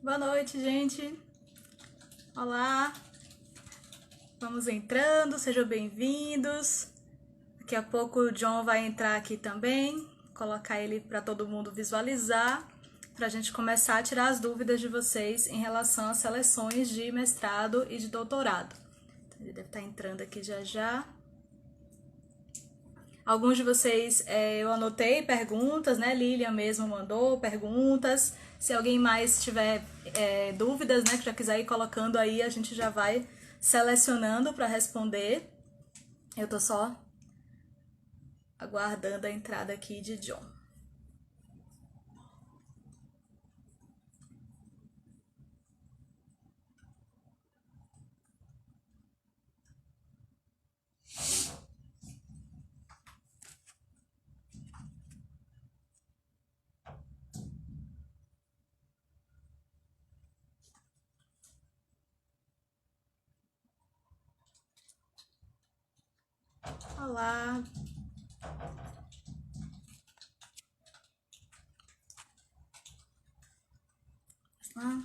Boa noite, gente. Olá. Vamos entrando, sejam bem-vindos. Daqui a pouco o John vai entrar aqui também, colocar ele para todo mundo visualizar, para a gente começar a tirar as dúvidas de vocês em relação às seleções de mestrado e de doutorado. Então, ele deve estar entrando aqui já já. Alguns de vocês eu anotei perguntas, né? Lilian mesmo mandou perguntas. Se alguém mais tiver dúvidas, né, que já quiser ir colocando aí, a gente já vai selecionando para responder. Eu tô só aguardando a entrada aqui de John. Olá. Ah,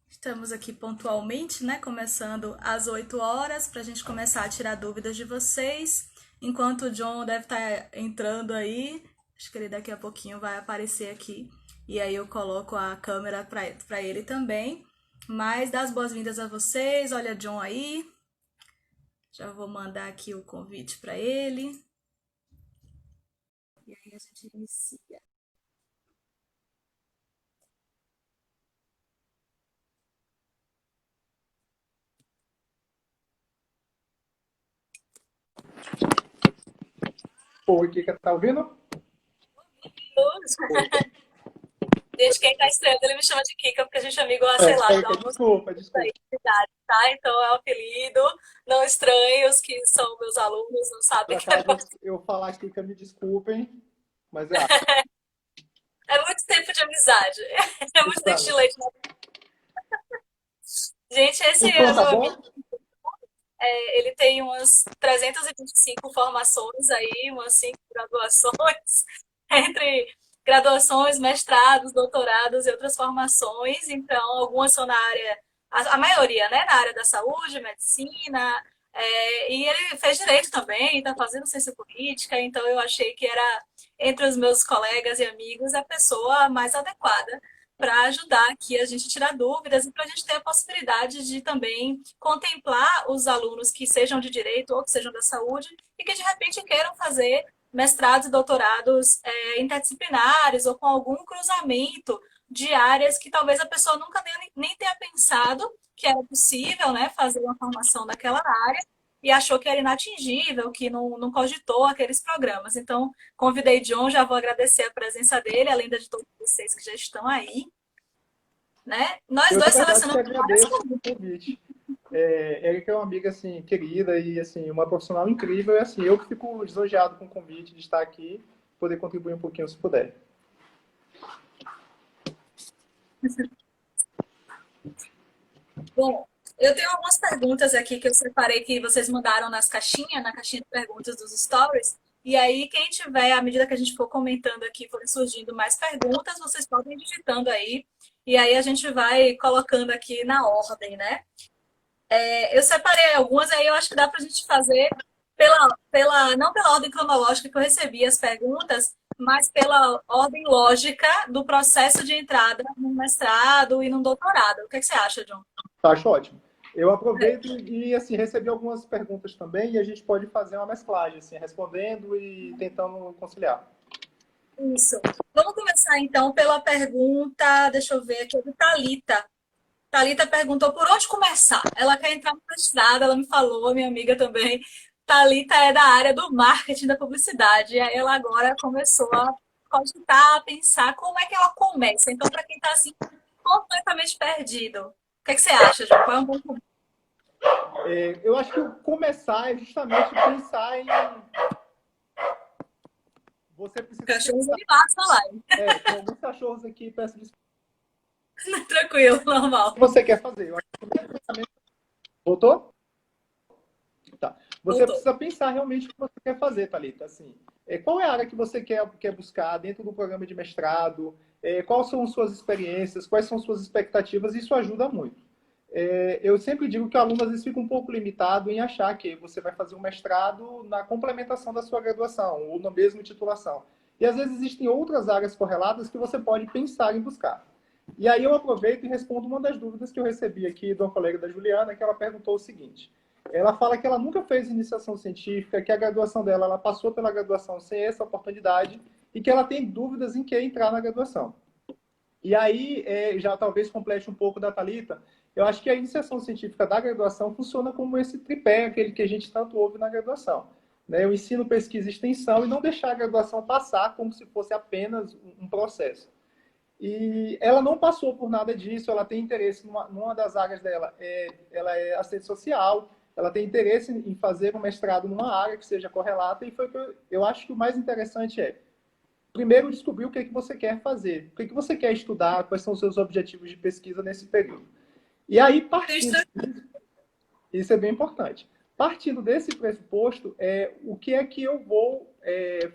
estamos aqui pontualmente, né? Começando às 8 horas, para a gente começar a tirar dúvidas de vocês. Enquanto o John deve estar entrando aí, acho que ele daqui a pouquinho vai aparecer aqui. E aí eu coloco a câmera para ele também. Mas dá as boas-vindas a vocês. Olha, John aí. Já vou mandar aqui o convite para ele. E aí a gente inicia. Oi, Kika, tá ouvindo? Desde quem tá estranho, ele me chama de Kika, porque a gente é amigo há, sei lá, há alguns Desculpa, aí desculpa. de idade, tá? Então é um apelido. Não estranhe, os que são meus alunos não Por sabem que é acaso eu falar Kika, me desculpem, mas é muito tempo de amizade. É muito dente de justamente. leite. Gente, esse O som é tá meu amigo. bom? Ele tem umas 325 formações aí, umas 5 graduações, entre graduações, mestrados, doutorados e outras formações. Então, algumas são na área, a maioria, né, na área da saúde, medicina, e ele fez direito também, está fazendo ciência política, então eu achei que era, entre os meus colegas e amigos, a pessoa mais adequada para ajudar aqui a gente a tirar dúvidas e para a gente ter a possibilidade de também contemplar os alunos que sejam de direito ou que sejam da saúde e que de repente queiram fazer mestrados e doutorados interdisciplinares ou com algum cruzamento de áreas que talvez a pessoa nunca nem tenha pensado que era possível, né, fazer uma formação naquela área e achou que era inatingível, que não cogitou aqueles programas. Então, convidei John, já vou agradecer a presença dele, além de todos vocês que já estão aí, né? Nós Eu, na dois verdade, que selecionamos várias agradeço o perguntas. convite. Erika é uma amiga, assim, querida e, assim, uma profissional incrível. E, assim, eu que fico lisonjeado com o convite de estar aqui, poder contribuir um pouquinho se puder. Bom, eu tenho algumas perguntas aqui que eu separei que vocês mandaram na caixinha de perguntas dos stories. E aí, quem tiver, à medida que a gente for comentando aqui, forem surgindo mais perguntas, vocês podem ir digitando aí. E aí a gente vai colocando aqui na ordem, né? Eu separei algumas, aí eu acho que dá para a gente fazer não pela ordem cronológica que eu recebi as perguntas, mas pela ordem lógica do processo de entrada no mestrado e no doutorado. O que que você acha, John? Tá, acho ótimo. Eu aproveito e, assim, recebi algumas perguntas também e a gente pode fazer uma mesclagem, assim, respondendo e tentando conciliar. Isso. Vamos começar então pela pergunta, deixa eu ver aqui, do Thalita. Thalita perguntou por onde começar. Ela quer entrar no mestrado, ela me falou, minha amiga também. Thalita é da área do marketing da publicidade. E aí ela agora começou a cogitar, a pensar como é que ela começa. Então, para quem está assim, completamente perdido, o que, é que você acha, João? Qual é um bom começo? Eu acho que o começar é justamente pensar em. Você precisa Cachorros pensar. animados na live. Tem alguns cachorros aqui, peço desculpa. Tranquilo, O que normal. você quer fazer? Eu acho que o pensamento. Voltou? Tá. Você Voltou. precisa pensar realmente o que você quer fazer, Thalita. Assim, qual é a área que você quer buscar dentro do programa de mestrado? quais são suas experiências, quais são suas expectativas, isso ajuda muito. Eu sempre digo que o aluno às vezes fica um pouco limitado em achar que você vai fazer um mestrado na complementação da sua graduação ou na mesma titulação. E às vezes existem outras áreas correlatas que você pode pensar em buscar. E aí eu aproveito e respondo uma das dúvidas que eu recebi aqui de uma colega da Juliana, que ela perguntou o seguinte. Ela fala que ela nunca fez iniciação científica, que a graduação dela, ela passou pela graduação sem essa oportunidade e que ela tem dúvidas em que entrar na graduação. E aí, já talvez complete um pouco da Thalita, eu acho que a iniciação científica da graduação funciona como esse tripé, aquele que a gente tanto ouve na graduação. Né? O ensino, pesquisa e extensão, e não deixar a graduação passar como se fosse apenas um processo. E ela não passou por nada disso, ela tem interesse numa das áreas dela, ela é assistente social, ela tem interesse em fazer um mestrado numa área que seja correlata, e foi que eu acho que o mais interessante primeiro, descobrir o que é que você quer fazer, o que é que você quer estudar, quais são os seus objetivos de pesquisa nesse período. E aí, partindo disso, isso é bem importante. Partindo desse pressuposto, o que é que eu vou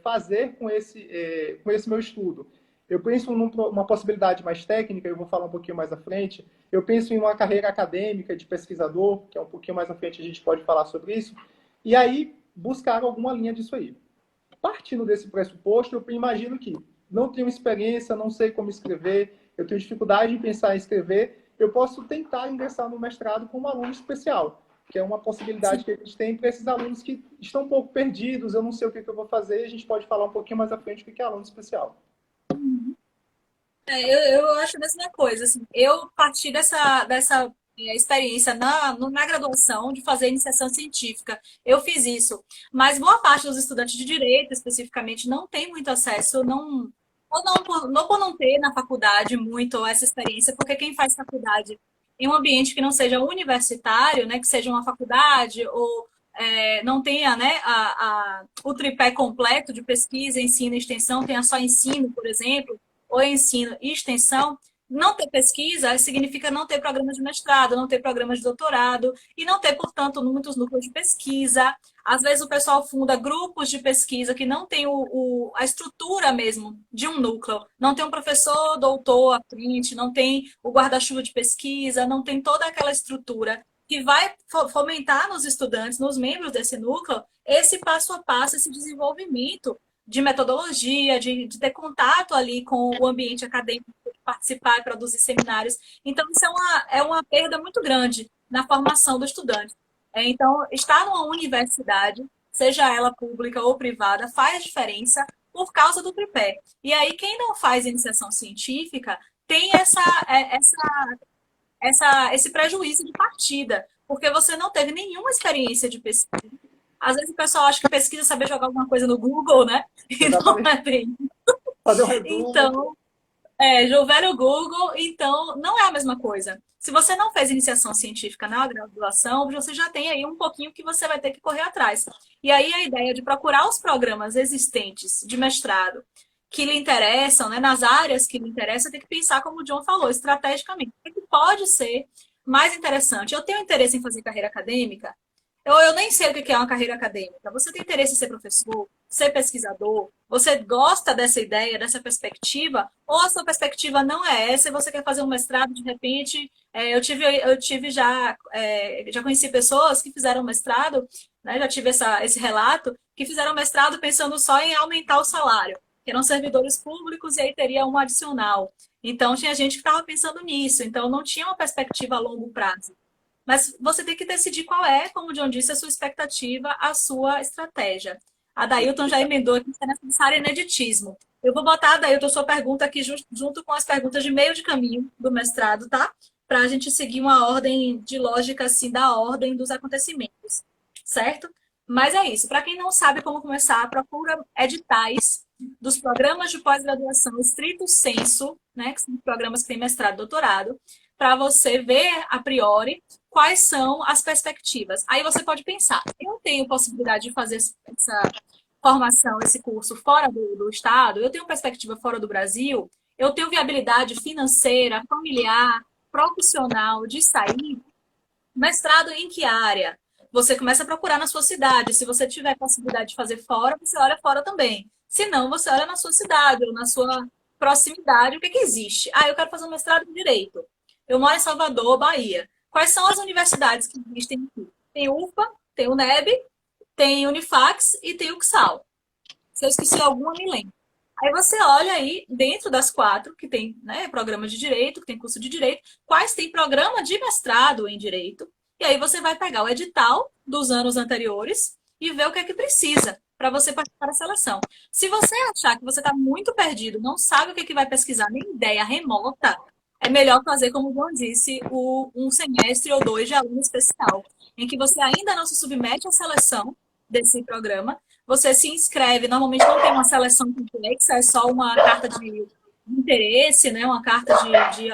fazer com esse meu estudo? Eu penso numa possibilidade mais técnica, eu vou falar um pouquinho mais à frente. Eu penso em uma carreira acadêmica de pesquisador, que é um pouquinho mais à frente a gente pode falar sobre isso. E aí, buscar alguma linha disso aí. Partindo desse pressuposto, eu imagino que não tenho experiência, não sei como escrever, eu tenho dificuldade em pensar em escrever, eu posso tentar ingressar no mestrado como aluno especial, que é uma possibilidade que a gente tem para esses alunos que estão um pouco perdidos, eu não sei o que eu vou fazer, a gente pode falar um pouquinho mais à frente do que é aluno especial. Eu acho a mesma coisa. Assim, eu parti dessa experiência na graduação de fazer iniciação científica. Eu fiz isso. Mas boa parte dos estudantes de direito, especificamente, não tem muito acesso, não por não ter na faculdade muito essa experiência, porque quem faz faculdade em um ambiente que não seja universitário, né, que seja uma faculdade ou não tenha, né, o tripé completo de pesquisa, ensino e extensão, tenha só ensino, por exemplo, ou ensino e extensão, não ter pesquisa significa não ter programa de mestrado, não ter programa de doutorado e não ter, portanto, muitos núcleos de pesquisa. Às vezes o pessoal funda grupos de pesquisa que não tem a estrutura mesmo de um núcleo. Não tem um professor, doutor à frente, não tem o guarda-chuva de pesquisa, não tem toda aquela estrutura que vai fomentar nos estudantes, nos membros desse núcleo, esse passo a passo, esse desenvolvimento de metodologia, de ter contato ali com o ambiente acadêmico, participar e produzir seminários. Então, isso é uma perda muito grande na formação do estudante. Então, estar numa universidade, seja ela pública ou privada, faz diferença por causa do tripé. E aí, quem não faz iniciação científica tem esse prejuízo de partida, porque você não teve nenhuma experiência de pesquisa. Às vezes o pessoal acha que pesquisa é saber jogar alguma coisa no Google, né? E não é bem. Fazer um resumo. Então, Jogar o Google, então não é a mesma coisa. Se você não fez iniciação científica na graduação, você já tem aí um pouquinho que você vai ter que correr atrás. E aí a ideia de procurar os programas existentes de mestrado que lhe interessam, né, nas áreas que lhe interessam, tem que pensar, como o John falou, estrategicamente. O que pode ser mais interessante? Eu tenho interesse em fazer carreira acadêmica? Eu nem sei o que é uma carreira acadêmica. Você tem interesse em ser professor, ser pesquisador? Você gosta dessa ideia, dessa perspectiva? Ou a sua perspectiva não é essa e você quer fazer um mestrado, de repente... já conheci pessoas que fizeram mestrado, né, já tive esse relato, que fizeram mestrado pensando só em aumentar o salário, que eram servidores públicos e aí teria um adicional. Então, tinha gente que estava pensando nisso, então não tinha uma perspectiva a longo prazo. Mas você tem que decidir qual é, como o John disse, a sua expectativa, a sua estratégia. A Dailton já emendou aqui nessa área ineditismo. Eu vou botar, Dailton, sua pergunta aqui junto com as perguntas de meio de caminho do mestrado, tá? Para a gente seguir uma ordem de lógica, assim, da ordem dos acontecimentos, certo? Mas é isso. Para quem não sabe como começar, procura editais dos programas de pós-graduação estrito sensu, né? Que são programas que têm mestrado e doutorado, para você ver, a priori, quais são as perspectivas. Aí você pode pensar, eu tenho possibilidade de fazer essa formação, esse curso fora do estado, eu tenho perspectiva fora do Brasil, eu tenho viabilidade financeira, familiar, profissional de sair, mestrado em que área? Você começa a procurar na sua cidade. Se você tiver possibilidade de fazer fora, você olha fora também. Se não, você olha na sua cidade ou proximidade, o que que existe? Ah, eu quero fazer um mestrado em Direito. Eu moro em Salvador, Bahia. Quais são as universidades que existem aqui? Tem UFPA, tem UNEB, tem Unifax e tem UXAL. Se eu esqueci alguma, me lembro. Aí você olha aí, dentro das 4, que tem, né, programa de direito, que tem curso de direito, quais tem programa de mestrado em direito. E aí você vai pegar o edital dos anos anteriores e ver o que é que precisa para você participar da seleção. Se você achar que você está muito perdido, não sabe o que é que vai pesquisar, nem ideia remota, é melhor fazer, como o João disse, um semestre ou 2 de aluno especial, em que você ainda não se submete à seleção desse programa, você se inscreve, normalmente não tem uma seleção complexa, é só uma carta de interesse, né? Uma carta de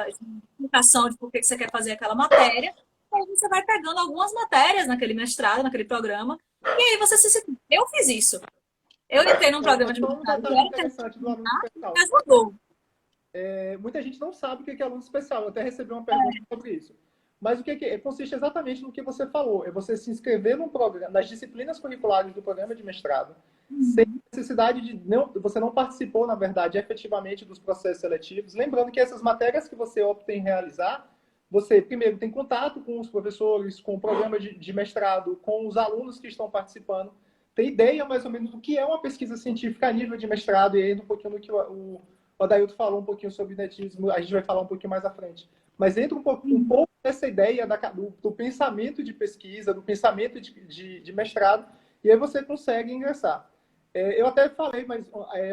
explicação de por que você quer fazer aquela matéria. E aí você vai pegando algumas matérias naquele mestrado, naquele programa, e aí você se... Eu fiz isso. Eu entrei num programa de Só um mestrado que detalhe era interessante do aluno terminar especial. e me ajudou. Muita gente não sabe o que é aluno especial. Eu até recebi uma pergunta sobre isso. Mas o que é? Consiste exatamente no que você falou. É você se inscrever no programa, nas disciplinas curriculares do programa de mestrado, sem necessidade de... você não participou, na verdade, efetivamente dos processos seletivos. Lembrando que essas matérias que você opta em realizar, você, primeiro, tem contato com os professores, com o programa de mestrado, com os alunos que estão participando, tem ideia, mais ou menos, do que é uma pesquisa científica a nível de mestrado, e aí um pouquinho no que o Adailto falou um pouquinho sobre netismo, a gente vai falar um pouquinho mais à frente. Mas entra um pouco nessa ideia do pensamento de pesquisa, do pensamento de mestrado, e aí você consegue ingressar. Eu até falei, mas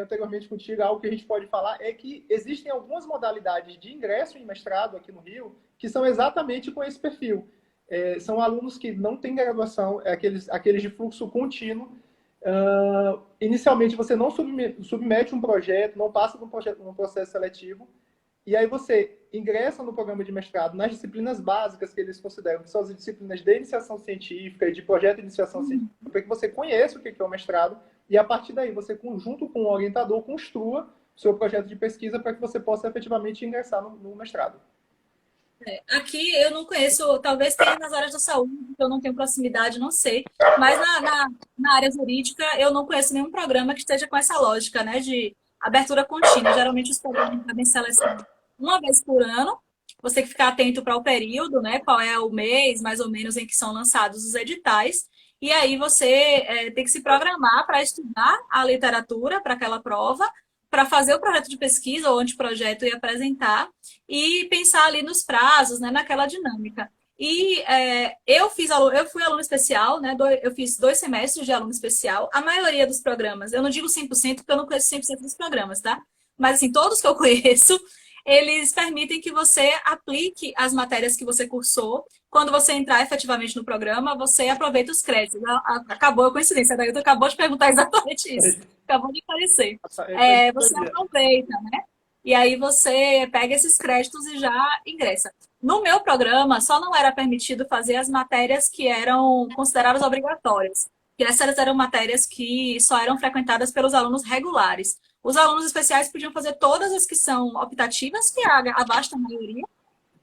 anteriormente contigo, algo que a gente pode falar é que existem algumas modalidades de ingresso em mestrado aqui no Rio que são exatamente com esse perfil. São alunos que não têm graduação, aqueles de fluxo contínuo. Inicialmente, você não submete um projeto, não passa num processo seletivo, e aí você ingressa no programa de mestrado nas disciplinas básicas que eles consideram, que são as disciplinas de iniciação científica e de projeto de iniciação científica, para que você conheça o que é o mestrado, e a partir daí você, junto com o orientador, construa o seu projeto de pesquisa para que você possa efetivamente ingressar no mestrado. Aqui eu não conheço, talvez tenha nas áreas da saúde, que eu não tenho proximidade, não sei. Mas na área jurídica eu não conheço nenhum programa que esteja com essa lógica, né, de abertura contínua. Geralmente os programas fazem seleção uma vez por ano. Você tem que ficar atento para o período, né? Qual é o mês, mais ou menos, em que são lançados os editais. E aí você tem que se programar para estudar a literatura para aquela prova, para fazer o projeto de pesquisa ou anteprojeto e apresentar, e pensar ali nos prazos, né, naquela dinâmica. E eu fui aluno especial, né? Eu fiz 2 semestres de aluno especial. A maioria dos programas, eu não digo 100%, porque eu não conheço 100% dos programas, tá? Mas, assim, todos que eu conheço, eles permitem que você aplique as matérias que você cursou. Quando você entrar efetivamente no programa, você aproveita os créditos. Acabou a coincidência, daí tu acabou de perguntar exatamente isso. Acabou de aparecer. Você aproveita, né? E aí você pega esses créditos e já ingressa. No meu programa, só não era permitido fazer as matérias que eram consideradas obrigatórias. Que essas eram matérias que só eram frequentadas pelos alunos regulares. Os alunos especiais podiam fazer todas as que são optativas, que é a vasta maioria.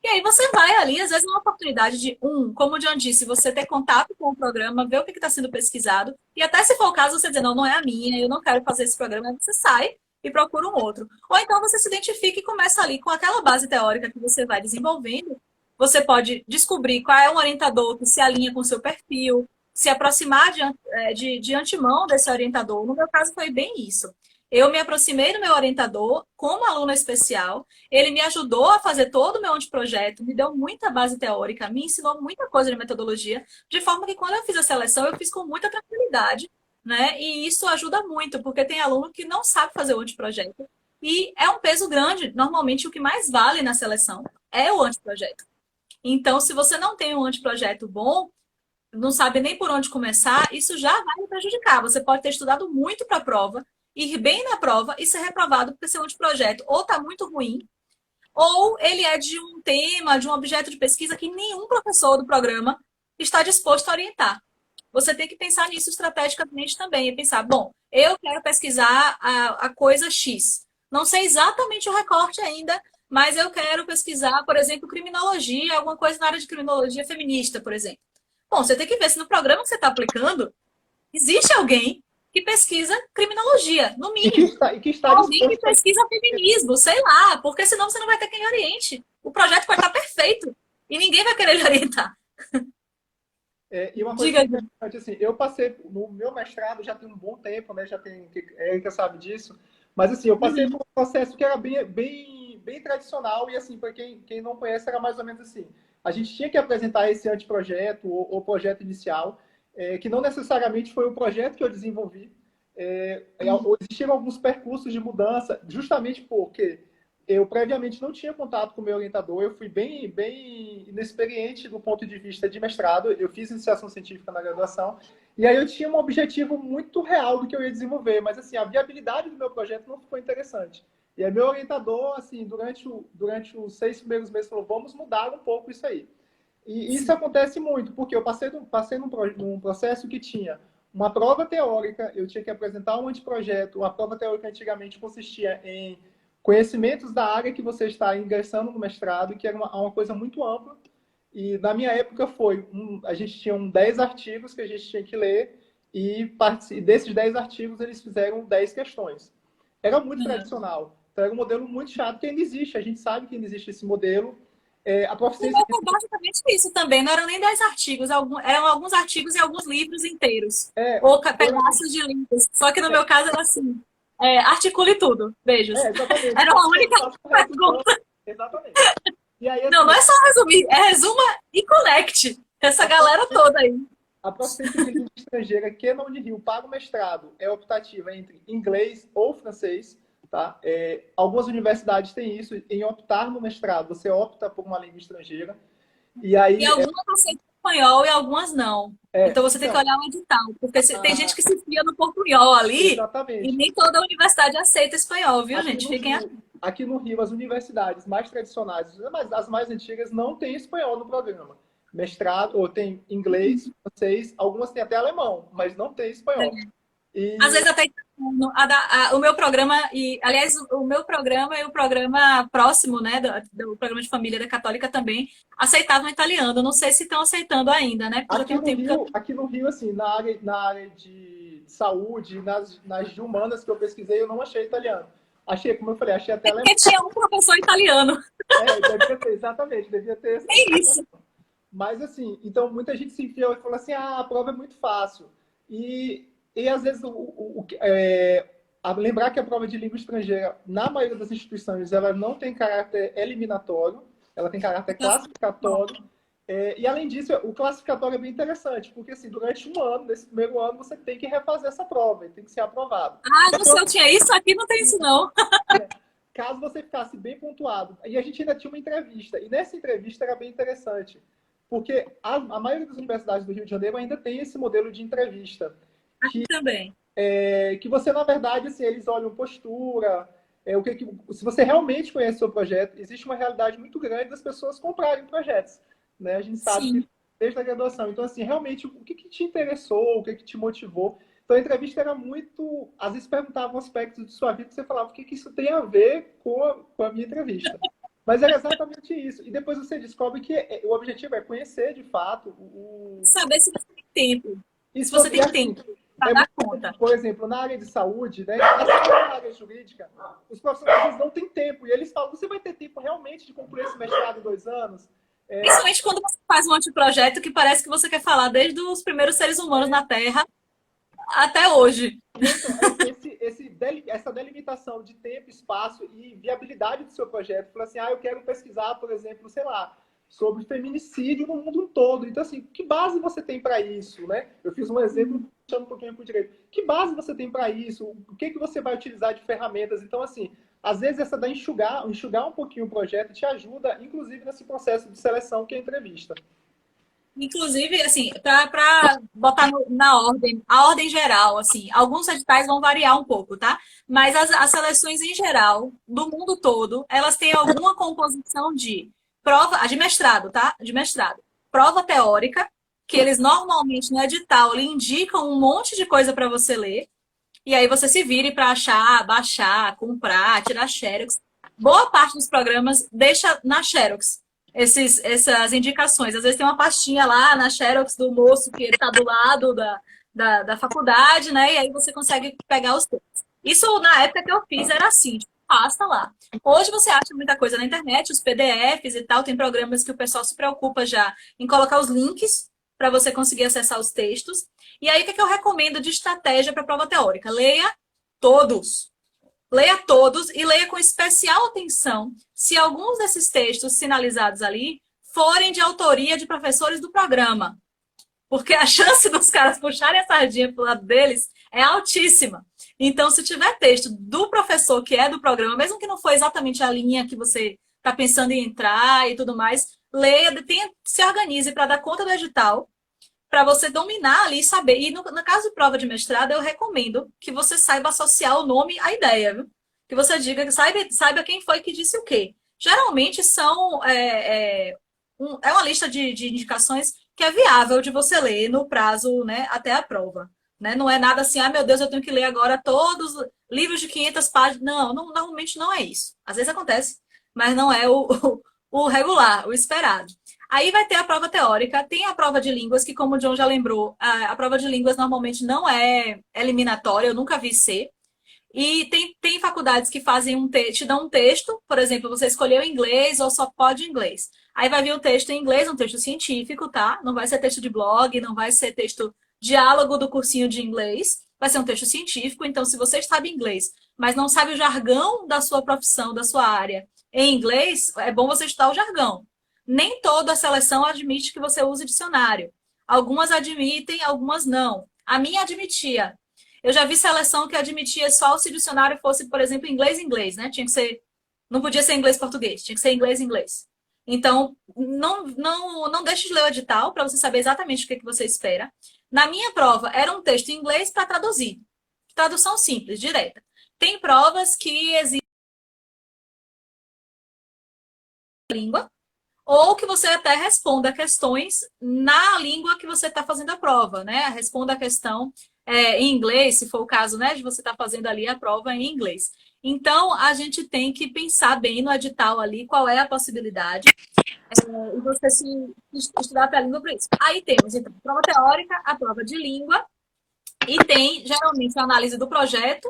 E aí você vai ali, às vezes, uma oportunidade de, como o John disse, você ter contato com o programa, ver o que está sendo pesquisado, e até se for o caso, você dizer, não, não é a minha, eu não quero fazer esse programa, aí você sai e procura um outro. Ou então você se identifica e começa ali com aquela base teórica que você vai desenvolvendo. Você pode descobrir qual é um orientador que se alinha com o seu perfil, se aproximar de antemão desse orientador. No meu caso, foi bem isso. Eu me aproximei do meu orientador como aluna especial, ele me ajudou a fazer todo o meu anteprojeto, me deu muita base teórica, me ensinou muita coisa de metodologia, de forma que quando eu fiz a seleção, eu fiz com muita tranquilidade, né? E isso ajuda muito, porque tem aluno que não sabe fazer o anteprojeto. E é um peso grande. Normalmente, o que mais vale na seleção é o anteprojeto. Então, se você não tem um anteprojeto bom, não sabe nem por onde começar, isso já vai me prejudicar. Você pode ter estudado muito para a prova, ir bem na prova e ser reprovado porque seu anteprojeto ou está muito ruim, ou ele é de um tema, de um objeto de pesquisa que nenhum professor do programa está disposto a orientar. Você tem que pensar nisso estrategicamente também e pensar, bom, eu quero pesquisar a coisa X. Não sei exatamente o recorte ainda, mas eu quero pesquisar, por exemplo, criminologia, alguma coisa na área de criminologia feminista, por exemplo. Bom, você tem que ver se no programa que você está aplicando existe alguém que pesquisa criminologia. dia, no mínimo. E que está Alguém que disposto a... pesquisa feminismo, sei lá, porque senão você não vai ter quem oriente. O projeto pode estar perfeito e ninguém vai querer lhe orientar. E uma coisa Diga, Ju. interessante, assim, eu passei no meu mestrado já tem um bom tempo, né? Já tem, a Erika sabe disso, mas assim, eu passei por um processo que era bem tradicional e assim, para quem não conhece, era mais ou menos assim. A gente tinha que apresentar esse anteprojeto ou projeto inicial, que não necessariamente foi o projeto que eu desenvolvi. Existiram alguns percursos de mudança, justamente porque eu previamente não tinha contato com o meu orientador, eu fui bem inexperiente do ponto de vista de mestrado, eu fiz iniciação científica na graduação, e aí eu tinha um objetivo muito real do que eu ia desenvolver, mas assim, a viabilidade do meu projeto não ficou interessante. E aí meu orientador, assim, durante os 6 primeiros meses, falou, vamos mudar um pouco isso aí. E isso acontece muito, porque eu passei num processo que tinha uma prova teórica, eu tinha que apresentar um anteprojeto, a prova teórica antigamente consistia em conhecimentos da área que você está ingressando no mestrado, que era uma coisa muito ampla. E na minha época a gente tinha 10 artigos que a gente tinha que ler e desses 10 artigos eles fizeram 10 questões. Era muito tradicional. Então era um modelo muito chato que ainda existe. A gente sabe que ainda existe esse modelo. A O proficiência... meu foi basicamente isso também. Não eram nem 10 artigos, eram alguns artigos e alguns livros inteiros. É, Ou pedaços de livros. Só que no meu caso era assim: articule tudo. Beijos. exatamente. Era a única pergunta. Exatamente. E aí, Não, assim, não é só resumir, é resuma e conecte. Essa galera toda aí. a proficiência de língua estrangeira que na Unirio para o mestrado é optativa entre inglês ou francês. Tá? Algumas universidades têm isso, em optar no mestrado, você opta por uma língua estrangeira. E E aí, algumas aceitam espanhol e algumas não. Então você tem que então, olhar o edital. Porque tem gente que se fia no portunhol ali e exatamente. nem toda universidade aceita espanhol, viu, Aqui gente? no Fiquem Rio, aqui no Rio, as universidades mais tradicionais, as mais antigas, não têm espanhol no programa. Mestrado, ou tem inglês, francês, algumas têm até alemão, mas não tem espanhol. às E vezes até o meu programa, e aliás, o meu programa e o programa próximo, né, do programa de família da Católica também, aceitavam italiano. Eu não sei se estão aceitando ainda, né? Porque já tem um tempo que eu. Aqui no Rio, assim, na área de saúde, nas de humanas que eu pesquisei, eu não achei italiano. Achei, como eu falei, achei até É alemão. porque tinha um professor italiano. Devia ter, exatamente, devia ter essa. É isso. Mas, assim, então muita gente se enfiou e falou assim: a prova é muito fácil. E às vezes, lembrar que a prova de língua estrangeira, na maioria das instituições, ela não tem caráter eliminatório, ela tem caráter classificatório. E, além disso, o classificatório é bem interessante, porque, assim, durante um ano, nesse primeiro ano, você tem que refazer essa prova e tem que ser aprovado. No céu tinha isso, aqui não tem isso, não. Caso você ficasse bem pontuado. E a gente ainda tinha uma entrevista. E nessa entrevista era bem interessante. Porque a maioria das universidades do Rio de Janeiro ainda tem esse modelo de entrevista. Aqui também. Que você, na verdade, assim, eles olham postura, se você realmente conhece o seu projeto, existe uma realidade muito grande das pessoas comprarem projetos. Né? A gente sabe Sim. que desde a graduação. Então, assim, realmente, o que te interessou, o que te motivou? Então, a entrevista era muito... Às vezes perguntavam aspectos de sua vida que você falava o que isso tem a ver com a minha entrevista. Mas era exatamente isso. E depois você descobre que o objetivo é conhecer, de fato, Saber se você tem tempo. Se Isso, você tem assim, tempo para dar conta. por exemplo, na área de saúde, né, assim como na área jurídica, os profissionais não têm tempo. E eles falam, você vai ter tempo realmente de concluir esse mestrado em 2 anos? Principalmente quando você faz um anteprojeto que parece que você quer falar desde os primeiros seres humanos na Terra até hoje. Então, essa delimitação de tempo, espaço e viabilidade do seu projeto. Fala assim, eu quero pesquisar, por exemplo, sei lá, sobre feminicídio no mundo todo. Então, assim, que base você tem para isso, né? Eu fiz um exemplo, puxando um pouquinho para o direito. Que base você tem para isso? O que você vai utilizar de ferramentas? Então, assim, às vezes essa da enxugar um pouquinho o projeto te ajuda, inclusive, nesse processo de seleção que é a entrevista. Inclusive, assim, para botar na ordem, a ordem geral, assim, alguns editais vão variar um pouco, tá? Mas as seleções em geral, do mundo todo, elas têm alguma composição de prova, de mestrado, tá? De mestrado. Prova teórica, que eles normalmente no edital lhe indicam um monte de coisa para você ler, e aí você se vire para achar, baixar, comprar, tirar xerox. Boa parte dos programas deixa na xerox essas indicações. Às vezes tem uma pastinha lá na xerox do moço que está do lado da faculdade, né? E aí você consegue pegar os textos. Isso, na época que eu fiz, era assim, tipo, pasta lá. Hoje você acha muita coisa na internet, os PDFs e tal, tem programas que o pessoal se preocupa já em colocar os links para você conseguir acessar os textos. E aí, o que é que eu recomendo de estratégia para a prova teórica? Leia todos. Leia todos e leia com especial atenção se alguns desses textos sinalizados ali forem de autoria de professores do programa. Porque a chance dos caras puxarem a sardinha pro lado deles é altíssima. Então, se tiver texto do professor que é do programa, mesmo que não for exatamente a linha que você está pensando em entrar e tudo mais, leia, tenha, se organize para dar conta do edital, para você dominar ali e saber. E no caso de prova de mestrado, eu recomendo que você saiba associar o nome à ideia, viu? Que você diga, que saiba quem foi que disse o quê. Geralmente é uma lista de indicações que é viável de você ler no prazo, né, até a prova. Né? Não é nada assim, ah, meu Deus, eu tenho que ler agora todos os livros de 500 páginas. Não, normalmente não é isso. Às vezes acontece, mas não é o regular, o esperado. Aí vai ter a prova teórica, tem a prova de línguas, que como o John já lembrou, a prova de línguas normalmente não é eliminatória, eu nunca vi ser. E tem faculdades que fazem te dão um texto, por exemplo, você escolheu inglês ou só pode inglês. Aí vai vir um texto em inglês, um texto científico, tá? Não vai ser texto de blog, não vai ser texto diálogo do cursinho de inglês, vai ser um texto científico. Então, se você sabe inglês, mas não sabe o jargão da sua profissão, da sua área em inglês, é bom você estudar o jargão. Nem toda a seleção admite que você use dicionário. Algumas admitem, algumas não. A minha admitia. Eu já vi seleção que admitia só se o dicionário fosse, por exemplo, inglês-inglês, né? Tinha que ser, não podia ser inglês-português, tinha que ser inglês-inglês. Então, não deixe de ler o edital para você saber exatamente o que você espera. Na minha prova, era um texto em inglês para traduzir. Tradução simples, direta. Tem provas que exigem língua, ou que você até responda questões na língua que você está fazendo a prova, né? Responda a questão em inglês, se for o caso, né? De você estar fazendo ali a prova em inglês. Então, a gente tem que pensar bem no edital ali, qual é a possibilidade, e você se estudar a língua para isso. Aí temos, então, a prova teórica, a prova de língua, e tem, geralmente, a análise do projeto.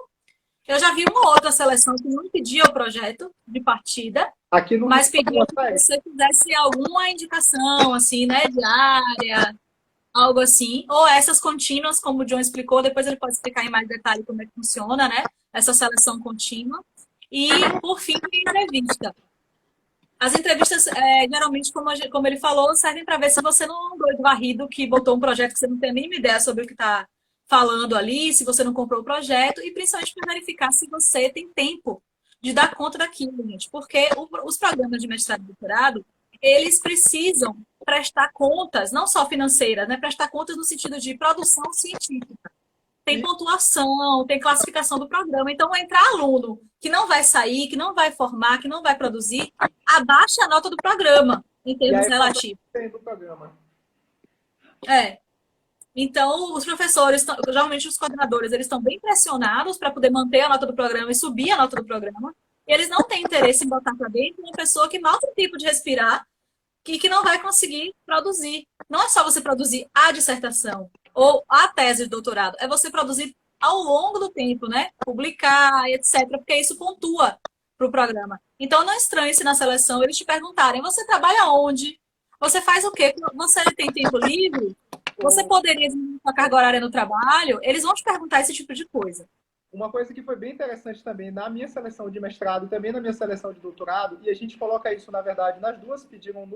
Eu já vi uma outra seleção que não pedia o projeto de partida, Aqui no Rio, mas pedia que você fizesse alguma indicação, assim, né, de área, algo assim. Ou essas contínuas, como o John explicou, depois ele pode explicar em mais detalhe como é que funciona, né, essa seleção contínua. E, por fim, a entrevista. As entrevistas, geralmente, como ele falou, servem para ver se você não é um doido varrido que botou um projeto que você não tem a mínima ideia sobre o que está falando ali, se você não comprou o projeto, e principalmente para verificar se você tem tempo de dar conta daquilo, gente. Porque os programas de mestrado e doutorado, eles precisam prestar contas, não só financeiras, né? Prestar contas no sentido de produção científica. Tem e, pontuação, tem classificação do programa. Então, entrar aluno que não vai sair, que não vai formar, que não vai produzir, abaixa a nota do programa, em e termos aí passa relativos. do programa. É. Então, os professores, geralmente os coordenadores, eles estão bem pressionados para poder manter a nota do programa e subir a nota do programa. E eles não têm interesse em botar para dentro uma pessoa que mal tem tempo de respirar que não vai conseguir produzir. Não é só você produzir a dissertação ou a tese de doutorado, é você produzir ao longo do tempo, né? Publicar, etc., porque isso pontua para o programa. Então, não estranhe se na seleção eles te perguntarem: você trabalha onde? Você faz o quê? Você tem tempo livre? Você poderia diminuir a carga horária no trabalho? Eles vão te perguntar esse tipo de coisa. Uma coisa que foi bem interessante também na minha seleção de mestrado e também na minha seleção de doutorado, e a gente coloca isso, na verdade, nas duas pediram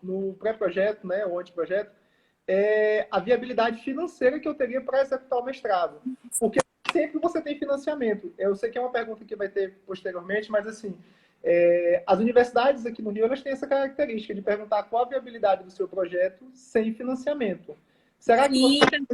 no pré-projeto, né, ou anteprojeto, é a viabilidade financeira que eu teria para executar o mestrado. Porque sempre você tem financiamento. Eu sei que é uma pergunta que vai ter posteriormente, mas assim, as universidades aqui no Rio, elas têm essa característica de perguntar qual a viabilidade do seu projeto sem financiamento. Será que você Sim,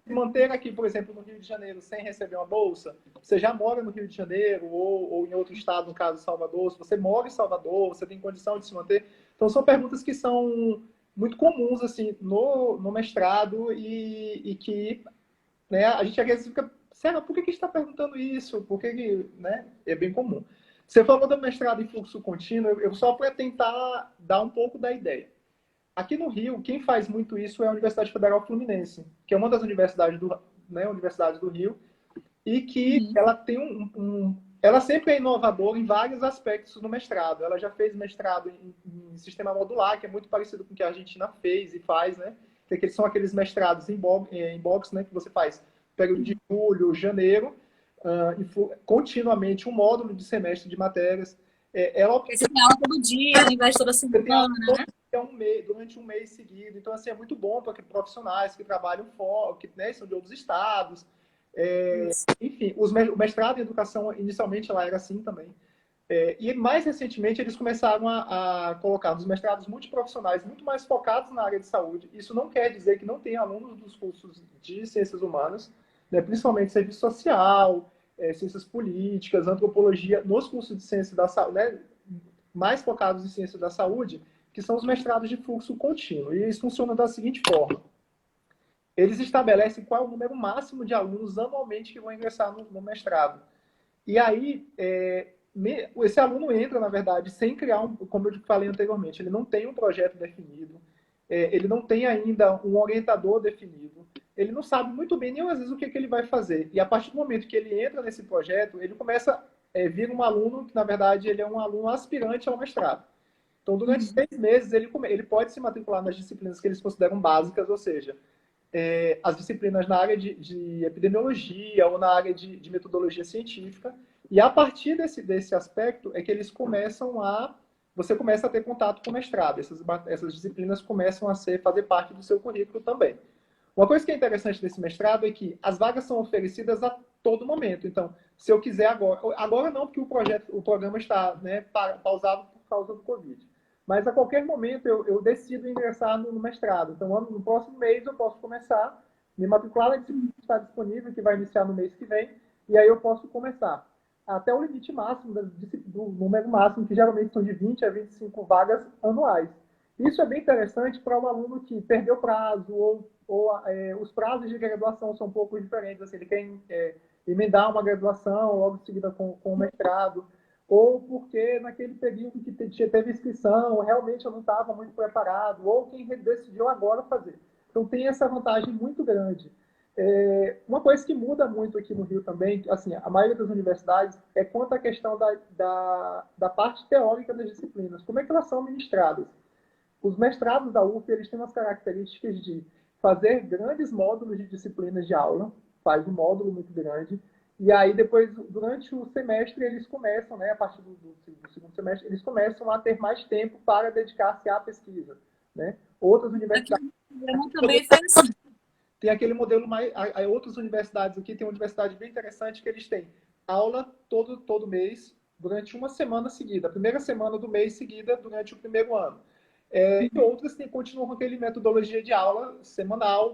se manter aqui, por exemplo, no Rio de Janeiro sem receber uma bolsa? Você já mora no Rio de Janeiro ou em outro estado, no caso Salvador? Se você mora em Salvador, você tem condição de se manter? Então, são perguntas que são muito comuns assim no mestrado e que, né, a gente às vezes fica, Sera, por que que está perguntando isso? Por que, né? É bem comum. Você falou do mestrado em fluxo contínuo, eu só para tentar dar um pouco da ideia. Aqui no Rio, quem faz muito isso é a Universidade Federal Fluminense, que é uma das universidades do Rio. e que ela tem ela sempre é inovadora em vários aspectos no mestrado. Ela já fez mestrado em sistema modular, que é muito parecido com o que a Argentina fez e faz, né? Que são aqueles mestrados em box, né? Que você faz período de julho, janeiro, continuamente um módulo de semestre de matérias. Você tem aula todo dia, ao invés de toda semana, né? Durante um mês seguido. Então, assim, é muito bom para profissionais que trabalham fora, que, né, são de outros estados. Enfim, o mestrado em educação, inicialmente, ela era assim também. E mais recentemente, eles começaram a colocar nos mestrados multiprofissionais muito mais focados na área de saúde. Isso não quer dizer que não tem alunos dos cursos de ciências humanas, né, principalmente serviço social, ciências políticas, antropologia, nos cursos de ciência da saúde, né, mais focados em ciência da saúde, que são os mestrados de fluxo contínuo. E isso funciona da seguinte forma. Eles estabelecem qual é o número máximo de alunos anualmente que vão ingressar no mestrado. E aí, esse aluno entra, na verdade, sem criar, como eu falei anteriormente, ele não tem um projeto definido, ele não tem ainda um orientador definido, ele não sabe muito bem, nem às vezes, o que ele vai fazer. E a partir do momento que ele entra nesse projeto, ele começa a vir um aluno que, na verdade, ele é um aluno aspirante ao mestrado. Então, durante 6 meses, ele pode se matricular nas disciplinas que eles consideram básicas, ou seja, as disciplinas na área de epidemiologia ou na área de metodologia científica. E a partir desse aspecto é que eles você começa a ter contato com o mestrado. Essas disciplinas começam a fazer parte do seu currículo também. Uma coisa que é interessante desse mestrado é que as vagas são oferecidas a todo momento. Então, se eu quiser agora não, porque o programa está, né, pausado por causa do Covid. Mas a qualquer momento eu decido ingressar no mestrado. Então, no próximo mês eu posso começar, me matricular na disciplina que está disponível, que vai iniciar no mês que vem, e aí eu posso começar. Até o limite máximo, do número máximo, que geralmente são de 20 a 25 vagas anuais. Isso é bem interessante para um aluno que perdeu prazo, ou os prazos de graduação são um pouco diferentes. Assim, ele quer emendar uma graduação logo em seguida com o mestrado, ou porque naquele período que teve inscrição, realmente eu não estava muito preparado, ou quem decidiu agora fazer. Então tem essa vantagem muito grande. Uma coisa que muda muito aqui no Rio também, assim, a maioria das universidades, é quanto à questão da parte teórica das disciplinas. Como é que elas são ministradas? Os mestrados da UF, eles têm umas características de fazer grandes módulos de disciplinas de aula, faz um módulo muito grande, e aí depois, durante o semestre, eles começam, né, a partir do segundo semestre, eles começam a ter mais tempo para dedicar-se à pesquisa, né? Outras universidades... Também foi assim. Tem aquele modelo mais... Outras universidades aqui, tem uma universidade bem interessante que eles têm aula todo mês, durante uma semana seguida. A primeira semana do mês seguida, durante o primeiro ano. E outras continuam com aquele metodologia de aula semanal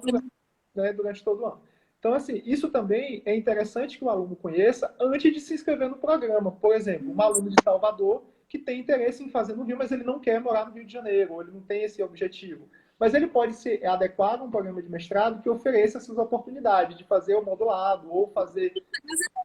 durante todo o ano. Então, assim, isso também é interessante que o aluno conheça antes de se inscrever no programa. Por exemplo, um aluno de Salvador que tem interesse em fazer no Rio, mas ele não quer morar no Rio de Janeiro, ou ele não tem esse objetivo. Mas ele pode se adequar a um programa de mestrado que ofereça essas oportunidades de fazer o modulado ou fazer...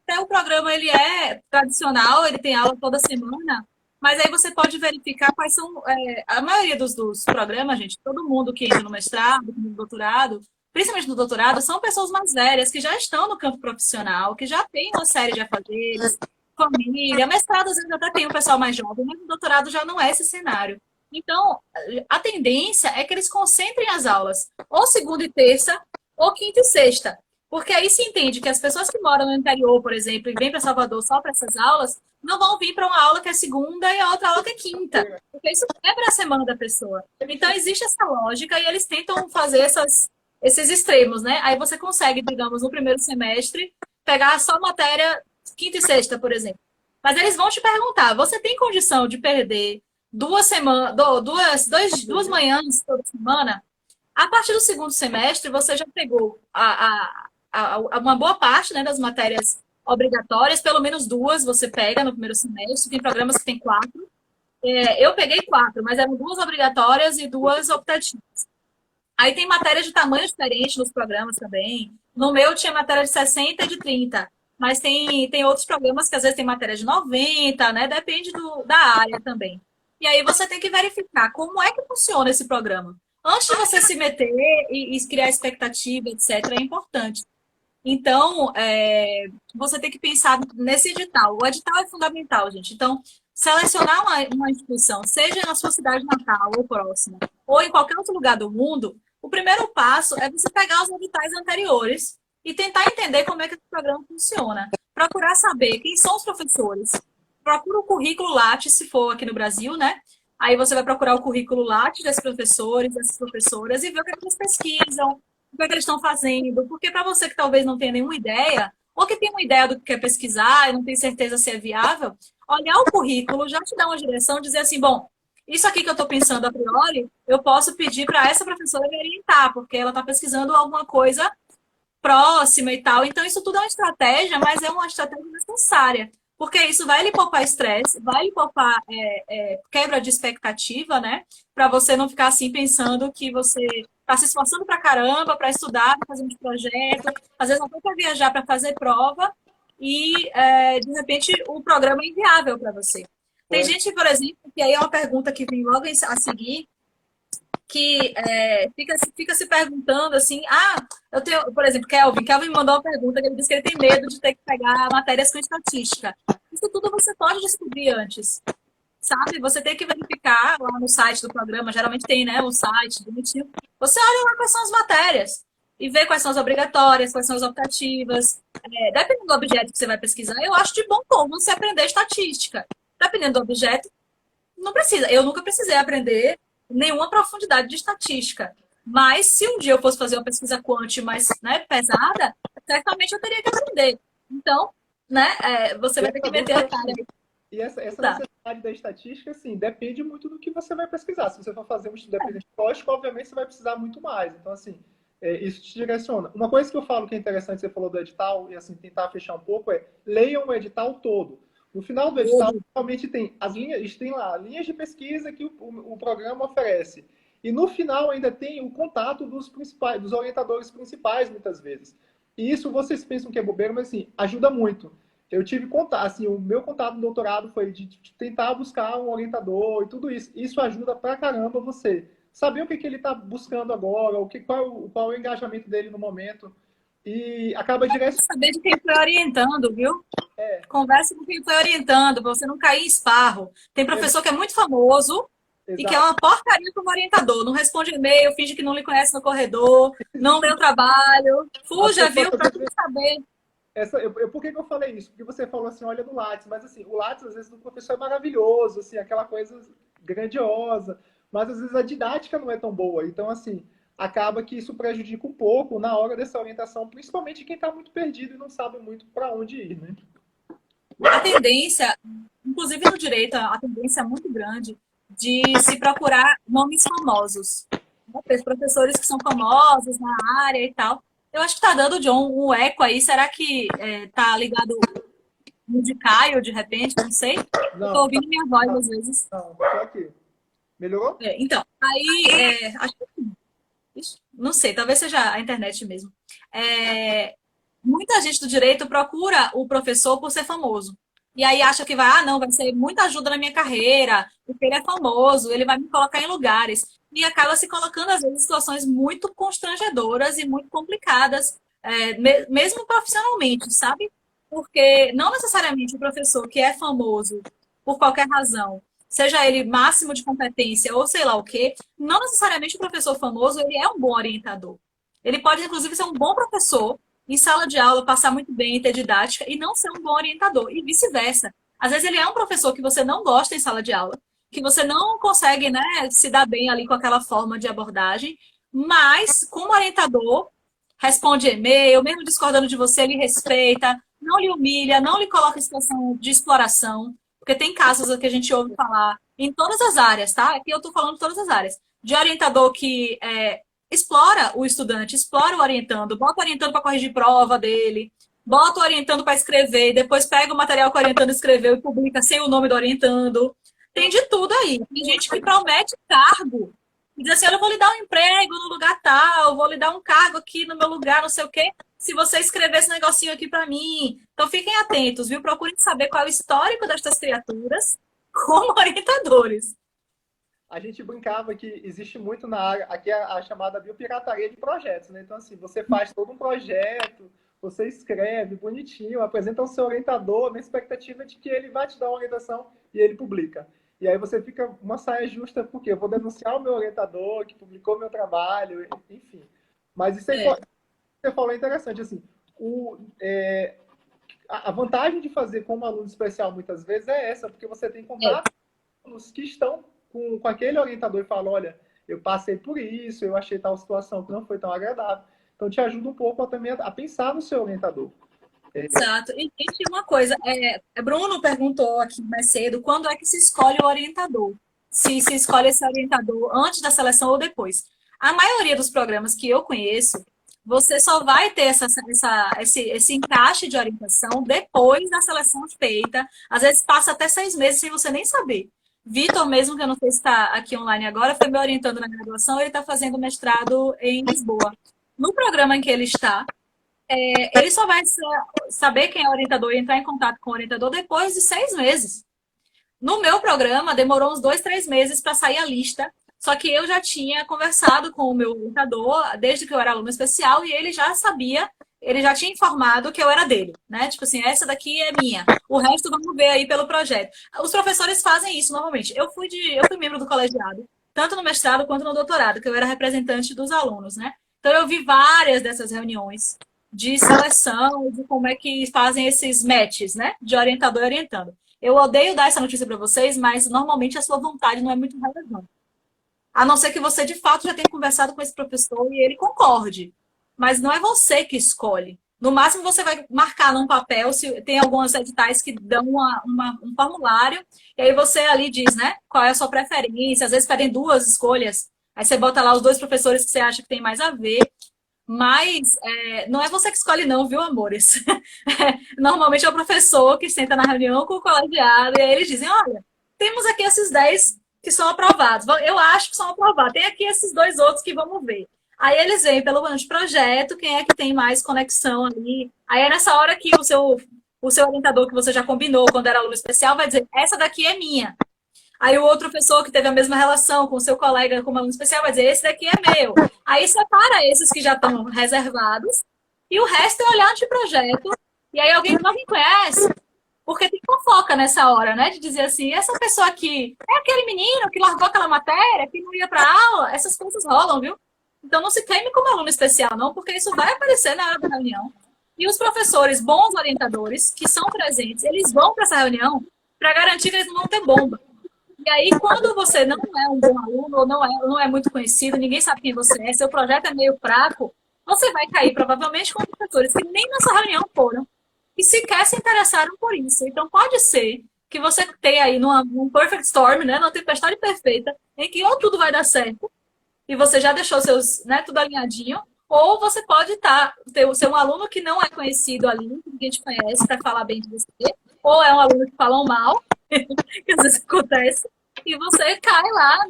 Até o programa ele é tradicional, ele tem aula toda semana, mas aí você pode verificar quais são... a maioria dos programas, gente, todo mundo que entra no mestrado, no doutorado, principalmente no doutorado, são pessoas mais velhas, que já estão no campo profissional, que já têm uma série de afazeres, família. Mestrado, às vezes, até tem um pessoal mais jovem, mas o doutorado já não é esse cenário. Então, a tendência é que eles concentrem as aulas ou segunda e terça, ou quinta e sexta. Porque aí se entende que as pessoas que moram no interior, por exemplo, e vêm para Salvador só para essas aulas, não vão vir para uma aula que é segunda e a outra aula que é quinta. Porque isso quebra a semana da pessoa. Então, existe essa lógica e eles tentam fazer esses extremos, né? Aí você consegue, digamos, no primeiro semestre, pegar só matéria quinta e sexta, por exemplo. Mas eles vão te perguntar, você tem condição de perder duas manhãs toda semana? A partir do segundo semestre, você já pegou uma boa parte, né, das matérias obrigatórias, pelo menos duas você pega no primeiro semestre, tem programas que tem 4. Eu peguei 4, mas eram 2 obrigatórias e 2 optativas. Aí tem matérias de tamanho diferente nos programas também. No meu tinha matéria de 60 e de 30. Mas tem outros programas que às vezes tem matéria de 90, né? Depende da área também. E aí você tem que verificar como é que funciona esse programa. Antes de você se meter e criar expectativa, etc., é importante. Então, você tem que pensar nesse edital. O edital é fundamental, gente. Então, selecionar uma instituição, seja na sua cidade natal ou próxima, ou em qualquer outro lugar do mundo, o primeiro passo é você pegar os editais anteriores e tentar entender como é que esse programa funciona. Procurar saber quem são os professores. Procura o currículo Lattes, se for aqui no Brasil, né? Aí você vai procurar o currículo Lattes desses professores, dessas professoras, e ver o que, é que eles pesquisam, o que, é que eles estão fazendo. Porque para você que talvez não tenha nenhuma ideia, ou que tem uma ideia do que quer pesquisar e não tem certeza se é viável, olhar o currículo já te dá uma direção, dizer assim, bom, isso aqui que eu estou pensando a priori, eu posso pedir para essa professora me orientar, porque ela está pesquisando alguma coisa próxima e tal. Então, isso tudo é uma estratégia, mas é uma estratégia necessária. Porque isso vai lhe poupar estresse, vai lhe poupar quebra de expectativa, né? Para você não ficar assim pensando que você está se esforçando para caramba para estudar, para fazer um projeto, às vezes não para viajar para fazer prova e, de repente, o programa é inviável para você. Tem É, gente, por exemplo, que aí é uma pergunta que vem logo a seguir, que fica se perguntando assim, eu tenho, por exemplo, Kelvin me mandou uma pergunta que ele disse que ele tem medo de ter que pegar matérias com estatística. Isso tudo você pode descobrir antes, sabe? Você tem que verificar lá no site do programa, geralmente tem, né, o site bonitinho. Você olha lá quais são as matérias e vê quais são as obrigatórias, quais são as optativas. Dependendo do objeto que você vai pesquisar, eu acho de bom tom você aprender estatística. Dependendo do objeto, não precisa. Eu nunca precisei aprender nenhuma profundidade de estatística. Mas se um dia eu fosse fazer uma pesquisa quant mais, né, pesada, certamente eu teria que aprender. Então, né, você e vai ter que essa meter a cara. dúvida, e essa Tá. necessidade da estatística, assim, depende muito do que você vai pesquisar. Se você for fazer um estudo epidemiológico, obviamente você vai precisar muito mais. Então, assim, isso te direciona. Uma coisa que eu falo que é interessante, você falou do edital, e assim, tentar fechar um pouco, leiam o edital todo. No final do edital, realmente tem as linhas, tem lá linhas de pesquisa que o programa oferece. E no final ainda tem o contato dos principais, dos orientadores principais, muitas vezes. E isso vocês pensam que é bobeira, mas assim, ajuda muito. Eu tive contato, assim, o meu contato no doutorado foi de tentar buscar um orientador e tudo isso. Isso ajuda pra caramba você saber o que, que ele está buscando agora, qual é o engajamento dele no momento. E acaba direto. Saber de quem foi orientando, viu? Converse com quem foi orientando, para você não cair em esparro. Tem professor que é muito famoso e que é Exato. uma porcaria como orientador. Não responde e-mail, finge que não lhe conhece no corredor, não lê o trabalho. As Fuja, pessoas viu? Para tudo saber. por que, que eu falei isso? Porque você falou assim, olha no Lattes, mas assim, o Lattes, às vezes, do professor é maravilhoso, assim, aquela coisa grandiosa, mas às vezes a didática não é tão boa. Então, assim, acaba que isso prejudica um pouco na hora dessa orientação, principalmente quem está muito perdido e não sabe muito para onde ir, né? A tendência, inclusive no direito, a tendência é muito grande de se procurar nomes famosos. Né? Professores que são famosos na área e tal. Eu acho que tá dando, John, um eco aí. Será que tá ligado no de Caio, de repente? Não sei. Eu tô Não, ouvindo minha voz às vezes. não, só aqui. Melhorou? Então, aí, acho que, não sei, talvez seja a internet mesmo. Muita gente do direito procura o professor por ser famoso. E aí acha que não, vai ser muita ajuda na minha carreira, porque ele é famoso, ele vai me colocar em lugares. E acaba se colocando, às vezes, em situações muito constrangedoras e muito complicadas, mesmo profissionalmente, sabe? Porque não necessariamente o professor que é famoso por qualquer razão, seja ele máximo de competência ou sei lá o quê, não necessariamente o professor famoso ele é um bom orientador. Ele pode, inclusive, ser um bom professor em sala de aula, passar muito bem, ter didática e não ser um bom orientador. E vice-versa. Às vezes ele é um professor que você não gosta em sala de aula, que você não consegue, né, se dar bem ali com aquela forma de abordagem, mas como orientador, responde e-mail, mesmo discordando de você, ele respeita, não lhe humilha, não lhe coloca em situação de exploração, porque tem casos que a gente ouve falar em todas as áreas, tá? Aqui eu estou falando de todas as áreas. De orientador que explora o estudante, explora o orientando, bota o orientando para corrigir prova dele, bota o orientando para escrever, e depois pega o material que o orientando escreveu e publica sem o nome do orientando. Tem de tudo aí. Tem gente que promete cargo. E diz assim, olha, eu vou lhe dar um emprego no lugar tal, vou lhe dar um cargo aqui no meu lugar, não sei o quê, se você escrever esse negocinho aqui para mim. Então fiquem atentos, viu? Procurem saber qual é o histórico destas criaturas como orientadores. A gente brincava que existe muito na área, aqui a chamada biopirataria de projetos, né? Então, assim, você faz todo um projeto, você escreve bonitinho, apresenta ao seu orientador na expectativa de que ele vai te dar uma orientação e ele publica. E aí você fica uma saia justa, porque eu vou denunciar o meu orientador que publicou meu trabalho, enfim. Mas isso é É, importante, você falou é interessante, assim, a vantagem de fazer com um aluno especial muitas vezes é essa, porque você tem é. contato com os que estão com aquele orientador e fala, olha, eu passei por isso, eu achei tal situação que não foi tão agradável. Então te ajuda um pouco também a pensar no seu orientador. Exato. E, gente, uma coisa, Bruno perguntou aqui mais cedo, quando é que se escolhe o orientador? Se escolhe esse orientador antes da seleção ou depois. A maioria dos programas que eu conheço, você só vai ter esse encaixe de orientação depois da seleção feita. Às vezes passa até 6 meses sem você nem saber. Vitor, mesmo que eu não sei se está aqui online agora, foi me orientando na graduação, ele está fazendo mestrado em Lisboa. No programa em que ele está, ele só vai saber quem é o orientador e entrar em contato com o orientador depois de 6 meses. No meu programa, demorou uns 2, 3 meses para sair a lista, só que eu já tinha conversado com o meu orientador desde que eu era aluna especial e ele já sabia, ele já tinha informado que eu era dele, né? Tipo assim, essa daqui é minha. O resto vamos ver aí pelo projeto. Os professores fazem isso normalmente. Eu fui membro do colegiado, tanto no mestrado quanto no doutorado, que eu era representante dos alunos, né? Então eu vi várias dessas reuniões de seleção, de como é que fazem esses matches, né? De orientador orientando. Eu odeio dar essa notícia para vocês, mas normalmente a sua vontade não é muito relevante. A não ser que você, de fato, já tenha conversado com esse professor e ele concorde. Mas não é você que escolhe. No máximo, você vai marcar num papel, se tem alguns editais que dão um formulário, e aí você ali diz, né, qual é a sua preferência. Às vezes pedem duas escolhas, aí você bota lá os dois professores que você acha que tem mais a ver. Mas não é você que escolhe, não, viu, amores? Normalmente é o professor que senta na reunião com o colegiado e aí eles dizem: olha, temos aqui esses 10 que são aprovados. Eu acho que são aprovados. Tem aqui esses dois outros que vamos ver. Aí eles veem pelo menos projeto, quem é que tem mais conexão ali. Aí é nessa hora que o seu orientador que você já combinou quando era aluno especial vai dizer: essa daqui é minha. Aí o outro professor que teve a mesma relação com o seu colega como aluno especial vai dizer, esse daqui é meu. Aí separa esses que já estão reservados e o resto é olhar de projeto. E aí alguém conhece, porque tem fofoca nessa hora, né? De dizer assim, essa pessoa aqui é aquele menino que largou aquela matéria, que não ia para aula. Essas coisas rolam, viu? Então não se queime como aluno especial, não, porque isso vai aparecer na hora da reunião. E os professores, bons orientadores, que são presentes, eles vão para essa reunião para garantir que eles não vão ter bomba. E aí, quando você não é um bom aluno, ou não é muito conhecido, ninguém sabe quem você é, seu projeto é meio fraco, você vai cair provavelmente com professores que nem nessa reunião foram e sequer se interessaram por isso. Então, pode ser que você tenha aí num perfect storm, né, numa tempestade perfeita, em que ou tudo vai dar certo, e você já deixou seus, né, tudo alinhadinho, ou você pode ser um aluno que não é conhecido ali, que ninguém te conhece para falar bem de você, ou é um aluno que falam mal, que às vezes acontece, e você cai lá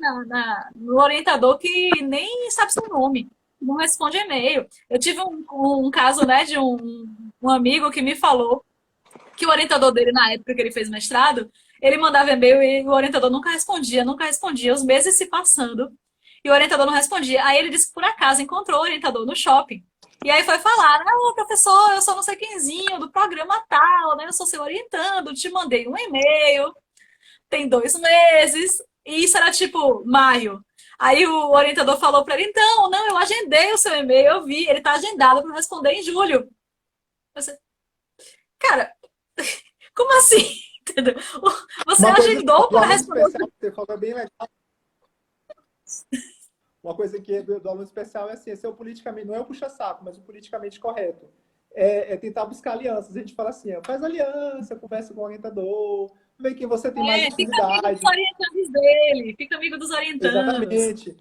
no orientador que nem sabe seu nome, não responde e-mail. Eu tive um caso, né, de um amigo que me falou que o orientador dele, na época que ele fez mestrado, ele mandava e-mail e o orientador nunca respondia, os meses se passando, e o orientador não respondia. Aí ele disse que por acaso encontrou o orientador no shopping. E aí foi falar, professor, eu sou não sei quemzinho do programa tal, né? Eu sou seu orientando, te mandei um e-mail, tem 2 meses, e isso era tipo maio. Aí o orientador falou para ele, então, não, eu agendei o seu e-mail, eu vi, ele está agendado para responder em julho. Você, cara, como assim? Entendeu? Você Uma coisa agendou do para aluno responder. especial que você falou é bem legal. Uma coisa que é do aluno especial é assim, esse é o politicamente, não é o puxa-saco, mas o politicamente correto. É tentar buscar alianças. A gente fala assim, faz aliança, conversa com o orientador, vê quem você tem mais Fica amigo dos afinidade. orientandos dele, fica amigo dos orientandos. Exatamente.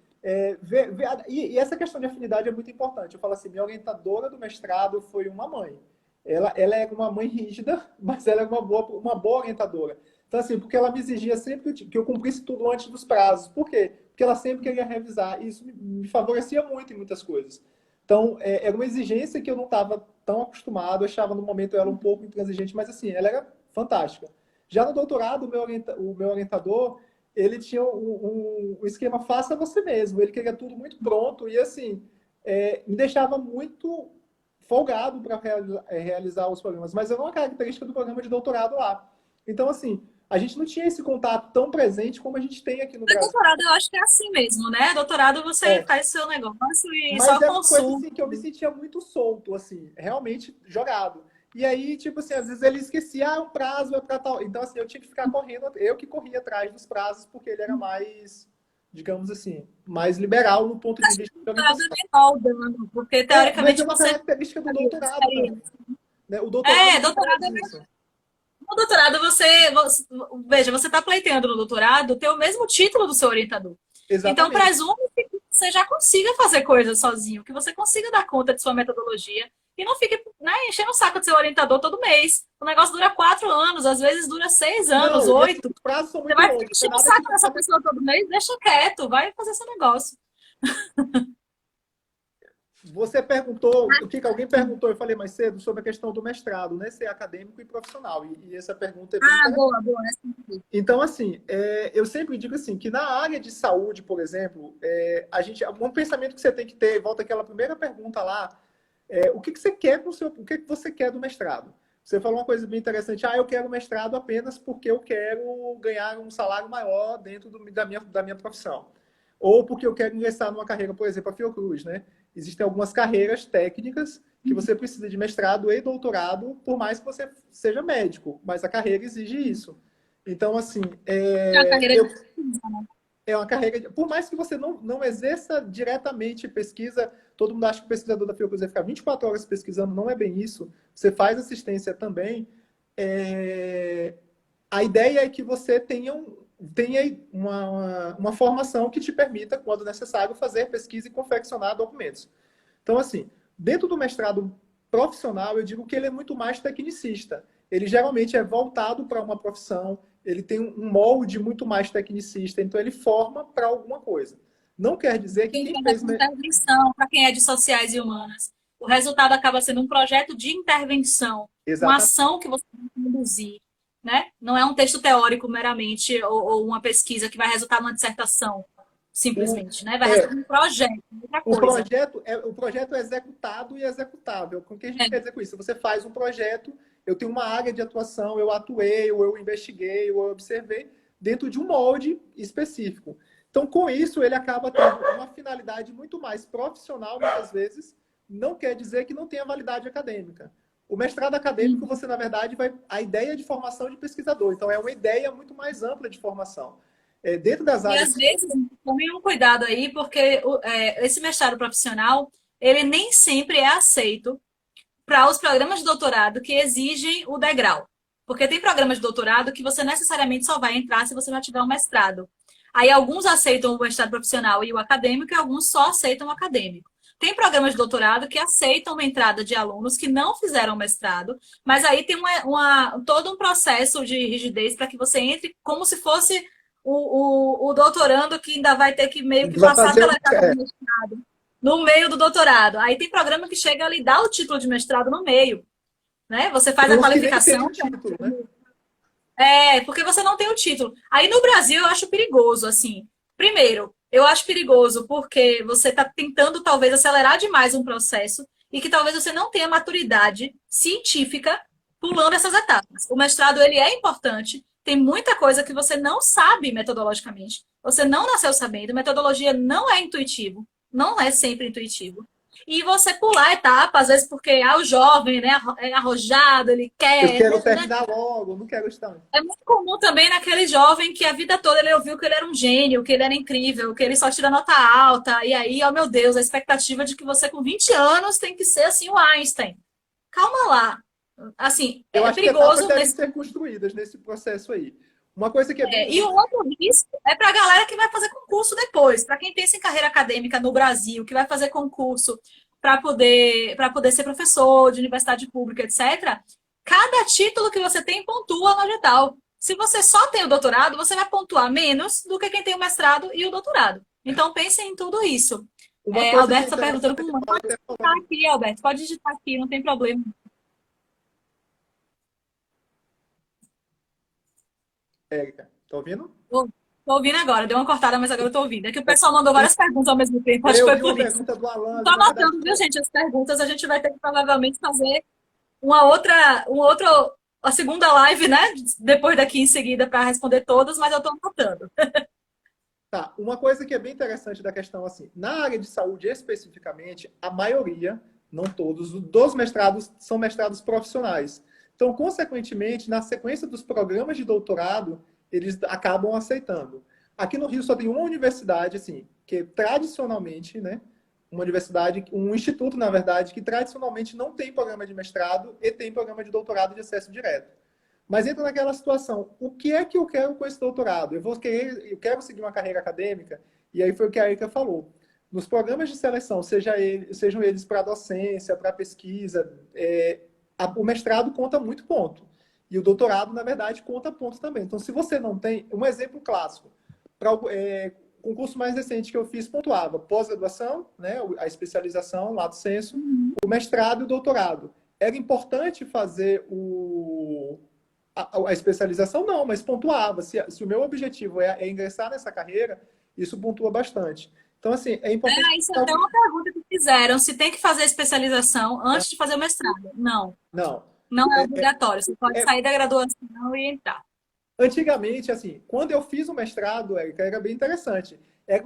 E essa questão de afinidade é muito importante. Eu falo assim, minha orientadora do mestrado foi uma mãe. Ela é uma mãe rígida, mas ela é uma boa orientadora. Então, assim, porque ela me exigia sempre que eu cumprisse tudo antes dos prazos. Por quê? Porque ela sempre queria revisar. E isso me favorecia muito em muitas coisas. Então, era uma exigência que eu não estava tão acostumado. Eu achava no momento ela um pouco intransigente, mas assim, ela era fantástica. Já no doutorado, o meu orientador, ele tinha um esquema faça você mesmo. Ele queria tudo muito pronto e, assim, me deixava muito folgado para realizar os programas, mas é uma característica do programa de doutorado lá. Então, assim, a gente não tinha esse contato tão presente como a gente tem aqui no Mas Brasil. doutorado eu acho que é assim mesmo, né? Doutorado você É, faz seu negócio e mas só é uma coisa consulta. assim que eu me sentia muito solto, assim, realmente jogado. E aí, tipo assim, às vezes ele esquecia, um prazo é para tal. Então, assim, eu tinha que ficar correndo, eu que corria atrás dos prazos, porque ele era mais, digamos assim, mais liberal no ponto de Acho que vista o de doutorado é orientação. menor o dano, porque Mas é teoricamente uma você característica do tem doutorado também, experiência. né? O doutorado É, ele doutorado traz é isso. no doutorado veja, você está pleiteando no doutorado ter o mesmo título do seu orientador. Então, Exatamente. presume que você já consiga fazer coisas sozinho, que você consiga dar conta de sua metodologia e não fique, né, enchendo o saco do seu orientador todo mês. O negócio dura 4 anos, às vezes dura 6 anos, Não, e assim, 8. os prazos são Você muito vai ficar longos, não é enchendo o nada que saco vai dessa pessoa todo mês? Deixa quieto, vai fazer seu negócio. Você perguntou, o que alguém perguntou, eu falei mais cedo, sobre a questão do mestrado, né? Ser acadêmico e profissional. E essa pergunta é bem Ah, interessante. boa, boa. Essa eu entendi. Então, assim, eu sempre digo assim, que na área de saúde, por exemplo, um pensamento que você tem que ter, volta àquela primeira pergunta lá, o que você quer com o seu, o que você quer do mestrado? Você falou uma coisa bem interessante, eu quero mestrado apenas porque eu quero ganhar um salário maior dentro da minha profissão. Ou porque eu quero ingressar numa carreira, por exemplo, a Fiocruz, né? Existem algumas carreiras técnicas que você precisa de mestrado e doutorado, por mais que você seja médico, mas a carreira exige isso. Então, assim, É uma carreira de pesquisa, né? é uma carreira. Por mais que você não exerça diretamente pesquisa, todo mundo acha que o pesquisador da Fiocruz vai ficar 24 horas pesquisando, não é bem isso. Você faz assistência também. É, a ideia é que você tenha uma formação que te permita, quando necessário, fazer pesquisa e confeccionar documentos. Então, assim, dentro do mestrado profissional, eu digo que ele é muito mais tecnicista. Ele geralmente é voltado para uma profissão, ele tem um molde muito mais tecnicista, então ele forma para alguma coisa. Não quer dizer que Quem quem faz fez. essa intervenção, para quem é de sociais e humanas, o resultado acaba sendo um projeto de intervenção, uma Exatamente. ação que você vai conduzir, né? Não é um texto teórico meramente ou uma pesquisa que vai resultar numa dissertação, O, simplesmente, né? Vai resultar é, num projeto, outra o coisa. projeto é executado e executável. O que a gente quer dizer com isso? Você faz um projeto, eu tenho uma área de atuação, eu atuei, ou eu investiguei, ou eu observei, dentro de um molde específico. Então, com isso, ele acaba tendo uma finalidade muito mais profissional, muitas vezes, não quer dizer que não tenha validade acadêmica. O mestrado acadêmico, você, na verdade, vai. A ideia de formação de pesquisador. Então, é uma ideia muito mais ampla de formação. Dentro das E áreas. às vezes, tomem um cuidado aí, porque esse mestrado profissional, ele nem sempre é aceito para os programas de doutorado que exigem o degrau. Porque tem programas de doutorado que você necessariamente só vai entrar se você já tiver um mestrado. Aí alguns aceitam o mestrado profissional e o acadêmico, e alguns só aceitam o acadêmico. Tem programas de doutorado que aceitam uma entrada de alunos que não fizeram mestrado, mas aí tem todo um processo de rigidez para que você entre como se fosse o doutorando que ainda vai ter que meio que Vai passar fazer pela etapa do mestrado no meio do doutorado. Aí tem programa que chega a lhe dar o título de mestrado no meio, né? Você faz tem a uns que nem tem o qualificação, título, né? porque você não tem o título. Aí no Brasil eu acho perigoso, assim. Primeiro, eu acho perigoso porque você está tentando talvez acelerar demais um processo e que talvez você não tenha maturidade científica pulando essas etapas. O mestrado ele é importante, tem muita coisa que você não sabe metodologicamente. Você não nasceu sabendo, metodologia não é intuitivo, não é sempre intuitivo. E você pular a etapa, às vezes porque o jovem, né, é arrojado, ele Eu quer, quero né, terminar logo, não quero estar. é muito comum também naquele jovem que a vida toda ele ouviu que ele era um gênio, que ele era incrível, que ele só tira nota alta. E aí, oh meu Deus, a expectativa de que você com 20 anos tem que ser assim o Einstein. Calma lá. Assim, Eu é acho que etapas perigoso devem nesse. ser construídas nesse processo aí. Uma coisa que é bem. E o outro risco é para a galera que vai fazer concurso depois. Para quem pensa em carreira acadêmica no Brasil, que vai fazer concurso para poder ser professor de universidade pública, etc. Cada título que você tem pontua no edital. Se você só tem o doutorado, você vai pontuar menos do que quem tem o mestrado e o doutorado. Então pensem em tudo isso. Uma coisa que é Alberto está perguntando interessante, como pode até digitar aqui, Alberto. Pode digitar aqui, não tem problema. Érica, tá ouvindo? Tô ouvindo agora, deu uma cortada, mas agora eu tô ouvindo. É que o pessoal mandou várias perguntas ao mesmo tempo, acho que Eu foi vi uma por isso. pergunta do Alan Tô ali, na verdade, anotando, viu, gente, as perguntas. A gente vai ter que provavelmente fazer uma outra, a segunda live, né? Depois daqui em seguida para responder todas, mas eu tô anotando. tá. Uma coisa que é bem interessante da questão, assim, na área de saúde especificamente, a maioria, não todos, dos mestrados são mestrados profissionais. Então, consequentemente, na sequência dos programas de doutorado, eles acabam aceitando. Aqui no Rio só tem uma universidade, assim, que tradicionalmente, né, uma universidade, um instituto, na verdade, que tradicionalmente não tem programa de mestrado e tem programa de doutorado de acesso direto. Mas entra naquela situação, o que é que eu quero com esse doutorado? Eu quero seguir uma carreira acadêmica, e aí foi o que a Erika falou. Nos programas de seleção, sejam eles para docência, para pesquisa, o mestrado conta muito ponto. E o doutorado, na verdade, conta ponto também. Então, se você não tem, um exemplo clássico, para o concurso mais recente que eu fiz pontuava pós-graduação, né, a especialização, lato sensu, o mestrado e o doutorado. Era importante fazer a especialização? Não, mas pontuava. Se o meu objetivo é ingressar nessa carreira, isso pontua bastante. Então, assim, é importante. Isso é até uma pergunta que fizeram, se tem que fazer especialização antes de fazer o mestrado. Não, Não. não é obrigatório. Você pode É, sair da graduação e entrar. antigamente, assim, quando eu fiz o mestrado, Érica, era bem interessante. Era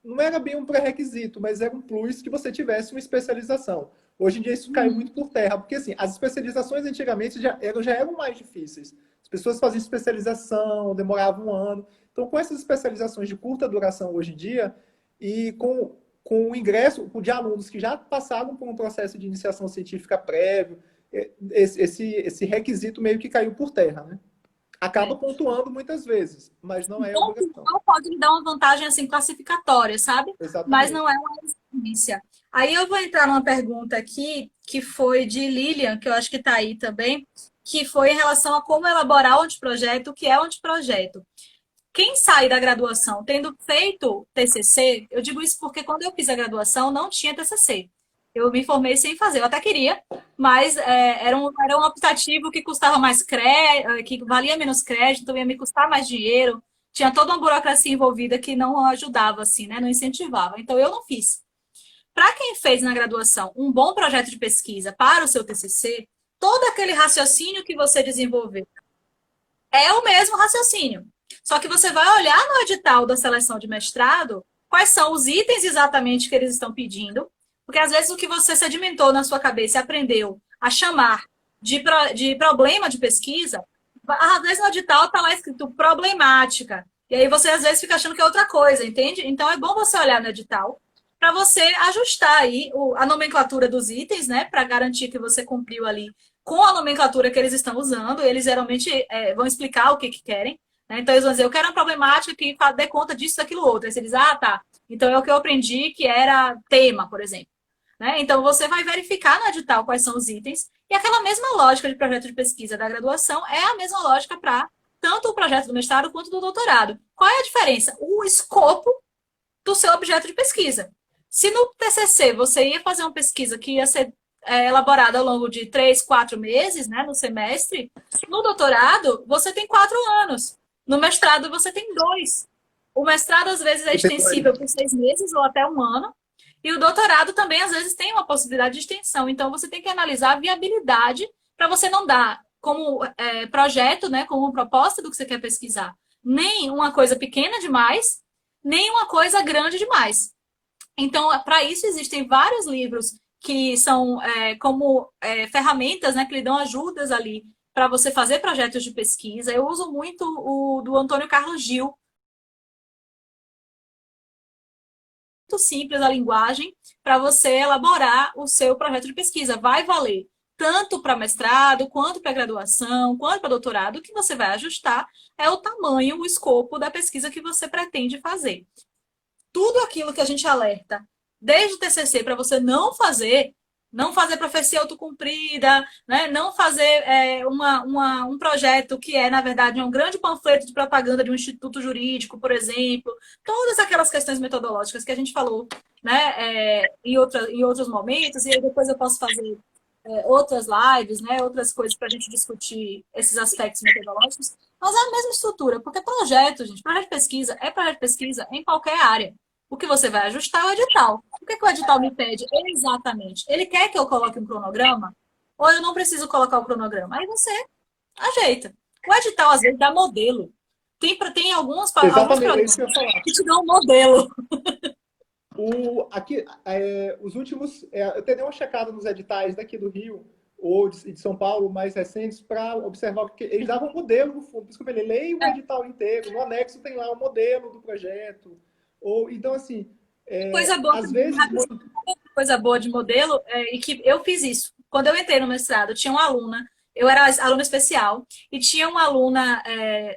não era bem um pré-requisito, mas era um plus que você tivesse uma especialização. Hoje em dia isso caiu muito por terra, porque assim, as especializações antigamente já eram mais difíceis. As pessoas faziam especialização, demoravam um ano. Então, com essas especializações de curta duração hoje em dia, e com o ingresso de alunos que já passaram por um processo de iniciação científica prévio, esse requisito meio que caiu por terra, né? Acaba É. pontuando muitas vezes, mas não é Bom, obrigação. não pode lhe dar uma vantagem assim classificatória, sabe? Mas não Exatamente. é uma exigência. Aí eu vou entrar numa pergunta aqui que foi de Lilian, que eu acho que está aí também, que foi em relação a como elaborar o anteprojeto, o que é o anteprojeto. Quem sai da graduação tendo feito TCC, eu digo isso porque quando eu fiz a graduação não tinha TCC. Eu me formei sem fazer, eu até queria, mas era um optativo que custava mais crédito, que valia menos crédito, então ia me custar mais dinheiro. Tinha toda uma burocracia envolvida que não ajudava, assim, né? Não incentivava. Então eu não fiz. Para quem fez na graduação um bom projeto de pesquisa para o seu TCC, todo aquele raciocínio que você desenvolveu é o mesmo raciocínio. Só que você vai olhar no edital da seleção de mestrado quais são os itens exatamente que eles estão pedindo, porque às vezes o que você sedimentou na sua cabeça e aprendeu a chamar de problema de pesquisa, às vezes no edital está lá escrito problemática. E aí você às vezes fica achando que é outra coisa, entende? Então é bom você olhar no edital para você ajustar aí a nomenclatura dos itens, né? Para garantir que você cumpriu ali com a nomenclatura que eles estão usando. Eles geralmente vão explicar o que querem. Né? Então eles vão dizer, eu quero uma problemática que dê conta disso, daquilo, outro. Aí você diz, ah, tá. Então é o que eu aprendi que era tema, por exemplo. Né? Então você vai verificar no edital quais são os itens. E aquela mesma lógica de projeto de pesquisa da graduação é a mesma lógica para tanto o projeto do mestrado quanto do doutorado. Qual é a diferença? O escopo do seu objeto de pesquisa. Se no TCC você ia fazer uma pesquisa que ia ser elaborada ao longo de 3, 4 meses, né, no semestre, no doutorado você tem 4 anos. No mestrado você tem 2. O mestrado às vezes é extensível por 6 meses ou até um ano. E o doutorado também às vezes tem uma possibilidade de extensão. Então você tem que analisar a viabilidade para você não dar como projeto, né, como proposta do que você quer pesquisar, nem uma coisa pequena demais, nem uma coisa grande demais. Então, para isso existem vários livros que são como ferramentas, né, que lhe dão ajudas ali para você fazer projetos de pesquisa. Eu uso muito o do Antônio Carlos Gil. Muito simples a linguagem para você elaborar o seu projeto de pesquisa. Vai valer tanto para mestrado, quanto para graduação, quanto para doutorado. O que você vai ajustar é o tamanho, o escopo da pesquisa que você pretende fazer. Tudo aquilo que a gente alerta desde o TCC para você não fazer profecia autocumprida, né? Não fazer um projeto que é, na verdade, um grande panfleto de propaganda de um instituto jurídico, por exemplo. Todas aquelas questões metodológicas que a gente falou, né? Em outros momentos, e aí depois eu posso fazer outras lives, né, outras coisas para a gente discutir esses aspectos metodológicos, mas é a mesma estrutura, porque projeto, gente, projeto de pesquisa em qualquer área. O que você vai ajustar é o edital. O que, que o edital me pede exatamente? Ele quer que eu coloque um cronograma? Ou eu não preciso colocar o cronograma? Aí você ajeita. O edital, às vezes, dá modelo. Tem alguns Exatamente, é programas isso que eu ia falar. que te dão um modelo. Aqui, os últimos, eu até dei uma checada nos editais daqui do Rio, ou de São Paulo, mais recentes, para observar, porque eles davam um modelo no fundo. Por isso que eu falei, leia o edital inteiro, no anexo tem lá o modelo do projeto. Então, assim, Coisa boa às também, vezes. coisa boa de modelo, e que eu fiz isso. Quando eu entrei no mestrado, tinha uma aluna, eu era aluna especial, e tinha uma aluna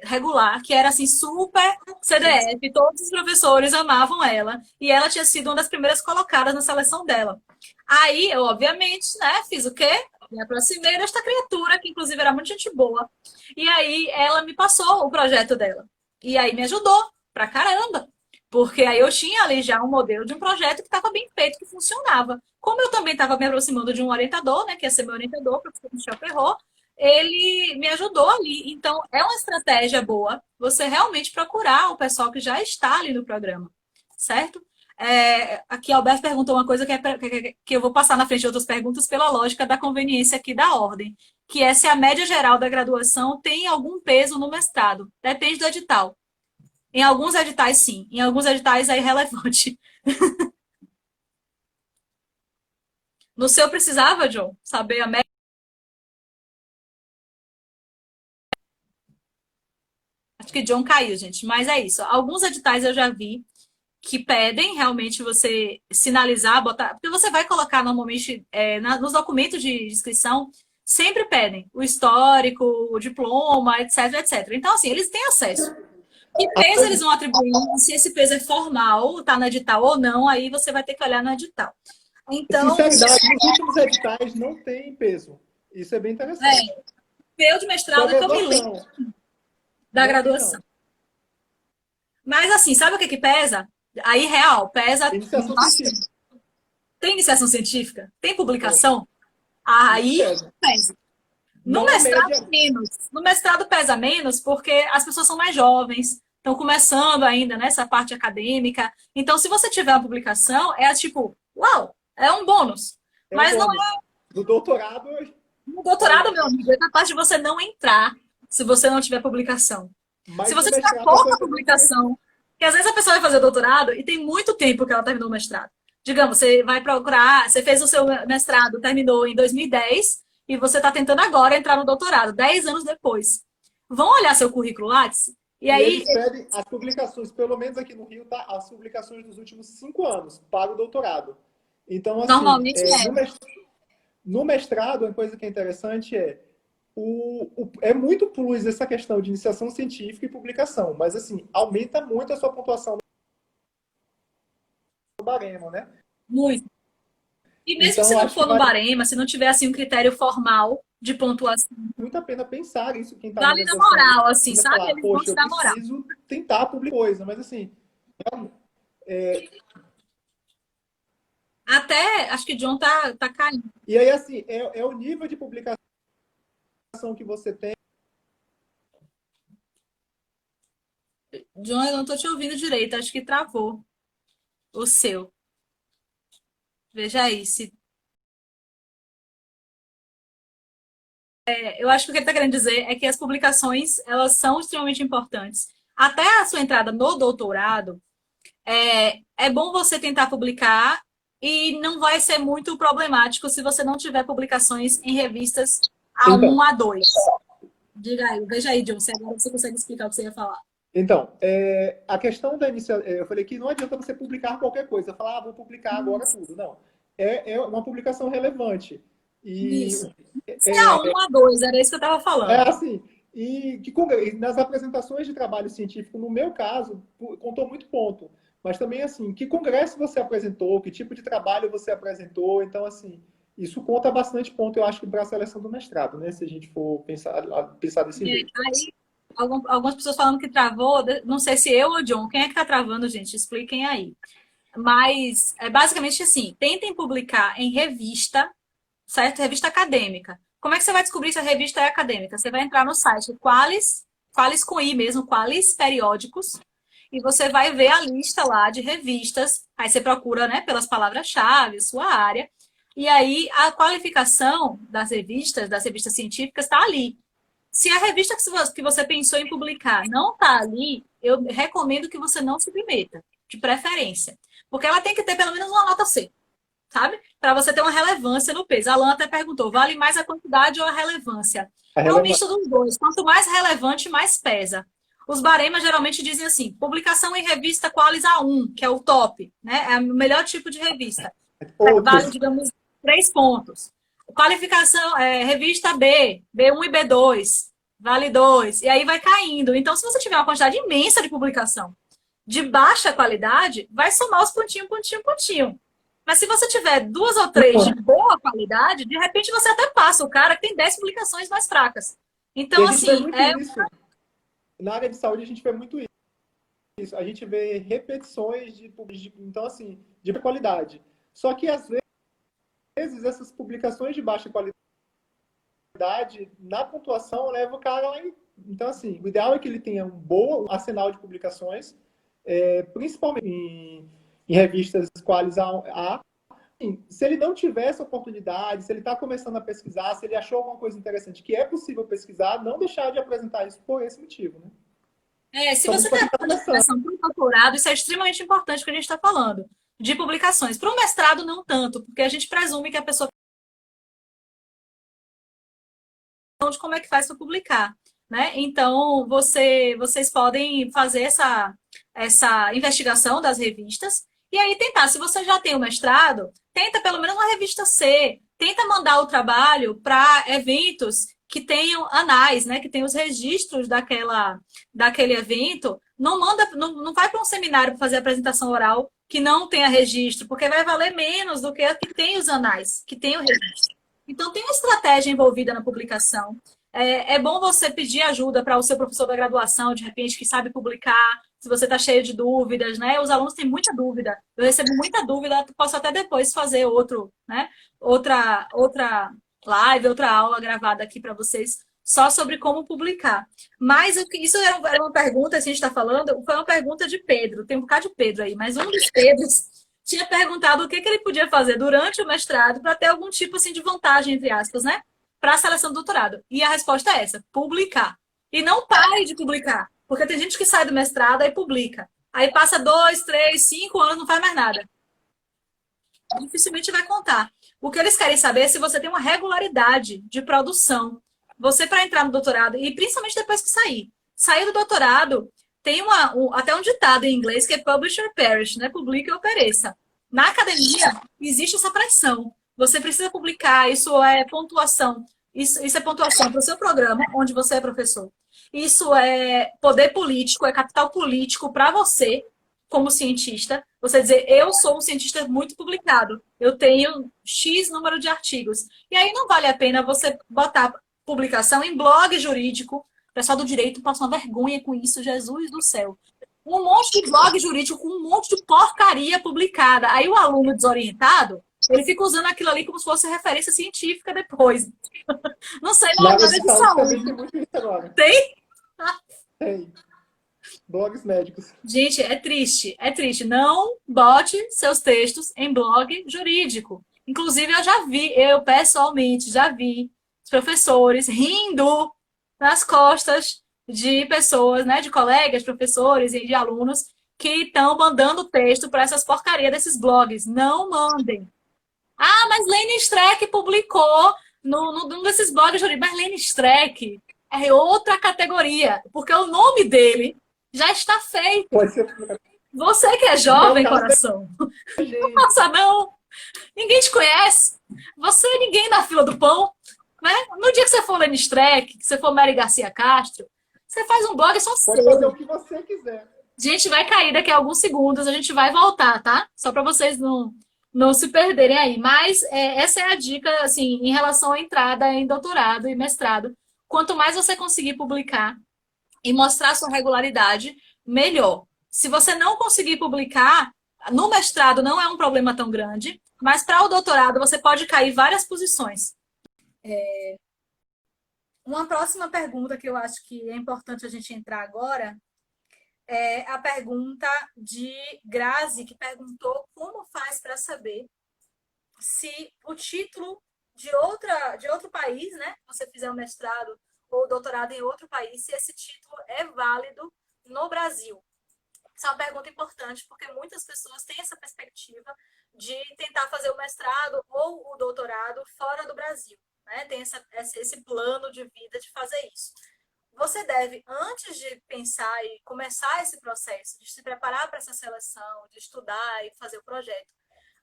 regular, que era assim, super CDF, todos os professores amavam ela, e ela tinha sido uma das primeiras colocadas na seleção dela. Aí, eu, obviamente, né, fiz o quê? Me aproximei desta criatura, que inclusive era muito gente boa, e aí ela me passou o projeto dela. E aí me ajudou pra caramba. Porque aí eu tinha ali já um modelo de um projeto que estava bem feito, que funcionava. Como eu também estava me aproximando de um orientador, né, que ia ser meu orientador, o professor Michel Perrot, ele me ajudou ali. Então, é uma estratégia boa você realmente procurar o pessoal que já está ali no programa, certo? Aqui, Alberto perguntou uma coisa que eu vou passar na frente de outras perguntas pela lógica da conveniência aqui da ordem, que é se a média geral da graduação tem algum peso no mestrado. Depende do edital. Em alguns editais, sim. Em alguns editais é irrelevante. No seu precisava, John, saber a média. Acho que John caiu, gente. Mas é isso. Alguns editais eu já vi que pedem realmente você sinalizar, botar. Porque você vai colocar normalmente nos documentos de inscrição, sempre pedem o histórico, o diploma, etc, etc. Então, assim, eles têm acesso. Que peso eles vão atribuir? Se esse peso é formal, está no edital ou não, aí você vai ter que olhar no edital. Então, Sinceridade, nos últimos editais não tem peso. Isso é bem interessante. eu de Da mestrado que eu me lembro graduação, da não tem graduação. não. Mas assim, sabe o que que pesa? Aí, real, pesa Iniciação bastante. científica. Tem iniciação científica? Tem É, publicação? isso Aí pesa. pesa. No Não a mestrado, média. menos. No mestrado pesa menos porque as pessoas são mais jovens, estão começando ainda nessa parte acadêmica. Então, se você tiver uma publicação, é tipo, uau, é um bônus. É um Mas não bônus. Do doutorado, no é, doutorado, meu amigo, é capaz de você não entrar se você não tiver publicação. Se mas no você tiver mestrado a pouca coisa não foi assim. publicação, porque às vezes a pessoa vai fazer doutorado e tem muito tempo que ela terminou o mestrado. Digamos, você vai procurar, você fez o seu mestrado, terminou em 2010 e você está tentando agora entrar no doutorado, 10 anos depois. Vão olhar seu currículo Lattes e E aí, eles pedem as publicações, pelo menos aqui no Rio, tá? As publicações dos últimos 5 anos para o doutorado. Então, assim, normalmente no mestrado, uma coisa que é interessante é muito plus essa questão de iniciação científica e publicação, mas assim, aumenta muito a sua pontuação no baremo, né? muito. E mesmo se Então, não acho que for no vale barema, se não tiver assim um critério formal de pontuação, muito a pena pensar isso, quem está na vale na graduação. moral, assim, Precisa sabe? falar, Eles vão poxa, te eu dar moral. preciso tentar publicar coisa, mas assim, Até, acho que John tá caindo. e aí assim, é o nível de publicação que você tem. John, eu não tô te ouvindo direito, acho que travou o seu. Veja aí, se... Eu acho que o que ele está querendo dizer é que as publicações, elas são extremamente importantes. Até a sua entrada no doutorado, é bom você tentar publicar e não vai ser muito problemático se você não tiver publicações em revistas A1, Então, A2. Diga aí, veja aí, John, se agora você consegue explicar o que você ia falar. a questão da iniciativa, eu falei que não adianta você publicar qualquer coisa, falar, vou publicar agora tudo. Não. É uma publicação relevante. E Isso. Se é A1, A2, era isso que eu estava falando. assim, nas apresentações de trabalho científico, no meu caso, contou muito ponto. Mas também, assim, que congresso você apresentou, que tipo de trabalho você apresentou. Então, assim, isso conta bastante ponto, eu acho, que para a seleção do mestrado, né? Se a gente for pensar desse jeito. Aí, algumas pessoas falando que travou, não sei se eu ou John, quem é que tá travando, gente? Expliquem aí. Mas, é basicamente assim, tentem publicar em revista certo? Revista acadêmica. Como é que você vai descobrir se a revista é acadêmica? Você vai entrar no site Qualis com I mesmo, Qualis Periódicos, e você vai ver a lista lá de revistas. Aí você procura, né, pelas palavras-chave, sua área. E aí a qualificação das revistas científicas, está ali. Se a revista que você pensou em publicar não está ali, eu recomendo que você não submeta, de preferência. Porque ela tem que ter pelo menos uma nota C, sabe? Para você ter uma relevância no peso. A Alan até perguntou, vale mais a quantidade ou a relevância? A É um relevância. misto dos dois. Quanto mais relevante, mais pesa. Os baremas geralmente dizem assim, publicação em revista Qualis A1, que é o top, né? É o melhor tipo de revista. Vale, Outros. digamos, 3 pontos. Qualificação, revista B, B1 e B2, vale 2. E aí vai caindo. Então, se você tiver uma quantidade imensa de publicação de baixa qualidade, vai somar os pontinho, pontinho, pontinho. Mas se você tiver 2 ou 3 de boa qualidade, de repente você até passa o cara que tem 10 publicações mais fracas. E Então, a gente vê assim, muito isso. Na área de saúde, a gente vê muito isso. A gente vê repetições então, assim, de qualidade. Só que, às vezes, essas publicações de baixa qualidade, na pontuação, leva o cara lá em... Então, assim, o ideal é que ele tenha um bom arsenal de publicações, principalmente em revistas Qualis A. Se ele não tiver essa oportunidade, se ele está começando a pesquisar, se ele achou alguma coisa interessante que é possível pesquisar, não deixar de apresentar isso por esse motivo, né? Se Somente você para está quem está fazendo começando. seleção para um doutorado, isso é extremamente importante que a gente está falando, de publicações. Para um mestrado, não tanto, porque a gente presume que a pessoa de como é que faz para publicar, né? Então, vocês podem fazer essa investigação das revistas e aí tentar. Se você já tem o mestrado, tenta pelo menos uma revista C, tenta mandar o trabalho para eventos que tenham anais, né? Que tenham os registros daquele evento. Não manda, não vai para um seminário para fazer apresentação oral que não tenha registro, porque vai valer menos do que a que tem os anais, que tem o registro. Então, tem uma estratégia envolvida na publicação. É bom você pedir ajuda para o seu professor da graduação, de repente, que sabe publicar, se você está cheio de dúvidas, né? Os alunos têm muita dúvida. Eu recebo muita dúvida, posso até depois fazer outra live, outra aula gravada aqui para vocês, só sobre como publicar. Mas isso era uma pergunta, se a gente está falando, foi uma pergunta de Pedro. Tem um bocado de Pedro aí, mas um dos Pedros tinha perguntado o que ele podia fazer durante o mestrado para ter algum tipo assim, de vantagem, entre aspas, né? Para a seleção do doutorado. E a resposta é essa: publicar. E não pare de publicar. Porque tem gente que sai do mestrado e publica. Aí passa 2, 3, 5 anos, não faz mais nada. Dificilmente vai contar. O que eles querem saber é se você tem uma regularidade de produção. Você, para entrar no doutorado, e principalmente depois que sair. Sair do doutorado, tem até um ditado em inglês que é publish or perish, né? Publique ou pereça. Na academia, existe essa pressão. Você precisa publicar, isso é pontuação. Isso é pontuação para o seu programa, onde você é professor. Isso é poder político, é capital político para você, como cientista. Você dizer, eu sou um cientista muito publicado, eu tenho X número de artigos. E aí não vale a pena você botar publicação em blog jurídico. O pessoal do direito passa uma vergonha com isso, Jesus do céu. Um monte de blog jurídico com um monte de porcaria publicada. Aí o aluno desorientado, ele fica usando aquilo ali como se fosse referência científica depois. Não sei, não Na é área nada de de saúde também saúde. tem muito isso agora. Tem? Tem. Blogs médicos. Gente, é triste, é triste. Não bote seus textos em blog jurídico. Inclusive, eu pessoalmente já vi os professores rindo nas costas de pessoas, né, de colegas, professores e de alunos que estão mandando texto para essas porcarias desses blogs. Não mandem. Ah, mas Lane Streck publicou num desses blogs jurídicos. Mas Lane Streck é outra categoria, porque o nome dele já está feito. Pode ser. Você que é Não é o jovem, caso coração, da não gente. passa não. Ninguém te conhece. Você é ninguém na fila do pão. Né? No dia que você for Lane Streck, que você for Mary Garcia Castro, você faz um blog só Pode fazer seu. o que você quiser. A gente vai cair daqui a alguns segundos, a gente vai voltar, tá? Só para vocês não se perderem aí. Mas essa é a dica, assim, em relação à entrada em doutorado e mestrado. Quanto mais você conseguir publicar e mostrar sua regularidade, melhor. Se você não conseguir publicar, no mestrado não é um problema tão grande, Mas para o doutorado, você pode cair várias posições. Uma próxima pergunta que eu acho que é importante a gente entrar agora é a pergunta de Grazi, que perguntou como faz para saber se o título de outro país, né? Você fizer o mestrado ou doutorado em outro país, se esse título é válido no Brasil. Isso é uma pergunta importante, porque muitas pessoas têm essa perspectiva de tentar fazer o mestrado ou o doutorado fora do Brasil, né? Tem esse plano de vida de fazer isso. Você deve, antes de pensar e começar esse processo, de se preparar para essa seleção, de estudar e fazer o projeto,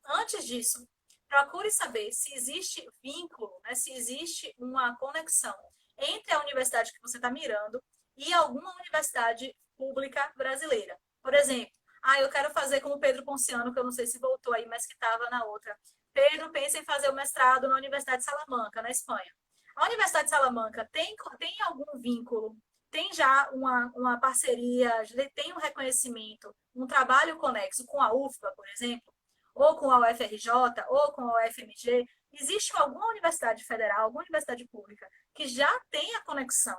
antes disso, procure saber se existe vínculo, né, se existe uma conexão entre a universidade que você está mirando e alguma universidade pública brasileira. Por exemplo, eu quero fazer como o Pedro Ponciano, que eu não sei se voltou aí, mas que estava na outra. Pedro pensa em fazer o mestrado na Universidade de Salamanca, na Espanha. A Universidade de Salamanca tem algum vínculo, tem já uma parceria, tem um reconhecimento, um trabalho conexo com a UFBA, por exemplo, ou com a UFRJ, ou com a UFMG. Existe alguma universidade federal, alguma universidade pública que já tenha conexão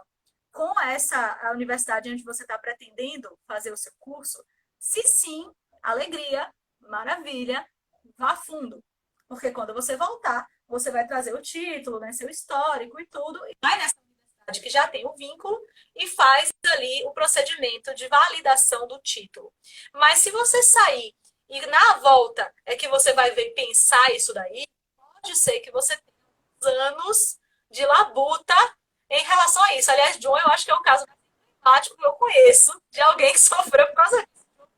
com a universidade onde você está pretendendo fazer o seu curso? Se sim, alegria, maravilha, vá fundo. Porque quando você voltar, você vai trazer o título, né, seu histórico e tudo, e vai nessa universidade que já tem o vínculo e faz ali o procedimento de validação do título. Mas se você sair e na volta é que você vai ver pensar isso daí, pode ser que você tenha anos de labuta em relação a isso. Aliás, John, eu acho que é o caso mais emblemático que eu conheço de alguém que sofreu por causa disso.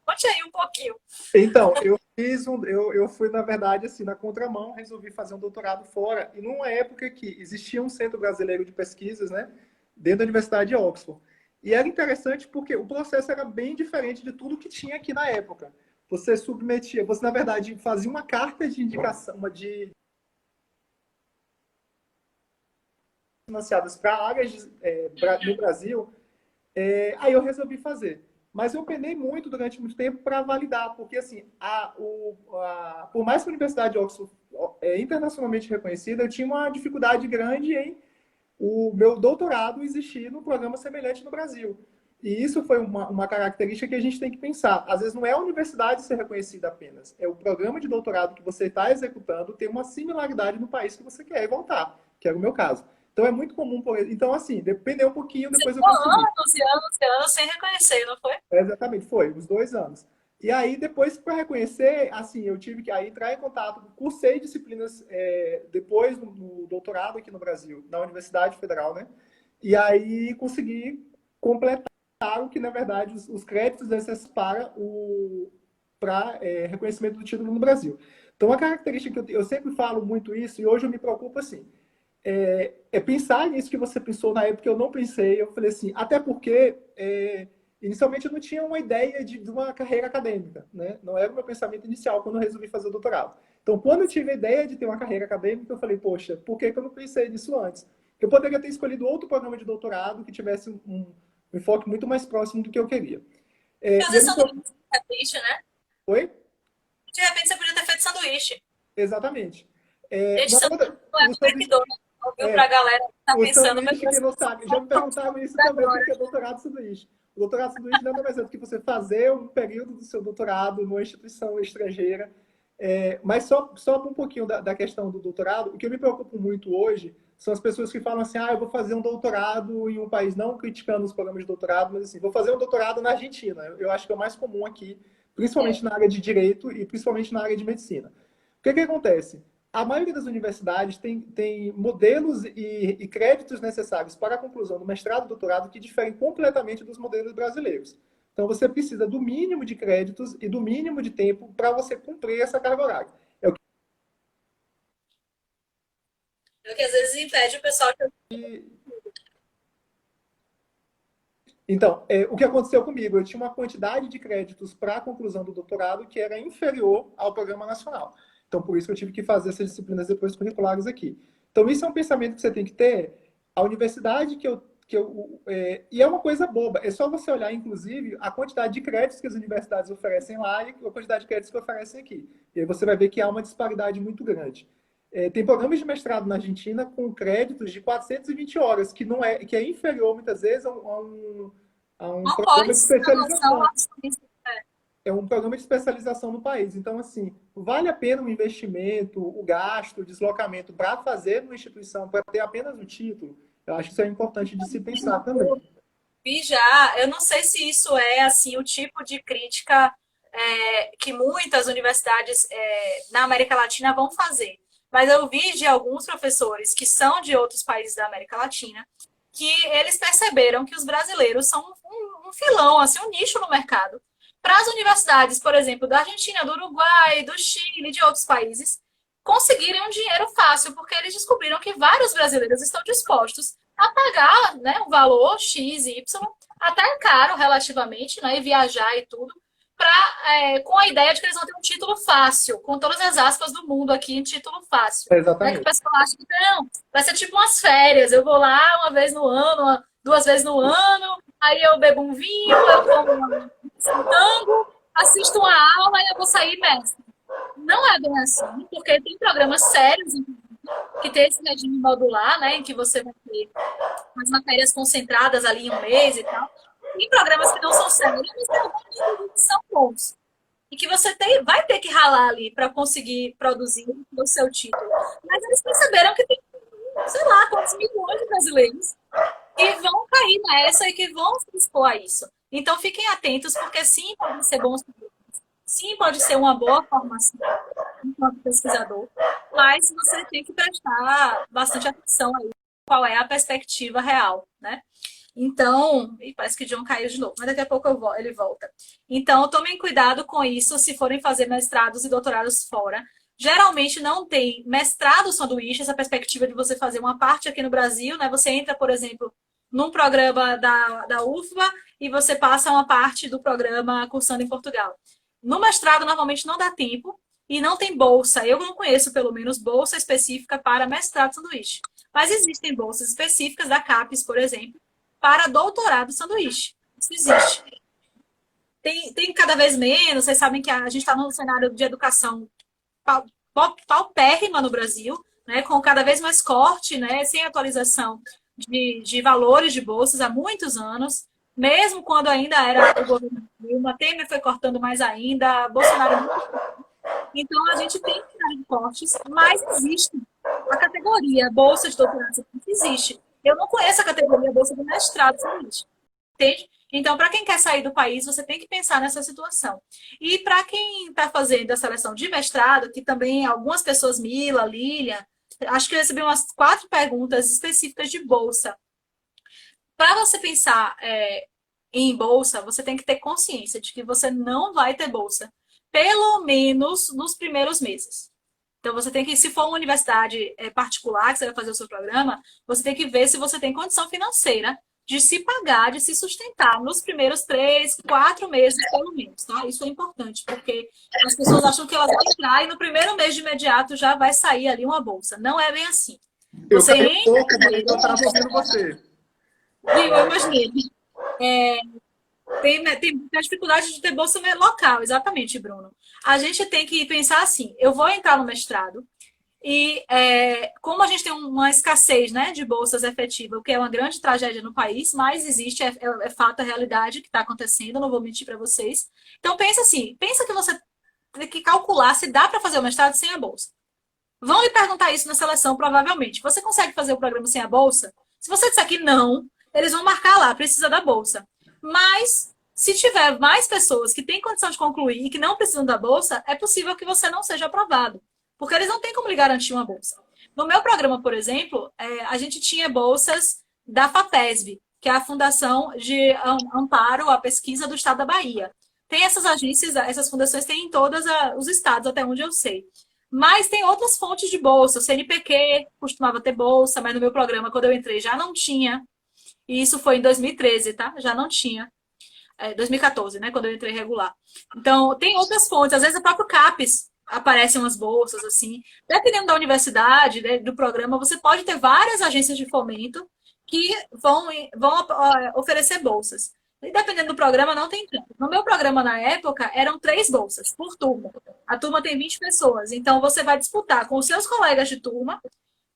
Conte aí um pouquinho. Então, eu fui, na verdade, assim, na contramão, resolvi fazer um doutorado fora, e numa época que existia um centro brasileiro de pesquisas, né, dentro da Universidade de Oxford. E era interessante porque o processo era bem diferente de tudo que tinha aqui na época. Você submetia, você, na verdade, fazia uma carta de indicação, financiadas para áreas no Brasil, aí eu resolvi fazer. Mas eu penei muito durante muito tempo para validar, porque assim, por mais que a Universidade de Oxford é internacionalmente reconhecida, eu tinha uma dificuldade grande em o meu doutorado existir num programa semelhante no Brasil. E isso foi uma característica que a gente tem que pensar. Às vezes não é a universidade ser reconhecida apenas, é o programa de doutorado que você está executando ter uma similaridade no país que você quer voltar, que era o meu caso. Então é muito comum, então assim, dependeu um pouquinho, depois eu consegui. Anos e anos e anos sem reconhecer, não foi? Exatamente, foi, uns 2 anos. E aí, depois, para reconhecer, assim, eu tive que aí entrar em contato, cursei disciplinas depois no doutorado aqui no Brasil, na Universidade Federal, né? E aí consegui completar o que, na verdade, os créditos necessários para reconhecimento do título no Brasil. Então, uma característica que eu sempre falo muito isso, e hoje eu me preocupo assim, pensar nisso que você pensou na época que eu não pensei. Eu falei assim, até porque inicialmente eu não tinha uma ideia de uma carreira acadêmica, né? Não era o meu pensamento inicial quando eu resolvi fazer o doutorado. Então, quando eu tive a ideia de ter uma carreira acadêmica, eu falei, poxa, por que eu não pensei nisso antes? Eu poderia ter escolhido outro programa de doutorado que tivesse um enfoque muito mais próximo do que eu queria. Fazer sanduíche, né? Oi? De repente você podia ter feito sanduíche. Exatamente. Gente, sanduíche não é O do McDonald's, viu? Pra galera que tá o pensando, sanduíche, quem não sabe, já me perguntaram isso também, o que é doutorado sanduíche. O doutorado sanduíche nada mais é do que você fazer um período do seu doutorado numa instituição estrangeira. Mas só um pouquinho da questão do doutorado, o que eu me preocupo muito hoje são as pessoas que falam assim, eu vou fazer um doutorado em um país, não criticando os programas de doutorado, mas assim, vou fazer um doutorado na Argentina. Eu acho que é o mais comum aqui, principalmente na área de direito e principalmente na área de medicina. O que acontece? A maioria das universidades tem modelos e créditos necessários para a conclusão do mestrado e doutorado que diferem completamente dos modelos brasileiros. Então, você precisa do mínimo de créditos e do mínimo de tempo para você cumprir essa carga horária. É o que às vezes impede o pessoal que... Então, o que aconteceu comigo? Eu tinha uma quantidade de créditos para a conclusão do doutorado que era inferior ao programa nacional. Então, por isso que eu tive que fazer essas disciplinas depois curriculares aqui. Então, isso é um pensamento que você tem que ter. A universidade que e é uma coisa boba. É só você olhar, inclusive, a quantidade de créditos que as universidades oferecem lá e a quantidade de créditos que oferecem aqui. E aí você vai ver que há uma disparidade muito grande. Tem programas de mestrado na Argentina com créditos de 420 horas, que é inferior, muitas vezes, a um Não programa pode de relação especialização. à ciência. É um programa de especialização no país. Então, assim, vale a pena o investimento, o gasto, o deslocamento para fazer uma instituição, para ter apenas o título? Eu acho que isso é importante de se pensar também. Vi já, eu não sei se isso é assim o tipo de crítica que muitas universidades na América Latina vão fazer. Mas eu vi de alguns professores que são de outros países da América Latina que eles perceberam que os brasileiros são um filão, assim, um nicho no mercado. Para as universidades, por exemplo, da Argentina, do Uruguai, do Chile, de outros países, conseguirem um dinheiro fácil, porque eles descobriram que vários brasileiros estão dispostos a pagar, né, um valor X, Y, até caro relativamente, né, e viajar e tudo, com a ideia de que eles vão ter um título fácil, com todas as aspas do mundo aqui em título fácil. Né, que o Exatamente. pessoal acha que não, vai ser tipo umas férias, eu vou lá uma vez no ano, duas vezes no ano, aí eu bebo um vinho, eu como um tango, assisto uma aula e eu vou sair mestre. Não é bem assim, porque tem programas sérios que tem esse regime modular, né, em que você vai ter as matérias concentradas ali em um mês e tal. Tem programas que não são sérios, mas tem alguns que são bons. E que você vai ter que ralar ali para conseguir produzir o seu título. Mas eles perceberam que tem, sei lá, quantos milhões de brasileiros que vão cair nessa e que vão se expor a isso. Então fiquem atentos, porque sim, podem ser bons, sim, pode ser uma boa formação enquanto pesquisador, mas você tem que prestar bastante atenção aí qual é a perspectiva real, né? Então, parece que John caiu de novo, mas daqui a pouco ele volta. Então, tomem cuidado com isso se forem fazer mestrados e doutorados fora. Geralmente não tem mestrado sanduíche, essa perspectiva de você fazer uma parte aqui no Brasil, né? Você entra, por exemplo, num programa da UFBA e você passa uma parte do programa cursando em Portugal. No mestrado, normalmente não dá tempo e não tem bolsa. Eu não conheço, pelo menos, bolsa específica para mestrado sanduíche. Mas existem bolsas específicas da CAPES, por exemplo, para doutorado sanduíche. Isso existe. Tem cada vez menos, vocês sabem que a gente está num cenário de educação paupérrima no Brasil, né, com cada vez mais corte, né, sem atualização de valores de bolsas há muitos anos, mesmo quando ainda era o governo Dilma, Temer foi cortando mais ainda, Bolsonaro muito. Então, a gente tem cortes, mas existe a categoria Bolsa de Doutorado, existe. Eu não conheço a categoria Bolsa de Mestrado, entende? Então, para quem quer sair do país, você tem que pensar nessa situação. E para quem está fazendo a seleção de mestrado, que também algumas pessoas, Mila, Lilian, acho que eu recebi umas 4 perguntas específicas de bolsa. Para você pensar em bolsa, você tem que ter consciência de que você não vai ter bolsa, pelo menos nos primeiros meses. Então, você tem que, se for uma universidade particular que você vai fazer o seu programa, você tem que ver se você tem condição financeira de se pagar, de se sustentar nos primeiros 3, 4 meses, pelo menos, tá? Isso é importante, porque as pessoas acham que elas vão entrar e no primeiro mês de imediato já vai sair ali uma bolsa. Não é bem assim. Eu Você caí um entra... pouco, mas eu estava ouvindo você. Viu? Eu imaginei. Tem a dificuldade de ter bolsa local, exatamente, Bruno. A gente tem que pensar assim, eu vou entrar no mestrado, e como a gente tem uma escassez, né, de bolsas efetivas, o que é uma grande tragédia no país, mas existe, é fato, a realidade que está acontecendo, não vou mentir para vocês. Então pensa assim, pensa que você tem que calcular se dá para fazer o mestrado sem a bolsa. Vão lhe perguntar isso na seleção, provavelmente. Você consegue fazer o programa sem a bolsa? Se você disser que não, eles vão marcar lá, precisa da bolsa. Mas, se tiver mais pessoas que têm condição de concluir e que não precisam da bolsa, é possível que você não seja aprovado. Porque eles não têm como lhe garantir uma bolsa. No meu programa, por exemplo, a gente tinha bolsas da FAPESB, que é a Fundação de Amparo à Pesquisa do Estado da Bahia. Tem essas agências, essas fundações têm em todos os estados, até onde eu sei. Mas tem outras fontes de bolsa. O CNPq costumava ter bolsa, mas no meu programa, quando eu entrei, já não tinha. E isso foi em 2013, tá? Já não tinha. 2014, né? Quando eu entrei regular. Então, tem outras fontes. Às vezes, o próprio CAPES aparecem umas bolsas, assim. Dependendo da universidade, né, do programa, você pode ter várias agências de fomento que vão oferecer bolsas. E dependendo do programa, não tem tanto. No meu programa, na época, eram 3 bolsas por turma. A turma tem 20 pessoas. Então, você vai disputar com os seus colegas de turma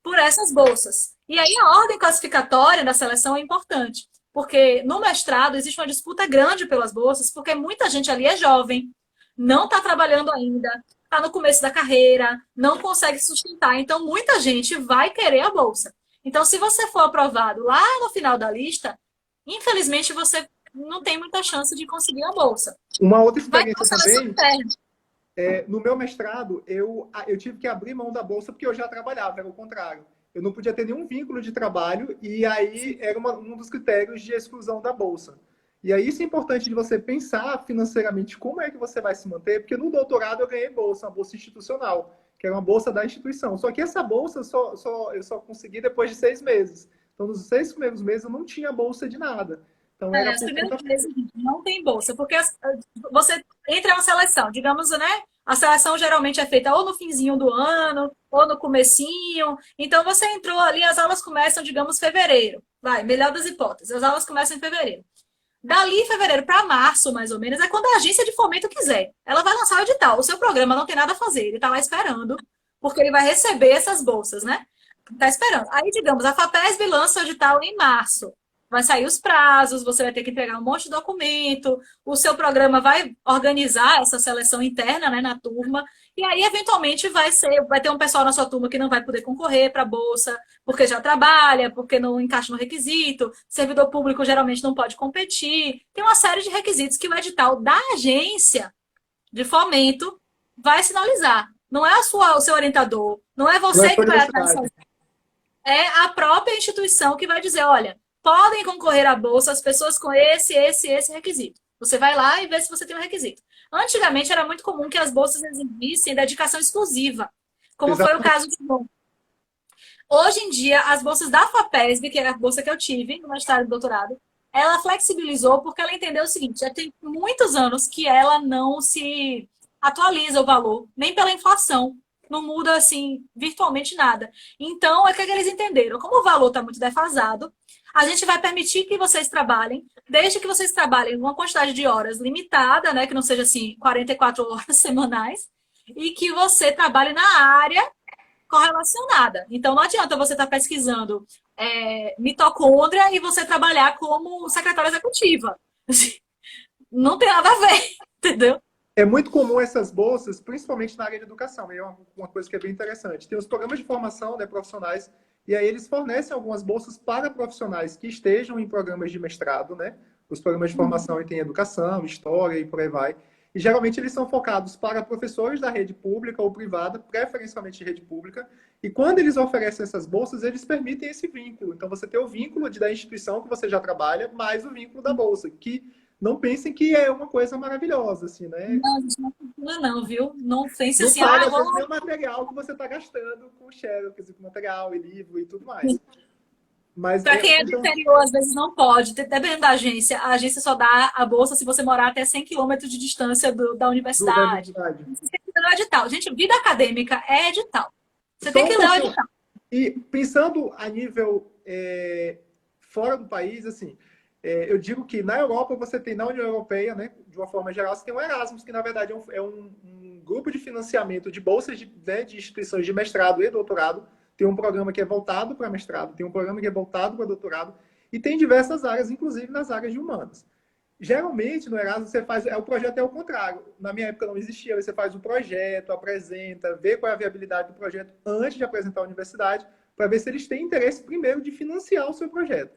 por essas bolsas. E aí, a ordem classificatória da seleção é importante. Porque no mestrado existe uma disputa grande pelas bolsas, porque muita gente ali é jovem, não está trabalhando ainda, está no começo da carreira, não consegue sustentar. Então, muita gente vai querer a bolsa. Então, se você for aprovado lá no final da lista, infelizmente você não tem muita chance de conseguir a bolsa. Uma outra Vai ter uma experiência seleção também, interna. no meu mestrado, eu tive que abrir mão da bolsa porque eu já trabalhava, era o contrário. Eu não podia ter nenhum vínculo de trabalho e aí era um dos critérios de exclusão da bolsa. E aí isso é importante de você pensar financeiramente como é que você vai se manter, porque no doutorado eu ganhei bolsa, uma bolsa institucional, que era uma bolsa da instituição. Só que essa bolsa eu só consegui depois de 6 meses. Então, nos 6 primeiros meses eu não tinha bolsa de nada. Então, era Os por primeiros conta. meses não tem bolsa, porque você entra na seleção, digamos, né? A seleção geralmente é feita ou no finzinho do ano, ou no comecinho. Então você entrou ali, as aulas começam, digamos, fevereiro. Vai, melhor das hipóteses, as aulas começam em fevereiro. Dali, fevereiro para março, mais ou menos, é quando a agência de fomento quiser. Ela vai lançar o edital. O seu programa não tem nada a fazer, ele está lá esperando, porque ele vai receber essas bolsas, né? Está esperando. Aí, digamos, a FAPESB lança o edital em março. Vai sair os prazos, você vai ter que entregar um monte de documento, o seu programa vai organizar essa seleção interna, né, na turma, e aí, eventualmente, vai ter um pessoal na sua turma que não vai poder concorrer para a bolsa, porque já trabalha, porque não encaixa no requisito, servidor público geralmente não pode competir. Tem uma série de requisitos que o edital da agência de fomento vai sinalizar. Não é o seu orientador, não é Não é você só que vai atrás universidade. sozinho, é a própria instituição que vai dizer, olha, podem concorrer à bolsa as pessoas com esse requisito. Você vai lá e vê se você tem um requisito. Antigamente era muito comum que as bolsas exigissem dedicação exclusiva, como foi o Exatamente. caso de Bom. Hoje em dia, as bolsas da FAPESB, que é a bolsa que eu tive no mestrado e doutorado, ela flexibilizou porque ela entendeu o seguinte: já tem muitos anos que ela não se atualiza o valor, nem pela inflação. Não muda, assim, virtualmente nada. Então, é que eles entenderam. Como o valor está muito defasado, a gente vai permitir que vocês trabalhem, desde que vocês trabalhem uma quantidade de horas limitada, né? Que não seja, assim, 44 horas semanais, e que você trabalhe na área correlacionada. Então, não adianta você estar pesquisando mitocôndria e você trabalhar como secretária executiva. Não tem nada a ver, entendeu? É muito comum essas bolsas, principalmente na área de educação, e é uma coisa que é bem interessante. Tem os programas de formação, né, profissionais, e aí eles fornecem algumas bolsas para profissionais que estejam em programas de mestrado, né? Os programas de formação tem educação, história e por aí vai. E geralmente eles são focados para professores da rede pública ou privada, preferencialmente de rede pública. E quando eles oferecem essas bolsas, eles permitem esse vínculo. Então você tem o vínculo da instituição que você já trabalha, mais o vínculo da bolsa, que não pensem que é uma coisa maravilhosa, assim, né? Não, a gente não funciona não, viu? Não pense Não assim, ah, paga, eu às vezes, nem vou... o material que você está gastando com xerox, com material e livro e tudo mais. Mas Para quem é do então, interior, às vezes não pode. Dependendo da agência, a agência só dá a bolsa se você morar até 100 quilômetros de distância da da universidade. universidade. Você tem que ler o edital. Gente, vida acadêmica é edital. Você tem Só um que ler o pouquinho. edital. E pensando a nível fora do país, assim, eu digo que na Europa você tem, na União Europeia, né, de uma forma geral, você tem o Erasmus, que na verdade é um grupo de financiamento de bolsas né, de instituições de mestrado e doutorado. Tem um programa que é voltado para mestrado, tem um programa que é voltado para doutorado, e tem diversas áreas, inclusive nas áreas de humanas. Geralmente, no Erasmus, você faz. O projeto é o contrário. Na minha época não existia. Você faz o projeto, apresenta, vê qual é a viabilidade do projeto antes de apresentar à universidade, para ver se eles têm interesse, primeiro, de financiar o seu projeto.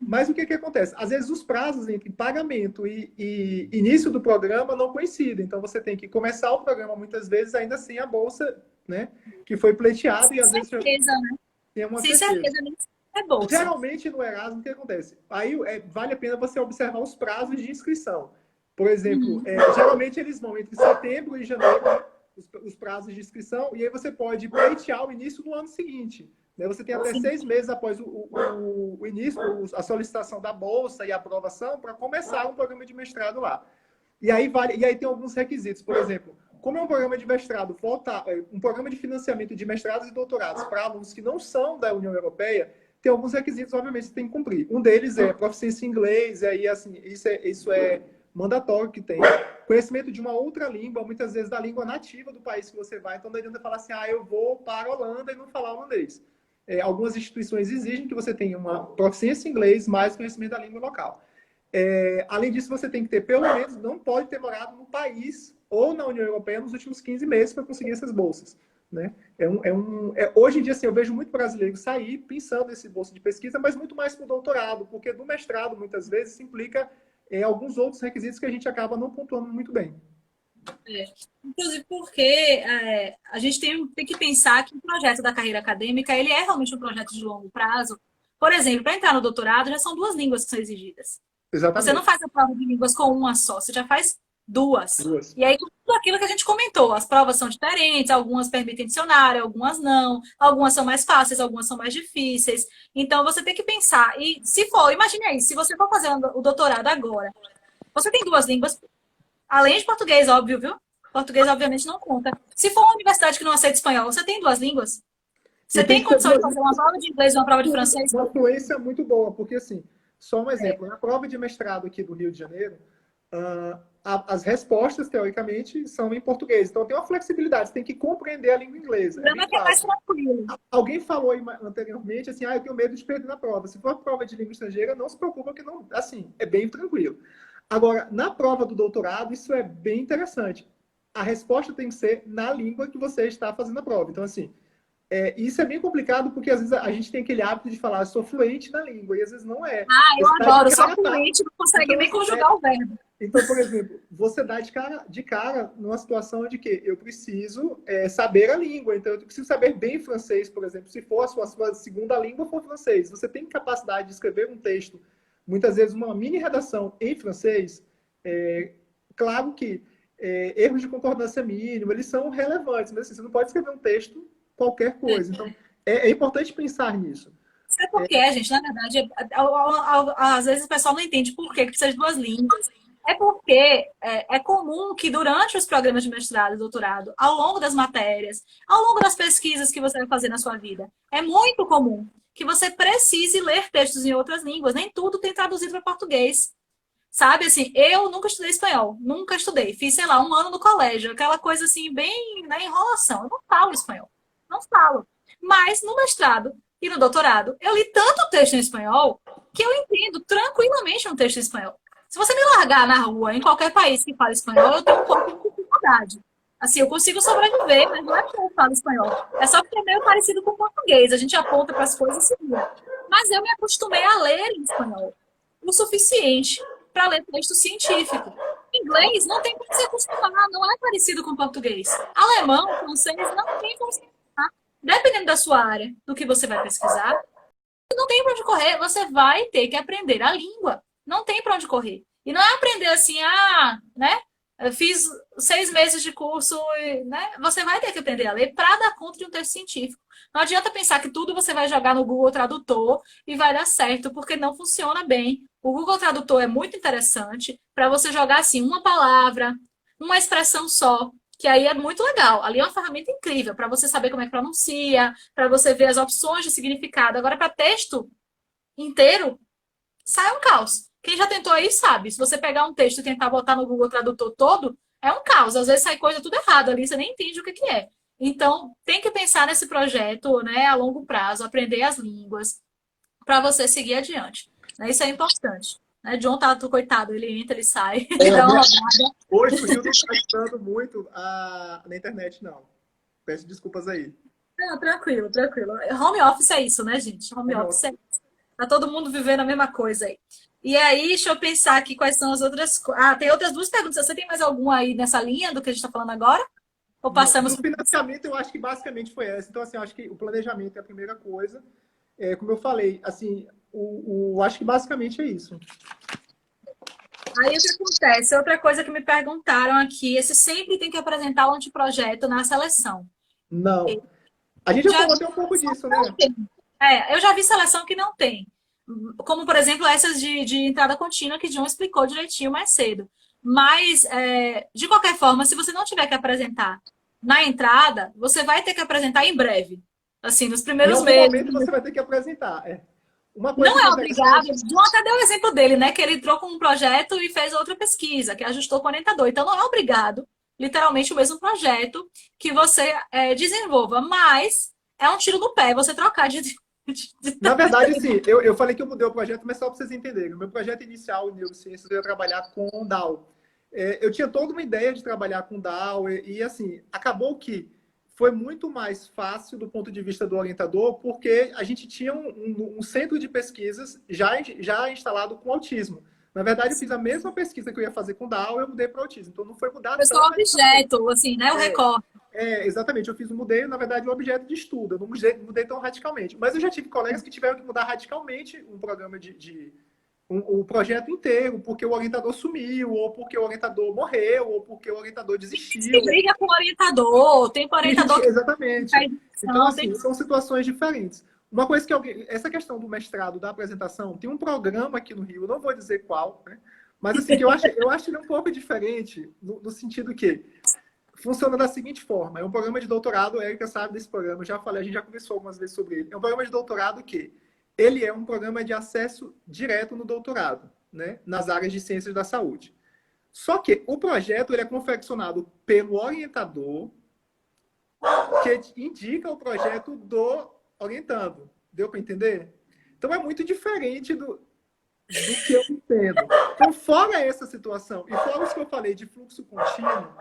Mas o que acontece? Às vezes os prazos entre pagamento e início do programa não coincidem. Então você tem que começar o programa muitas vezes ainda sem a bolsa, né, que foi pleiteada e Sem às vezes certeza, né? tem uma Sem certeza. certeza, nem é bolsa. Geralmente no Erasmus, o que acontece? Aí vale a pena você observar os prazos de inscrição. Por exemplo, geralmente eles vão entre setembro e janeiro, né, os prazos de inscrição, e aí você pode pleitear o início do ano seguinte. Né? Você tem até Sim. 6 meses após o início, a solicitação da bolsa e a aprovação para começar um programa de mestrado lá. E aí tem alguns requisitos. Por exemplo, como é um programa de mestrado, um programa de financiamento de mestrados e doutorados para alunos que não são da União Europeia, tem alguns requisitos, obviamente, que você tem que cumprir. Um deles é proficiência em inglês, e aí, assim, isso é mandatório que tem. Conhecimento de uma outra língua, muitas vezes da língua nativa do país que você vai. Então, não adianta falar assim, eu vou para a Holanda e não falar holandês. Algumas instituições exigem que você tenha uma proficiência em inglês, mais conhecimento da língua local. Além disso, você tem que ter, pelo menos, não pode ter morado no país ou na União Europeia nos últimos 15 meses para conseguir essas bolsas. Né? Hoje em dia, assim, eu vejo muito brasileiro sair pensando nesse bolsa de pesquisa, mas muito mais para o doutorado, porque do mestrado, muitas vezes, implica alguns outros requisitos que a gente acaba não pontuando muito bem. Inclusive porque a gente tem que pensar que o projeto da carreira acadêmica ele é realmente um projeto de longo prazo. Por exemplo, para entrar no doutorado, já são 2 línguas que são exigidas. Exatamente. Você não faz a prova de línguas com uma só, você já faz duas. E aí, tudo aquilo que a gente comentou, as provas são diferentes, algumas permitem dicionário, algumas não, algumas são mais fáceis, algumas são mais difíceis. Então, você tem que pensar. E se for, imagine aí, se você for fazer o doutorado agora, você tem 2 línguas, além de português, óbvio, viu? Português, obviamente, não conta. Se for uma universidade que não aceita espanhol, você tem 2 línguas? Você tem condição de fazer uma prova de inglês e uma prova de francês? Uma fluência muito boa, porque assim, só um exemplo, na prova de mestrado aqui do Rio de Janeiro, as respostas, teoricamente, são em português. Então, tem uma flexibilidade, você tem que compreender a língua inglesa. É mais tranquilo. Alguém falou anteriormente, assim, eu tenho medo de perder na prova. Se for prova de língua estrangeira, não se preocupa que não, assim, é bem tranquilo. Agora, na prova do doutorado, isso é bem interessante. A resposta tem que ser na língua que você está fazendo a prova. Então, assim, isso é bem complicado porque às vezes a gente tem aquele hábito de falar, eu sou fluente na língua, e às vezes não é. Eu adoro, sou fluente, não consegue nem conjugar o verbo. Então, por exemplo, você dá de cara numa situação de que eu preciso saber a língua, então eu preciso saber bem francês, por exemplo, se for a sua segunda língua, for francês. Você tem capacidade de escrever um texto, muitas vezes uma mini redação em francês, claro que erros de concordância mínima, eles são relevantes, mas assim, você não pode escrever um texto qualquer coisa. Então, é importante pensar nisso. Sabe por quê, gente? Na verdade, às vezes o pessoal não entende por que precisa de 2 línguas. É porque é comum que durante os programas de mestrado e doutorado, ao longo das matérias, ao longo das pesquisas que você vai fazer na sua vida, é muito comum que você precise ler textos em outras línguas. Nem tudo tem traduzido para português. Sabe, assim, eu nunca estudei espanhol, nunca estudei. Fiz, sei lá, 1 ano no colégio, aquela coisa assim, bem na enrolação. Eu não falo espanhol, não falo. Mas no mestrado e no doutorado, eu li tanto texto em espanhol que eu entendo tranquilamente um texto em espanhol. Se você me largar na rua, em qualquer país que fala espanhol, eu tenho um pouco de dificuldade. Assim, eu consigo sobreviver, mas não é porque eu falo espanhol. É só porque é meio parecido com o português. A gente aponta para as coisas e segura. Mas eu me acostumei a ler em espanhol o suficiente para ler texto científico. Inglês não tem como se acostumar, não é parecido com o português. Alemão, francês, não tem como se acostumar. Dependendo da sua área, do que você vai pesquisar, não tem para onde correr, você vai ter que aprender a língua. Não tem para onde correr. E não é aprender assim, né? Eu fiz 6 meses de curso, né? Você vai ter que aprender a ler para dar conta de um texto científico. Não adianta pensar que tudo você vai jogar no Google Tradutor e vai dar certo, porque não funciona bem. O Google Tradutor é muito interessante para você jogar assim uma palavra, uma expressão só, que aí é muito legal. Ali é uma ferramenta incrível para você saber como é que pronuncia, para você ver as opções de significado. Agora, para texto inteiro, sai um caos. Quem já tentou aí sabe. Se você pegar um texto e tentar botar no Google Tradutor todo, é um caos. Às vezes sai coisa tudo errada ali, você nem entende o que é. Então, tem que pensar nesse projeto, né, a longo prazo, aprender as línguas, para você seguir adiante. Né? Isso é importante. Né? John tá, coitado, ele entra, ele sai, ele dá uma rodada. Hoje o Rio não está estudando muito na internet, não. Peço desculpas aí. Não, tranquilo, tranquilo. Home office é isso, né, gente? Home office é isso. Tá todo mundo vivendo a mesma coisa aí. E aí, deixa eu pensar aqui quais são as outras... tem outras 2 perguntas. Você tem mais alguma aí nessa linha do que a gente está falando agora? Ou passamos... No financiamento, eu acho que basicamente foi essa. Então, assim, eu acho que o planejamento é a primeira coisa. Como eu falei, assim, acho que basicamente é isso. Aí, o que acontece? Outra coisa que me perguntaram aqui, esse sempre tem que apresentar o anteprojeto na seleção. Não. A gente já falou até um pouco disso, né? Eu já vi seleção que não tem. Como, por exemplo, essas de entrada contínua que John explicou direitinho mais cedo. Mas, de qualquer forma, se você não tiver que apresentar na entrada, você vai ter que apresentar em breve. Assim, nos primeiros meses. Em algum momento você vai ter que apresentar. Uma coisa Não que é é obrigado. interessante, João até deu o exemplo dele, né? Que ele entrou com um projeto e fez outra pesquisa, que ajustou com o orientador. Então, não é obrigado, literalmente, o mesmo projeto que você desenvolva. Mas é um tiro no pé você trocar de na verdade, assim, eu falei que eu mudei o projeto, mas só para vocês entenderem. O meu projeto inicial em neurociências eu ia trabalhar com DAO. Eu tinha toda uma ideia de trabalhar com DAO assim, acabou que foi muito mais fácil do ponto de vista do orientador, porque a gente tinha um centro de pesquisas já instalado com autismo. Na verdade, eu fiz a mesma pesquisa que eu ia fazer com DAO, eu mudei para autismo. Então, não foi mudar pessoa tanto a radicalmente. objeto, assim, né? O recorte. Exatamente, mudei, na verdade, o objeto de estudo. Eu não mudei tão radicalmente. Mas eu já tive colegas que tiveram que mudar radicalmente um programa o projeto inteiro, porque o orientador sumiu, ou porque o orientador morreu, ou porque o orientador Se desistiu. liga com o orientador, tem orientador que Exatamente. faz Então, edição, tem assim, são situações diferentes. Uma coisa que essa questão do mestrado, da apresentação, tem um programa aqui no Rio, eu não vou dizer qual, né? Mas assim, que eu acho ele um pouco diferente, no sentido que funciona da seguinte forma: é um programa de doutorado, a Erika sabe desse programa, eu já falei, a gente já conversou algumas vezes sobre ele. É um programa de doutorado que ele é um programa de acesso direto no doutorado, né, nas áreas de ciências da saúde. Só que o projeto ele é confeccionado pelo orientador, que indica o projeto do orientando. Deu para entender? Então é muito diferente do que eu entendo. Então, fora essa situação, e fora os que eu falei de fluxo contínuo,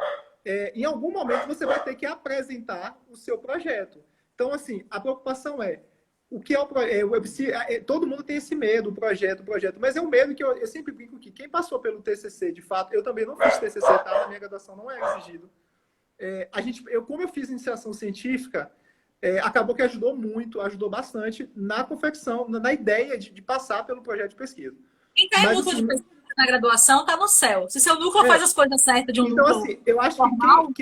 em algum momento você vai ter que apresentar o seu projeto. Então, assim, a preocupação é o que é o projeto. Todo mundo tem esse medo, o projeto, mas é um medo que eu sempre brinco que quem passou pelo TCC, de fato, eu também não fiz TCC, tá? Na minha graduação não é exigido. Como eu fiz iniciação científica, acabou que ajudou bastante na confecção, na ideia de passar pelo projeto de pesquisa. quem está em Mas, núcleo de assim, pesquisa na graduação está no céu. Se seu núcleo faz as coisas certas de um então, núcleo assim, eu acho que formal,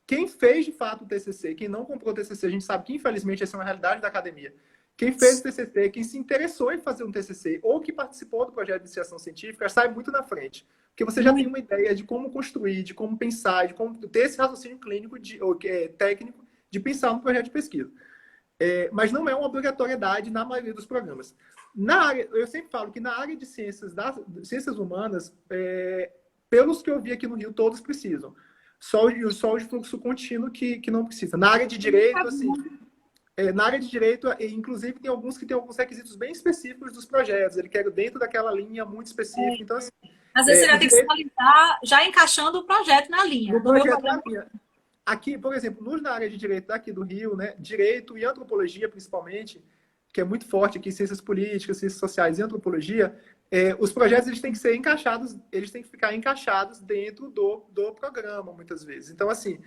quem fez de fato o TCC, quem não comprou o TCC, a gente sabe que infelizmente essa é uma realidade da academia. Quem fez o TCC, quem se interessou em fazer um TCC ou que participou do projeto de iniciação científica, sai muito na frente. Porque você já tem uma ideia de como construir, de como pensar, de como ter esse raciocínio clínico, técnico, de pensar um projeto de pesquisa. Mas não é uma obrigatoriedade na maioria dos programas. Eu sempre falo que na área de ciências humanas, pelos que eu vi aqui no Rio, todos precisam. Só o de fluxo contínuo que não precisa. Na área de direito, assim, na área de direito, inclusive, tem alguns que têm alguns requisitos bem específicos dos projetos. Ele quer dentro daquela linha muito específica. Então, assim, às vezes você o vai ter que se direito, analisar já encaixando o projeto na linha. no No meu projeto na programa, linha. Aqui, por exemplo, na área de direito daqui do Rio, né, direito e antropologia, principalmente, que é muito forte aqui, ciências políticas, ciências sociais e antropologia, os projetos eles têm que ser encaixados, eles têm que ficar encaixados dentro do programa, muitas vezes. Então, assim,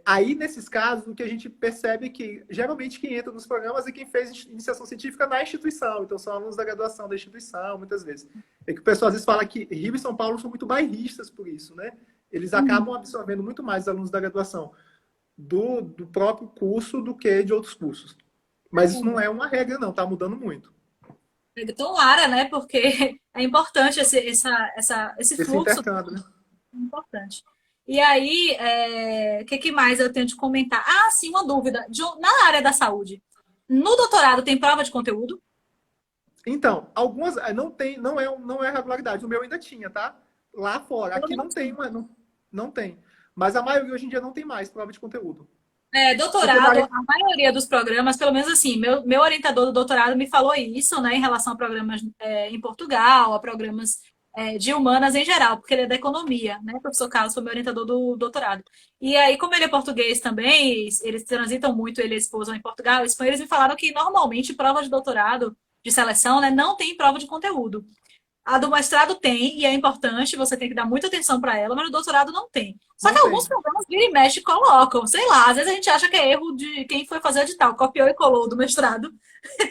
aí nesses casos, o que a gente percebe é que, geralmente, quem entra nos programas é quem fez iniciação científica na instituição, então são alunos da graduação da instituição, muitas vezes. É que o pessoal às vezes fala que Rio e São Paulo são muito bairristas por isso, né? Eles acabam absorvendo muito mais os alunos da graduação do próprio curso do que de outros cursos. Mas isso não é uma regra, não, tá mudando muito. tomara, né? Porque é importante esse Esse fluxo, intercâmbio, né? é importante. E aí, o que mais eu tenho de comentar? Ah, sim, uma dúvida. Na área da saúde, no doutorado tem prova de conteúdo? Então, algumas não é regularidade. O meu ainda tinha, tá? Lá fora. Eu Aqui não não tem, tinha. não tem. Mas a maioria hoje em dia não tem mais prova de conteúdo. Porque na Doutorado, área... a maioria dos programas, pelo menos assim, meu orientador do doutorado me falou isso, né, em relação a programas em Portugal, a programas de humanas em geral, porque ele é da economia, né, professor Carlos foi meu orientador do doutorado. E aí, como ele é português também, eles transitam muito, ele e a esposa em Portugal, Espanha, eles me falaram que normalmente prova de doutorado, de seleção, né, não tem prova de conteúdo. A do mestrado tem, e é importante, você tem que dar muita atenção para ela, mas no doutorado não tem. Só que Não alguns tem. programas vira e mexe colocam, sei lá, às vezes a gente acha que é erro de quem foi fazer o edital, copiou e colou do mestrado,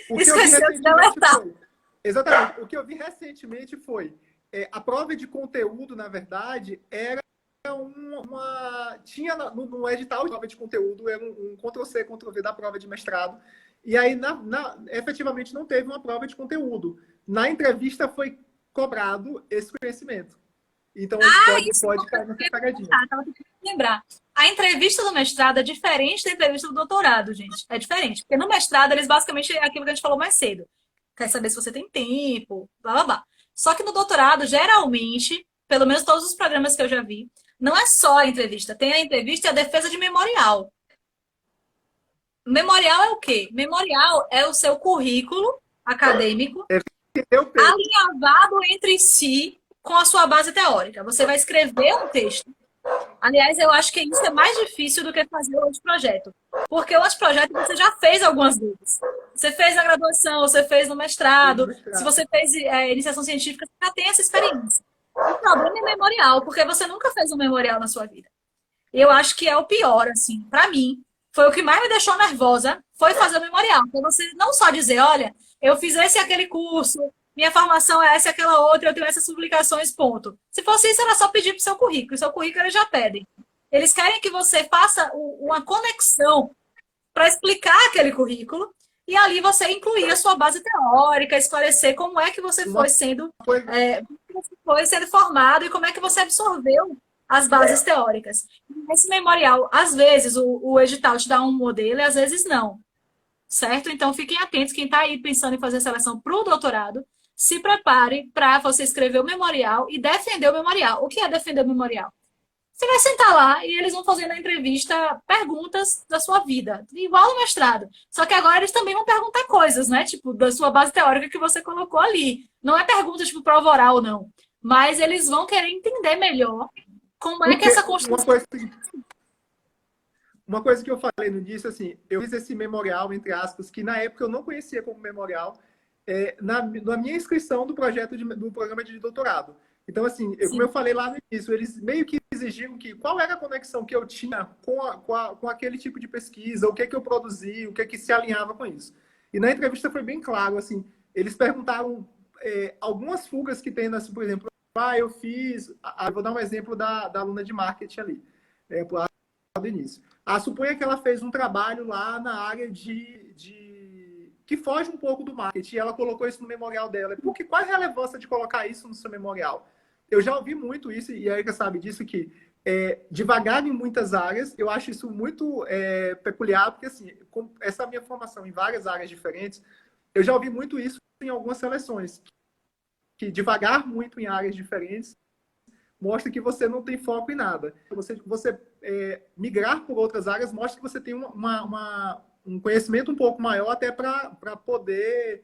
O que eu vi esqueceu de recentemente deletar. foi... Exatamente. O que eu vi recentemente foi... a prova de conteúdo, na verdade, era tinha no edital de prova de conteúdo, era um Ctrl+C, Ctrl+V da prova de mestrado, e aí efetivamente não teve uma prova de conteúdo. Na entrevista foi cobrado esse conhecimento. Então Isso pode cair nessa pegadinha. tava tentando lembrar. A entrevista do mestrado é diferente da entrevista do doutorado, gente. É diferente. Porque no mestrado, eles basicamente é aquilo que a gente falou mais cedo. quer saber se você tem tempo, blá blá blá. Só que no doutorado, geralmente, pelo menos todos os programas que eu já vi, não é só a entrevista, tem a entrevista e a defesa de memorial. Memorial é o quê? Memorial é o seu currículo acadêmico Eu penso, alinhavado entre si com a sua base teórica. Você vai escrever um texto. Aliás, eu acho que isso é mais difícil do que fazer o anteprojeto. Porque o anteprojeto você já fez algumas vezes. Você fez na graduação, você fez no mestrado. Se você fez iniciação científica, você já tem essa experiência. O problema é memorial, porque você nunca fez um memorial na sua vida. Eu acho que é o pior, assim, para mim. Foi o que mais me deixou nervosa, foi fazer o memorial. Então, você não só dizer, olha, eu fiz esse e aquele curso, minha formação é essa e aquela outra, eu tenho essas publicações, ponto. Se fosse isso, era só pedir para o seu currículo. O seu currículo eles já pedem. Eles querem que você faça uma conexão para explicar aquele currículo e ali você incluir a sua base teórica, esclarecer como é que você foi sendo, formado e como é que você absorveu as bases teóricas. Esse memorial, às vezes, o edital te dá um modelo e às vezes não. Certo? Então, fiquem atentos, quem está aí pensando em fazer seleção para o doutorado, se prepare para você escrever o memorial e defender o memorial. O que é defender o memorial? Você vai sentar lá e eles vão fazer na entrevista perguntas da sua vida, igual no mestrado. Só que agora eles também vão perguntar coisas, né? Tipo, da sua base teórica que você colocou ali. Não é pergunta tipo prova oral, não. Mas eles vão querer entender melhor como é que essa construção... Uma coisa que eu falei no início, assim, eu fiz esse memorial, entre aspas, que na época eu não conhecia como memorial, na minha inscrição do projeto do programa de doutorado. Então, assim, como eu falei lá no início, eles meio que exigiram que qual era a conexão que eu tinha com aquele tipo de pesquisa, o que eu produzi, o que se alinhava com isso. E na entrevista foi bem claro, assim, eles perguntaram algumas fugas que tem, por exemplo, eu fiz, vou dar um exemplo da aluna de marketing ali, do início. Suponha que ela fez um trabalho lá na área que foge um pouco do marketing, e ela colocou isso no memorial dela. Porque qual é a relevância de colocar isso no seu memorial? Eu já ouvi muito isso, e a Erika sabe disso, que devagar em muitas áreas, eu acho isso muito peculiar, porque assim, com essa minha formação em várias áreas diferentes, eu já ouvi muito isso em algumas seleções, que devagar muito em áreas diferentes mostra que você não tem foco em nada. Você migrar por outras áreas mostra que você tem um conhecimento um pouco maior até para poder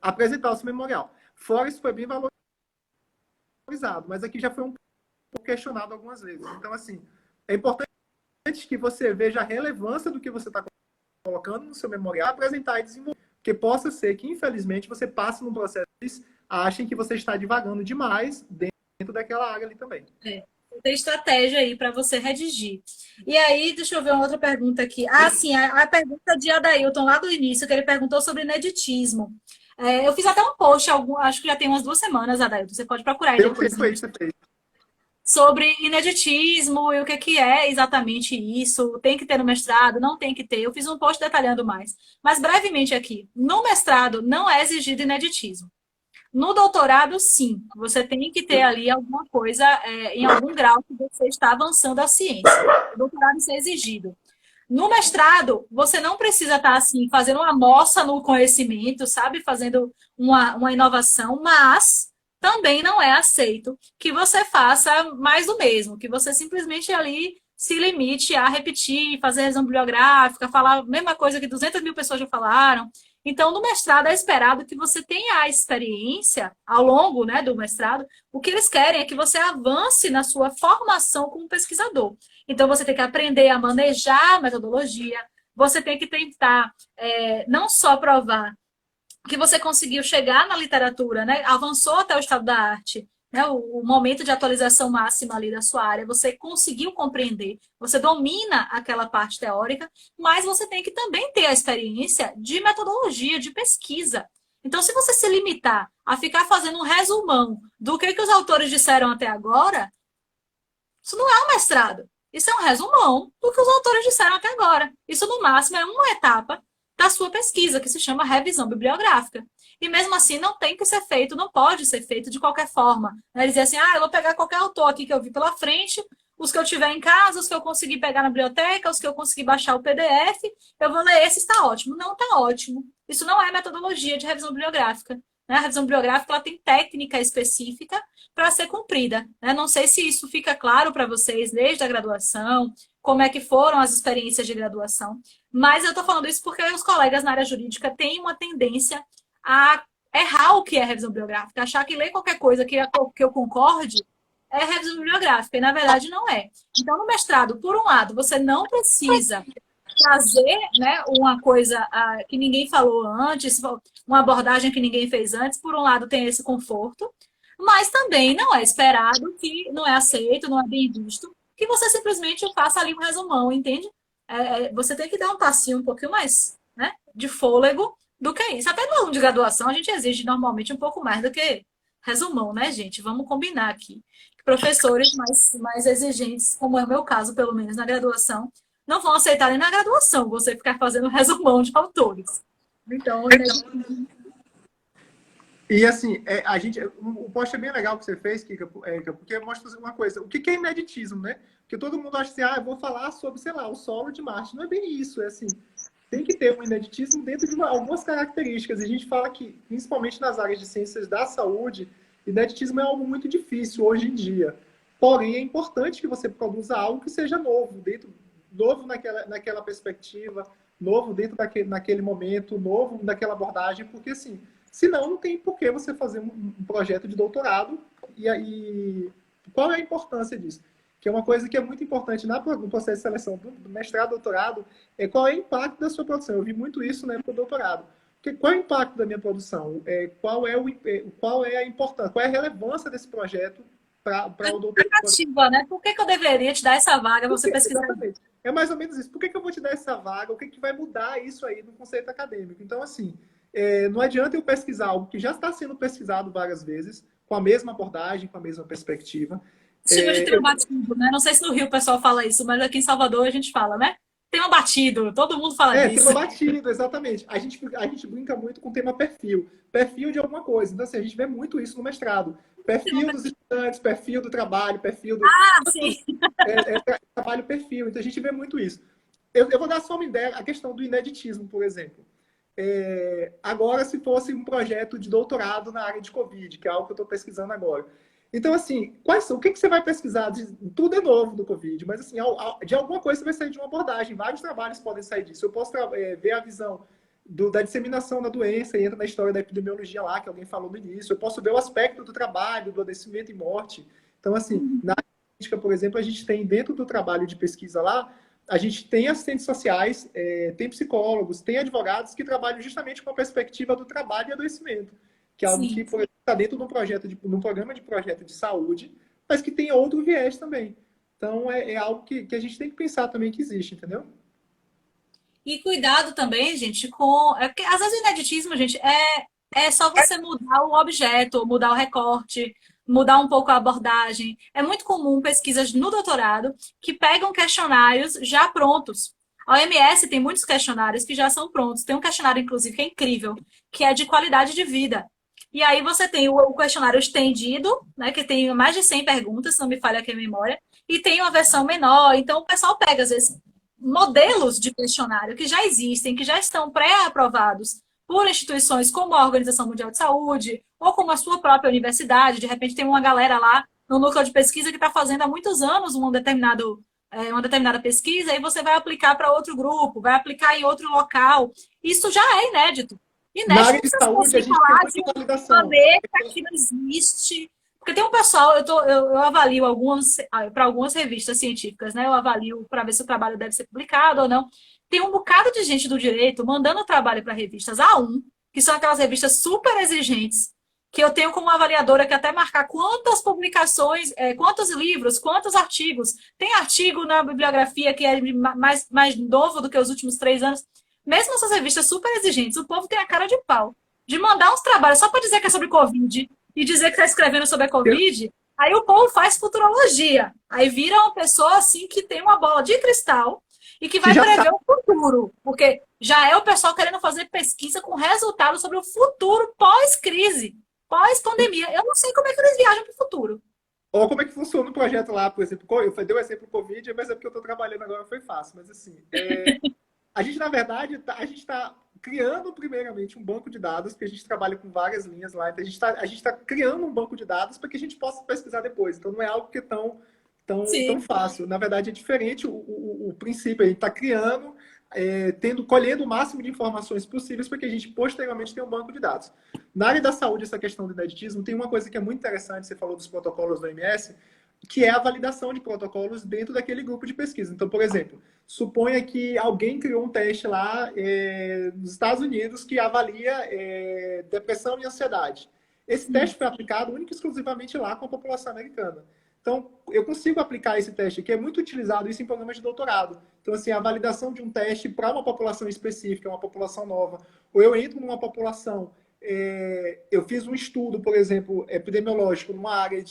apresentar o seu memorial. Fora isso foi bem valorizado, mas aqui já foi um pouco questionado algumas vezes. Então, assim, é importante que você veja a relevância do que você está colocando no seu memorial, apresentar e desenvolver. Porque possa ser que, infelizmente, você passe num processo e achem que você está divagando demais dentro daquela área ali também. Tem estratégia aí para você redigir. E aí, deixa eu ver uma outra pergunta aqui. Sim, a pergunta de Adailton, lá do início, que ele perguntou sobre ineditismo. Eu fiz até um post, acho que já tem umas 2 semanas, Adailton. Você pode procurar aí depois. Sobre ineditismo e o que é exatamente isso. Tem que ter no mestrado, não tem que ter. Eu fiz um post detalhando mais. Mas, brevemente aqui, no mestrado não é exigido ineditismo. No doutorado, sim. Você tem que ter ali alguma coisa, em algum grau que você está avançando a ciência. O doutorado isso é exigido. No mestrado, você não precisa estar assim, fazendo uma moça no conhecimento, sabe? Fazendo uma inovação, mas também não é aceito que você faça mais do mesmo, que você simplesmente ali se limite a repetir, fazer revisão bibliográfica, falar a mesma coisa que 200 mil pessoas já falaram. Então, no mestrado é esperado que você tenha a experiência ao longo, né, do mestrado. O que eles querem é que você avance na sua formação como pesquisador. Então, você tem que aprender a manejar a metodologia, você tem que tentar não só provar que você conseguiu chegar na literatura, né, avançou até o estado da arte, né, o momento de atualização máxima ali da sua área, você conseguiu compreender, você domina aquela parte teórica, mas você tem que também ter a experiência de metodologia, de pesquisa. Então, se você se limitar a ficar fazendo um resumão do que os autores disseram até agora, isso não é um mestrado. Isso é um resumão do que os autores disseram até agora. Isso, no máximo, é uma etapa da sua pesquisa, que se chama revisão bibliográfica. E mesmo assim, não tem que ser feito, não pode ser feito de qualquer forma. Dizer assim, eu vou pegar qualquer autor aqui que eu vi pela frente, os que eu tiver em casa, os que eu conseguir pegar na biblioteca, os que eu conseguir baixar o PDF, eu vou ler esse, está ótimo. Não está ótimo. Isso não é metodologia de revisão bibliográfica. Né? A revisão bibliográfica ela tem técnica específica para ser cumprida. Né? Não sei se isso fica claro para vocês desde a graduação, como é que foram as experiências de graduação, mas eu estou falando isso porque os colegas na área jurídica têm uma tendência a errar o que é revisão bibliográfica, achar que ler qualquer coisa que eu concorde é revisão bibliográfica, e na verdade não é. Então, no mestrado, por um lado, você não precisa trazer, né, uma coisa que ninguém falou antes, uma abordagem que ninguém fez antes, por um lado tem esse conforto, mas também não é esperado, que não é aceito, não é bem visto, que você simplesmente faça ali um resumão, entende? Você tem que dar um passinho um pouquinho mais, né, de fôlego do que isso. Até no aluno de graduação a gente exige normalmente um pouco mais do que resumão, né, gente? Vamos combinar aqui. Professores mais exigentes, como é o meu caso, pelo menos na graduação, não vão aceitar nem na graduação você ficar fazendo resumão de autores. Então, E assim, o post é bem legal que você fez, Kika, porque mostra uma coisa. O que é ineditismo, né? Porque todo mundo acha assim, eu vou falar sobre, sei lá, o solo de Marte. Não é bem isso, é assim, tem que ter um ineditismo dentro de algumas características. E a gente fala que, principalmente nas áreas de ciências da saúde, ineditismo é algo muito difícil hoje em dia. Porém, é importante que você produza algo que seja novo, novo naquela perspectiva, novo dentro naquele momento, novo naquela abordagem, porque assim, senão não tem por que você fazer um projeto de doutorado. E aí, qual é a importância disso? Que é uma coisa que é muito importante no processo de seleção do mestrado, doutorado, é qual é o impacto da sua produção. Eu vi muito isso na época do doutorado. Qual é o impacto da minha produção? Qual é a importância, qual é a relevância desse projeto para o doutorado? né? Por que eu deveria te dar essa vaga você pesquisar? Exatamente. É mais ou menos isso. Por que eu vou te dar essa vaga? O que vai mudar isso aí no conceito acadêmico? Então, assim, não adianta eu pesquisar algo que já está sendo pesquisado várias vezes, com a mesma abordagem, com a mesma perspectiva. Tipo de tema batido, né? Não sei se no Rio o pessoal fala isso, mas aqui em Salvador a gente fala, né? Tema batido, todo mundo fala disso. Tema batido, exatamente. A gente brinca muito com o tema perfil. Perfil de alguma coisa. Então, assim, a gente vê muito isso no mestrado. Perfil dos estudantes, perfil do trabalho, perfil do... sim. Trabalho perfil. Então, a gente vê muito isso. Eu vou dar só uma ideia, a questão do ineditismo, por exemplo. Agora, se fosse um projeto de doutorado na área de Covid, que é algo que eu estou pesquisando agora. Então, assim, o que você vai pesquisar? Tudo é novo do Covid, mas assim, de alguma coisa você vai sair de uma abordagem. Vários trabalhos podem sair disso. Eu posso ver a visão da disseminação da doença e entra na história da epidemiologia lá, que alguém falou no início. Eu posso ver o aspecto do trabalho, do adoecimento e morte. Então, assim, na crítica, por exemplo, a gente tem dentro do trabalho de pesquisa lá, a gente tem assistentes sociais, tem psicólogos, tem advogados que trabalham justamente com a perspectiva do trabalho e adoecimento, que é algo que, por exemplo, está dentro de um programa de projeto de saúde, mas que tem outro viés também. Então, é algo que a gente tem que pensar também que existe, entendeu? E cuidado também, gente, porque às vezes o ineditismo, gente, é só você mudar o objeto, mudar o recorte, mudar um pouco a abordagem. É muito comum pesquisas no doutorado que pegam questionários já prontos. A OMS tem muitos questionários que já são prontos. Tem um questionário, inclusive, que é incrível, que é de qualidade de vida. E aí você tem o questionário estendido, né, que tem mais de 100 perguntas, se não me falha aqui a memória, e tem uma versão menor. Então, o pessoal pega, às vezes, modelos de questionário que já existem, que já estão pré-aprovados por instituições como a Organização Mundial de Saúde ou como a sua própria universidade. De repente tem uma galera lá no núcleo de pesquisa que está fazendo há muitos anos uma determinada pesquisa e você vai aplicar para outro grupo, vai aplicar em outro local. Isso já é inédito. Na área de saúde, a gente tem muita validação. Que não existe. Porque tem um pessoal, eu avalio para algumas revistas científicas, né? Eu avalio para ver se o trabalho deve ser publicado ou não. Tem um bocado de gente do direito mandando trabalho para revistas A1, que são aquelas revistas super exigentes, que eu tenho como avaliadora que até marcar quantas publicações, quantos livros, quantos artigos. Tem artigo na bibliografia que é mais novo do que os últimos 3 anos. Mesmo essas revistas super exigentes, o povo tem a cara de pau de mandar uns trabalhos só para dizer que é sobre Covid e dizer que está escrevendo sobre a Covid. Aí o povo faz futurologia. Aí vira uma pessoa assim que tem uma bola de cristal e que vai prever o futuro. Porque já é o pessoal querendo fazer pesquisa com resultados sobre o futuro pós-crise, pós-pandemia. Eu não sei como é que eles viajam para o futuro. Ou como é que funciona o projeto lá, por exemplo? Eu dei o exemplo do Covid, mas é porque eu estou trabalhando agora, foi fácil. Mas assim, a gente, na verdade, a gente está criando primeiramente um banco de dados, porque a gente trabalha com várias linhas lá, então a gente tá criando um banco de dados para que a gente possa pesquisar depois. Então não é algo que é tão Sim. fácil. Na verdade, é diferente o princípio. A gente está criando, colhendo o máximo de informações possíveis para que a gente posteriormente tenha um banco de dados. Na área da saúde, essa questão do ineditismo, tem uma coisa que é muito interessante, você falou dos protocolos do OMS, que é a validação de protocolos dentro daquele grupo de pesquisa. Então, por exemplo, suponha que alguém criou um teste lá nos Estados Unidos que avalia depressão e ansiedade. Esse teste foi aplicado única e exclusivamente lá com a população americana. Então, eu consigo aplicar esse teste aqui, é muito utilizado isso em programas de doutorado. Então, assim, a validação de um teste para uma população específica, uma população nova, ou eu entro numa população, eu fiz um estudo, por exemplo, epidemiológico, numa área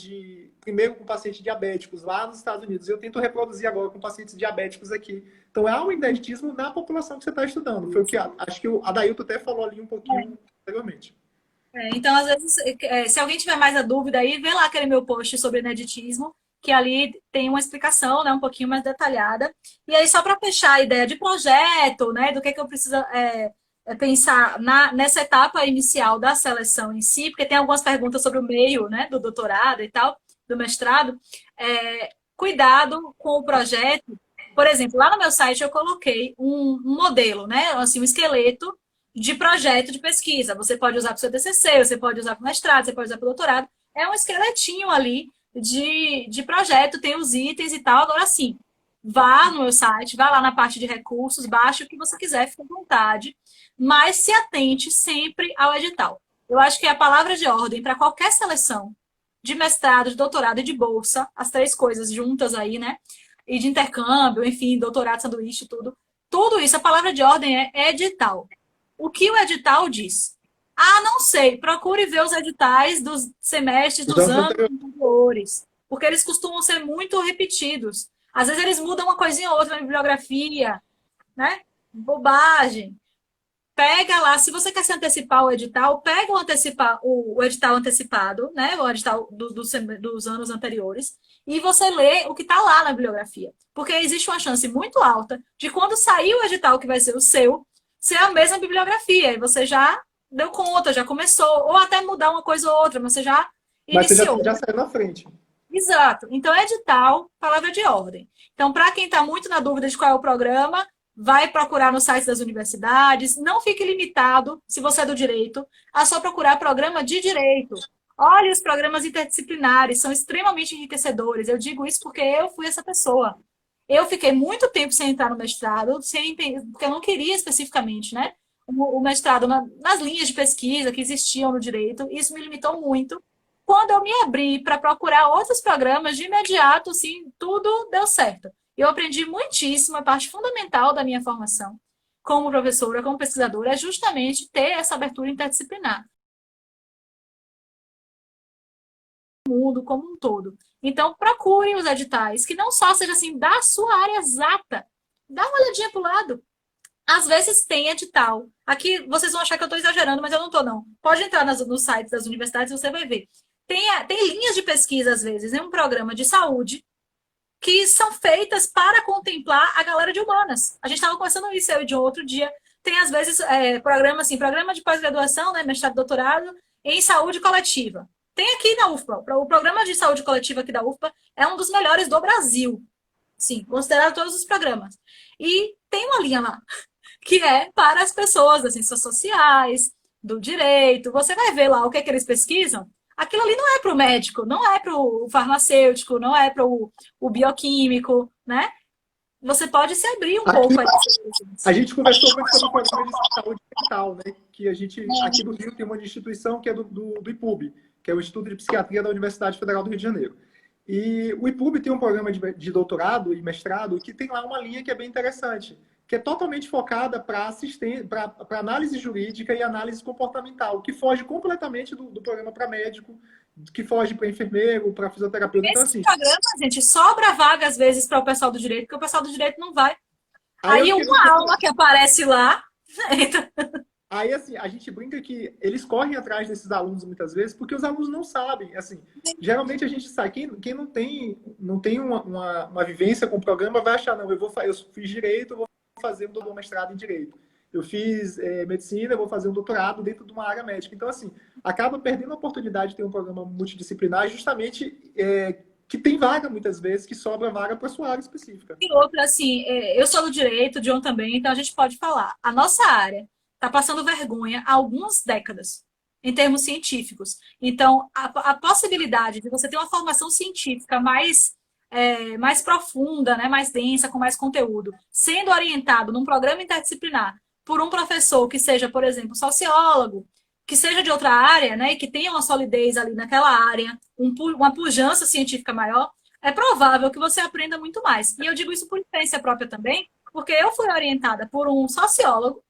primeiro com pacientes diabéticos lá nos Estados Unidos, e eu tento reproduzir agora com pacientes diabéticos aqui. Então, há um ineditismo na população que você está estudando. Foi o que acho que o Adailton até falou ali um pouquinho anteriormente. Então, às vezes, se alguém tiver mais a dúvida aí, vê lá aquele meu post sobre ineditismo, que ali tem uma explicação, né, um pouquinho mais detalhada. E aí, só para fechar a ideia de projeto, né, do que eu preciso pensar nessa etapa inicial da seleção em si, porque tem algumas perguntas sobre o meio, né, do doutorado e tal, do mestrado. Cuidado com o projeto. Por exemplo, lá no meu site eu coloquei um modelo, né, assim, um esqueleto de projeto de pesquisa. Você pode usar para o seu TCC, você pode usar para o mestrado, você pode usar para o doutorado. É um esqueletinho ali de projeto, tem os itens e tal. Agora sim, vá no meu site, vá lá na parte de recursos, baixe o que você quiser, fique à vontade, mas se atente sempre ao edital. Eu acho que a palavra de ordem para qualquer seleção de mestrado, de doutorado e de bolsa, as três coisas juntas aí, né? E de intercâmbio, enfim, doutorado, sanduíche, tudo. Tudo isso, a palavra de ordem é edital. O que o edital diz? Ah, não sei. Procure ver os editais dos semestres Os dos anos anos anteriores. anteriores, porque eles costumam ser muito repetidos. Às vezes eles mudam uma coisinha ou outra na bibliografia, né? Bobagem. Pega lá, se você quer se antecipar o edital, pega o edital antecipado, né? O edital dos anos anteriores, e você lê o que está lá na bibliografia. Porque existe uma chance muito alta de quando sair o edital que vai ser o seu, ser a mesma bibliografia. E você já deu conta, já começou, ou até mudar uma coisa ou outra, mas você já Mas você iniciou. já saiu na frente. Exato. Então, edital, palavra de ordem. Então, para quem está muito na dúvida de qual é o programa, vai procurar no site das universidades. Não fique limitado, se você é do direito, a só procurar programa de direito. Olhe os programas interdisciplinares, são extremamente enriquecedores. Eu digo isso porque eu fui essa pessoa. Eu fiquei muito tempo sem entrar no mestrado, porque eu não queria especificamente, né? O mestrado nas linhas de pesquisa que existiam no direito. Isso me limitou muito. Quando eu me abri para procurar outros programas, de imediato, assim, tudo deu certo. Eu aprendi muitíssimo, a parte fundamental da minha formação como professora, como pesquisadora, é justamente ter essa abertura interdisciplinar. O mundo como um todo. Então, procure os editais, que não só seja assim da sua área exata. Dá uma olhadinha para o lado. Às vezes tem edital. Aqui vocês vão achar que eu estou exagerando, mas eu não estou, não. Pode entrar nos sites das universidades e você vai ver. Tem linhas de pesquisa, às vezes, em um programa de saúde que são feitas para contemplar a galera de humanas. A gente estava conversando isso eu de um outro dia. Tem, às vezes, programa de pós-graduação, né, mestrado, doutorado, em saúde coletiva. Tem aqui na UFPA. O programa de saúde coletiva aqui da UFPA é um dos melhores do Brasil. Sim, considerado todos os programas. E tem uma linha lá, que é para as pessoas das ciências sociais, do direito. Você vai ver lá o que é que eles pesquisam. Aquilo ali não é para o médico, não é para o farmacêutico, não é para o bioquímico, né? Você pode se abrir um Aqui, pouco. a gente conversou muito sobre o programa de saúde mental, né? Que a gente, aqui no Rio, tem uma instituição que é do IPUB, que é o Instituto de Psiquiatria da Universidade Federal do Rio de Janeiro. E o IPUB tem um programa de doutorado e mestrado que tem lá uma linha que é bem interessante, que é totalmente focada para análise jurídica e análise comportamental, que foge completamente do programa para médico, que foge para enfermeiro, para fisioterapeuta. Então, Esse assim, programa, gente, sobra vaga às vezes para o pessoal do direito, porque o pessoal do direito não vai. aí eu Aí fiquei uma muito aula que aparece lá. Aí, assim, a gente brinca que eles correm atrás desses alunos muitas vezes porque os alunos não sabem. Assim, geralmente a gente sabe, quem não tem uma vivência com o programa vai achar, não, eu fiz direito, eu vou fazer um mestrado em direito. Eu fiz medicina, eu vou fazer um doutorado dentro de uma área médica. Então, assim, acaba perdendo a oportunidade de ter um programa multidisciplinar justamente que tem vaga, muitas vezes, que sobra vaga para sua área específica. E outra, assim, eu sou do direito, o John também, então a gente pode falar. A nossa área está passando vergonha há algumas décadas, em termos científicos. Então, a possibilidade de você ter uma formação científica mais profunda, né, mais densa, com mais conteúdo, sendo orientado num programa interdisciplinar por um professor que seja, por exemplo, sociólogo, que seja de outra área, né, e que tenha uma solidez ali naquela área, uma pujança científica maior, é provável que você aprenda muito mais. E eu digo isso por experiência própria também, porque eu fui orientada por um sociólogo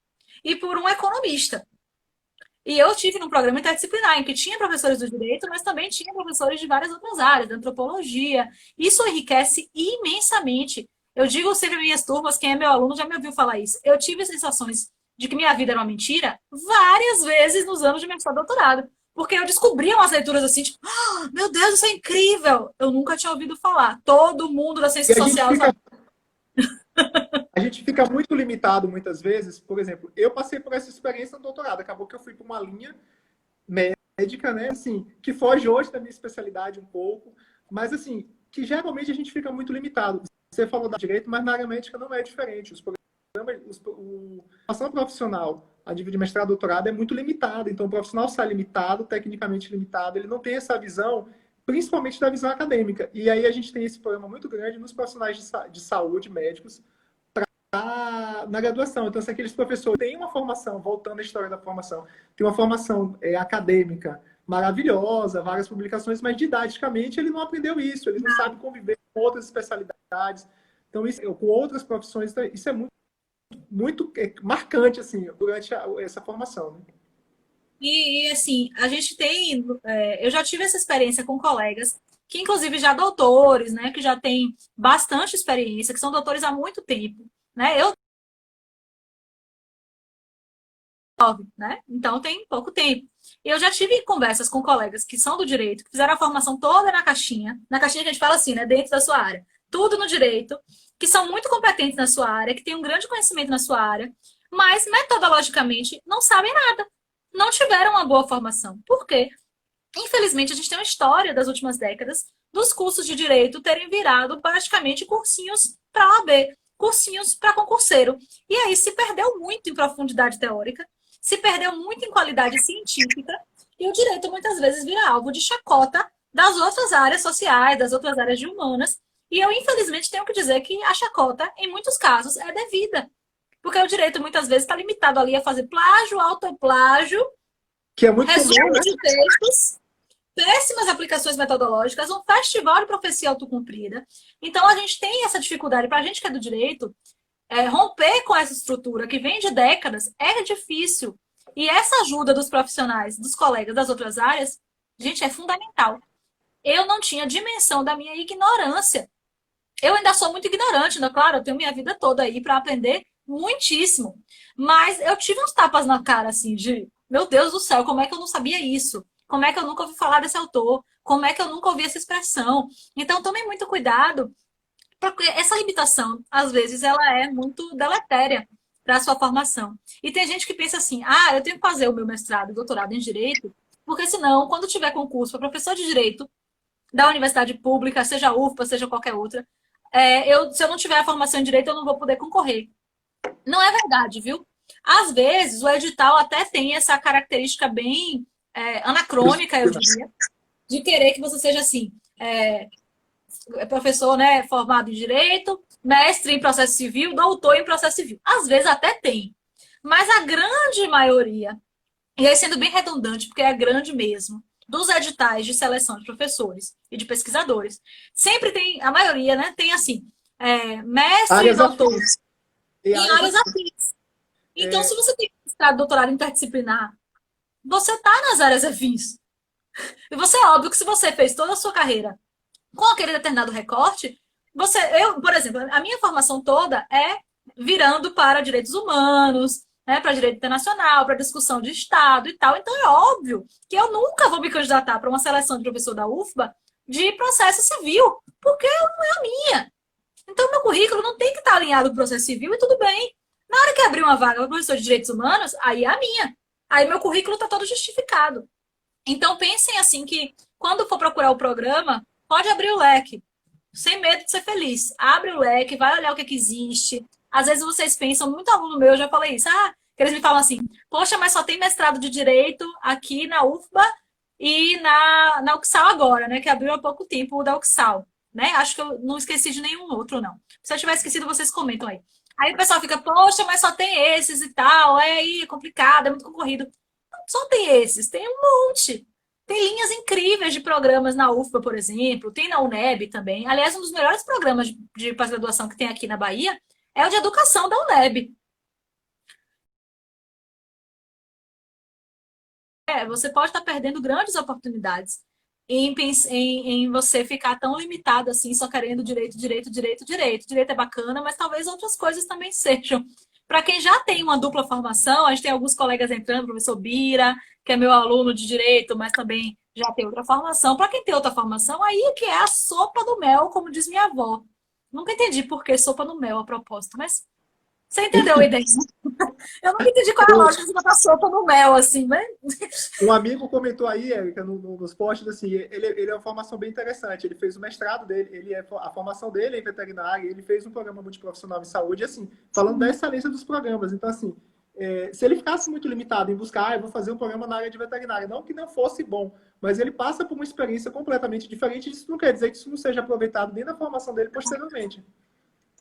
e por um economista. E eu tive num programa interdisciplinar, em que tinha professores do direito, mas também tinha professores de várias outras áreas, da antropologia. Isso enriquece imensamente. Eu digo sempre em minhas turmas, quem é meu aluno já me ouviu falar isso. Eu tive sensações de que minha vida era uma mentira várias vezes nos anos de mestrado e doutorado. Porque eu descobria umas leituras assim, tipo, meu Deus, isso é incrível! Eu nunca tinha ouvido falar. Todo mundo da E ciência social sabe. a gente fica muito limitado muitas vezes. Por exemplo, eu passei por essa experiência no doutorado. Acabou que eu fui para uma linha médica, né? Assim, que foge hoje da minha especialidade um pouco, mas assim, que geralmente a gente fica muito limitado. Você falou da direito, mas na área médica não é diferente. Os programas, a formação profissional a nível de mestrado, doutorado é muito limitada. Então, o profissional sai limitado, tecnicamente limitado, ele não tem essa visão, principalmente da visão acadêmica. E aí a gente tem esse problema muito grande nos profissionais de saúde, médicos, na graduação. Então, se aqueles professores têm uma formação, voltando à história da formação, tem uma formação acadêmica maravilhosa, várias publicações, mas didaticamente ele não aprendeu isso, ele não sabe conviver com outras especialidades. Então, isso, com outras profissões, isso é muito marcante assim, durante essa formação. Né? Assim, a gente tem. Eu já tive essa experiência com colegas, que inclusive já doutores, né? Que já têm bastante experiência, que são doutores há muito tempo. Né? Eu, né? Então tem pouco tempo. Eu já tive conversas com colegas que são do direito, que fizeram a formação toda na caixinha que a gente fala assim, né? Dentro da sua área. Tudo no direito, que são muito competentes na sua área, que têm um grande conhecimento na sua área, mas metodologicamente não sabem nada. Não tiveram uma boa formação. Por quê? Infelizmente, a gente tem uma história das últimas décadas dos cursos de direito terem virado praticamente cursinhos para OAB, cursinhos para concurseiro. E aí se perdeu muito em profundidade teórica, se perdeu muito em qualidade científica, e o direito muitas vezes vira alvo de chacota das outras áreas sociais, das outras áreas de humanas. E eu, infelizmente, tenho que dizer que a chacota, em muitos casos, é devida. Porque o direito muitas vezes está limitado ali a fazer plágio, autoplágio, Que é muito comum, resumo né? de textos, péssimas aplicações metodológicas, um festival de profecia autocumprida. Então, a gente tem essa dificuldade. Para a gente que é do direito, romper com essa estrutura que vem de décadas é difícil. E essa ajuda dos profissionais, dos colegas das outras áreas, gente, é fundamental. Eu não tinha dimensão da minha ignorância. Eu ainda sou muito ignorante, né? Claro, eu tenho minha vida toda aí para aprender muitíssimo. Mas eu tive uns tapas na cara, assim, de meu Deus do céu, como é que eu não sabia isso? Como é que eu nunca ouvi falar desse autor? Como é que eu nunca ouvi essa expressão? Então, tome muito cuidado, porque essa limitação, às vezes, ela é muito deletéria para a sua formação. E tem gente que pensa assim, eu tenho que fazer o meu mestrado e doutorado em Direito, porque senão, quando tiver concurso para professor de Direito da universidade pública, seja UFPA, seja qualquer outra, se eu não tiver a formação em Direito, eu não vou poder concorrer. Não é verdade, viu? Às vezes, o edital até tem essa característica bem anacrônica, eu diria, de querer que você seja assim, professor, né, formado em Direito, mestre em processo civil, doutor em processo civil. Às vezes até tem. Mas a grande maioria, e aí sendo bem redundante, porque é grande mesmo, dos editais de seleção de professores e de pesquisadores, sempre tem, a maioria, né, tem assim, mestre e Áreas doutor afins. E em áreas áreas afins. afins. Então, se você tem mestrado, doutorado interdisciplinar, você está nas áreas afins. E você, é óbvio que se você fez toda a sua carreira com aquele determinado recorte, por exemplo, a minha formação toda é virando para direitos humanos, né, para direito internacional, para discussão de Estado e tal. Então é óbvio que eu nunca vou me candidatar para uma seleção de professor da UFBA de processo civil, porque não é a minha. Então meu currículo não tem que estar alinhado com o processo civil e tudo bem. Na hora que abrir uma vaga para professor de direitos humanos, aí é a minha. Aí meu currículo está todo justificado. Então pensem assim que quando for procurar o programa, pode abrir o leque, sem medo de ser feliz. Abre o leque, vai olhar o que, é que existe. Às vezes vocês pensam, muito aluno meu, eu já falei isso, que eles me falam assim, poxa, mas só tem mestrado de Direito aqui na UFBA e na UXAL agora, né? Que abriu há pouco tempo o da UXAL, né? Acho que eu não esqueci de nenhum outro, não. Se eu tiver esquecido, vocês comentam aí. Aí o pessoal fica, poxa, mas só tem esses e tal, é aí, é complicado, é muito concorrido. Não só tem esses, tem um monte. Tem linhas incríveis de programas na UFBA, por exemplo, tem na UNEB também. Aliás, um dos melhores programas de pós-graduação que tem aqui na Bahia é o de educação da UNEB. Você pode estar perdendo grandes oportunidades em você ficar tão limitado assim, só querendo direito, direito, direito, direito. Direito é bacana, mas talvez outras coisas também sejam. Para quem já tem uma dupla formação, a gente tem alguns colegas entrando, o professor Bira, que é meu aluno de direito, mas também já tem outra formação. Para quem tem outra formação, aí é que é a sopa do mel, como diz minha avó. Nunca entendi por que sopa no mel a propósito, mas você entendeu a ideia? Eu nunca entendi qual é a lógica de botar sopa no mel, assim, né? Um amigo comentou aí, Érica, nos posts, assim, ele é uma formação bem interessante. Ele fez o mestrado dele, a formação dele é em veterinária, ele fez um programa multiprofissional em saúde, assim, falando da excelência dos programas. Então, assim, se ele ficasse muito limitado em buscar, eu vou fazer um programa na área de veterinária, não que não fosse bom, mas ele passa por uma experiência completamente diferente. Isso não quer dizer que isso não seja aproveitado nem na formação dele posteriormente.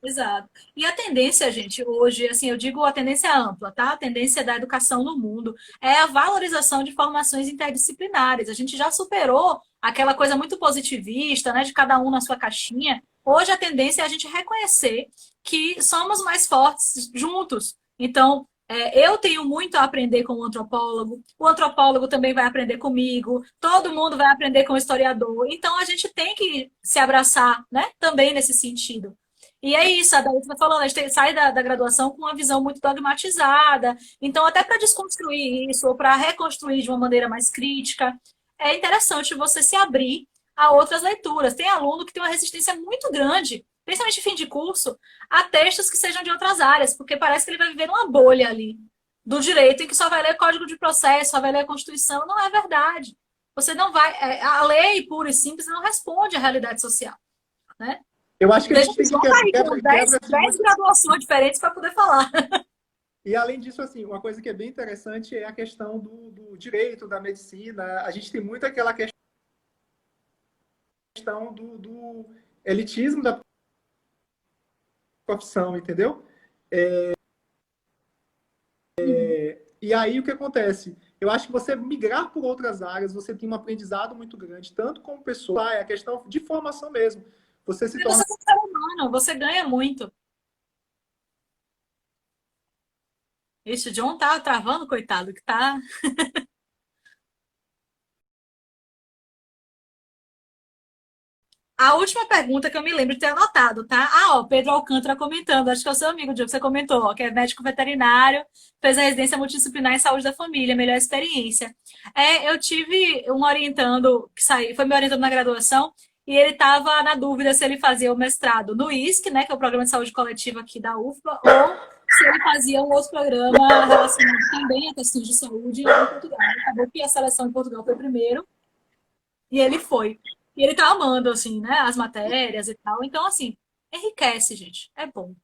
Exato. E a tendência, gente, hoje, assim, eu digo a tendência ampla, tá? A tendência da educação no mundo é a valorização de formações interdisciplinares. A gente já superou aquela coisa muito positivista, né, de cada um na sua caixinha. Hoje a tendência é a gente reconhecer que somos mais fortes juntos. Então, eu tenho muito a aprender com o antropólogo também vai aprender comigo, todo mundo vai aprender com o historiador. Então, a gente tem que se abraçar, né, também nesse sentido. E é isso, a Daí está falando, a gente sai da graduação com uma visão muito dogmatizada. Então, até para desconstruir isso, ou para reconstruir de uma maneira mais crítica, é interessante você se abrir a outras leituras. Tem aluno que tem uma resistência muito grande, principalmente em fim de curso, a textos que sejam de outras áreas, porque parece que ele vai viver numa bolha ali do direito, em que só vai ler Código de Processo, só vai ler a Constituição. Não é verdade. Você não vai. A lei pura e simples não responde à realidade social, né? Eu acho que a Veja gente que tem que João tá aí com 10, assim, 10 graduações diferentes para poder falar. E além disso, assim, uma coisa que é bem interessante é a questão do direito, da medicina. A gente tem muito aquela questão do elitismo da profissão, entendeu? E aí o que acontece? Eu acho que você migrar por outras áreas, você tem um aprendizado muito grande, tanto como pessoa, é a questão de formação mesmo. Você se torna. Você é um ser humano, você ganha muito. Ixi, o John tá travando, coitado, que tá. A última pergunta que eu me lembro de ter anotado, tá? Pedro Alcântara comentando, acho que é o seu amigo, Diogo, que você comentou, ó, que é médico veterinário, fez a residência multidisciplinar em saúde da família, melhor experiência. Eu tive um orientando que saiu, foi me orientando na graduação, e ele estava na dúvida se ele fazia o mestrado no ISC, né, que é o Programa de Saúde Coletiva aqui da UFBA, ou se ele fazia um outro programa relacionado também a questões de saúde em Portugal. Acabou que a seleção em Portugal foi primeiro, e ele foi. E ele tá amando, assim, né? As matérias e tal. Então, assim, enriquece, gente. É bom.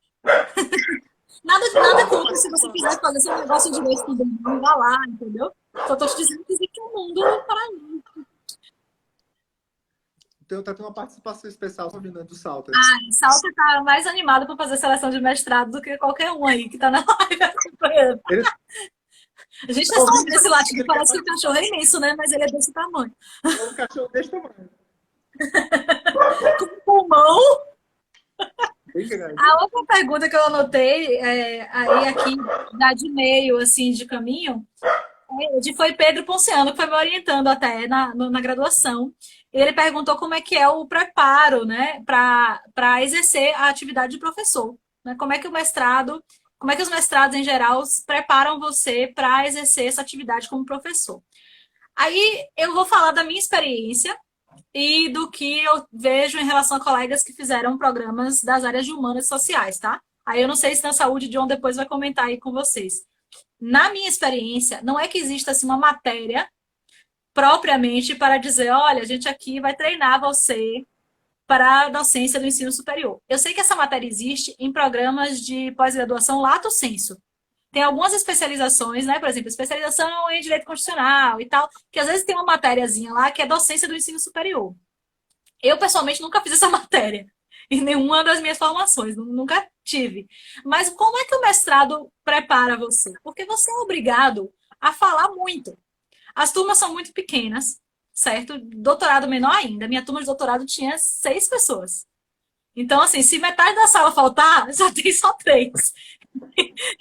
Nada contra se você quiser fazer seu negócio de vez também. Não vá lá, entendeu? Só tô te dizendo que existe um mundo para mim. Então, tá tendo uma participação especial sobre o do Salter. Salta tá mais animado para fazer seleção de mestrado do que qualquer um aí que tá na live acompanhando. A gente é só desse latido, parece que o cachorro é imenso, né? Mas ele é desse tamanho. É um cachorro desse tamanho. Com pulmão. Bem grande. A outra pergunta que eu anotei, aí aqui, já de meio, assim, de caminho, foi Pedro Ponciano, que foi me orientando até na graduação. Ele perguntou como é que é o preparo, né, para exercer a atividade de professor. Né? Como é que o mestrado como é que os mestrados em geral preparam você para exercer essa atividade como professor. Aí eu vou falar da minha experiência e do que eu vejo em relação a colegas que fizeram programas das áreas de humanas e sociais, tá? Aí eu não sei se na saúde, John depois vai comentar aí com vocês. Na minha experiência, não é que exista assim, uma matéria propriamente para dizer, olha, a gente aqui vai treinar você para a docência do ensino superior. Eu sei que essa matéria existe em programas de pós-graduação lato sensu. Tem algumas especializações, né? Por exemplo, especialização em direito constitucional e tal, que às vezes tem uma matériazinha lá que é docência do ensino superior. Eu, pessoalmente, nunca fiz essa matéria em nenhuma das minhas formações, nunca tive. Mas como é que o mestrado prepara você? Porque você é obrigado a falar muito. As turmas são muito pequenas, certo? Doutorado menor ainda. Minha turma de doutorado tinha 6 pessoas. Então, assim, se metade da sala faltar, já tem só 3.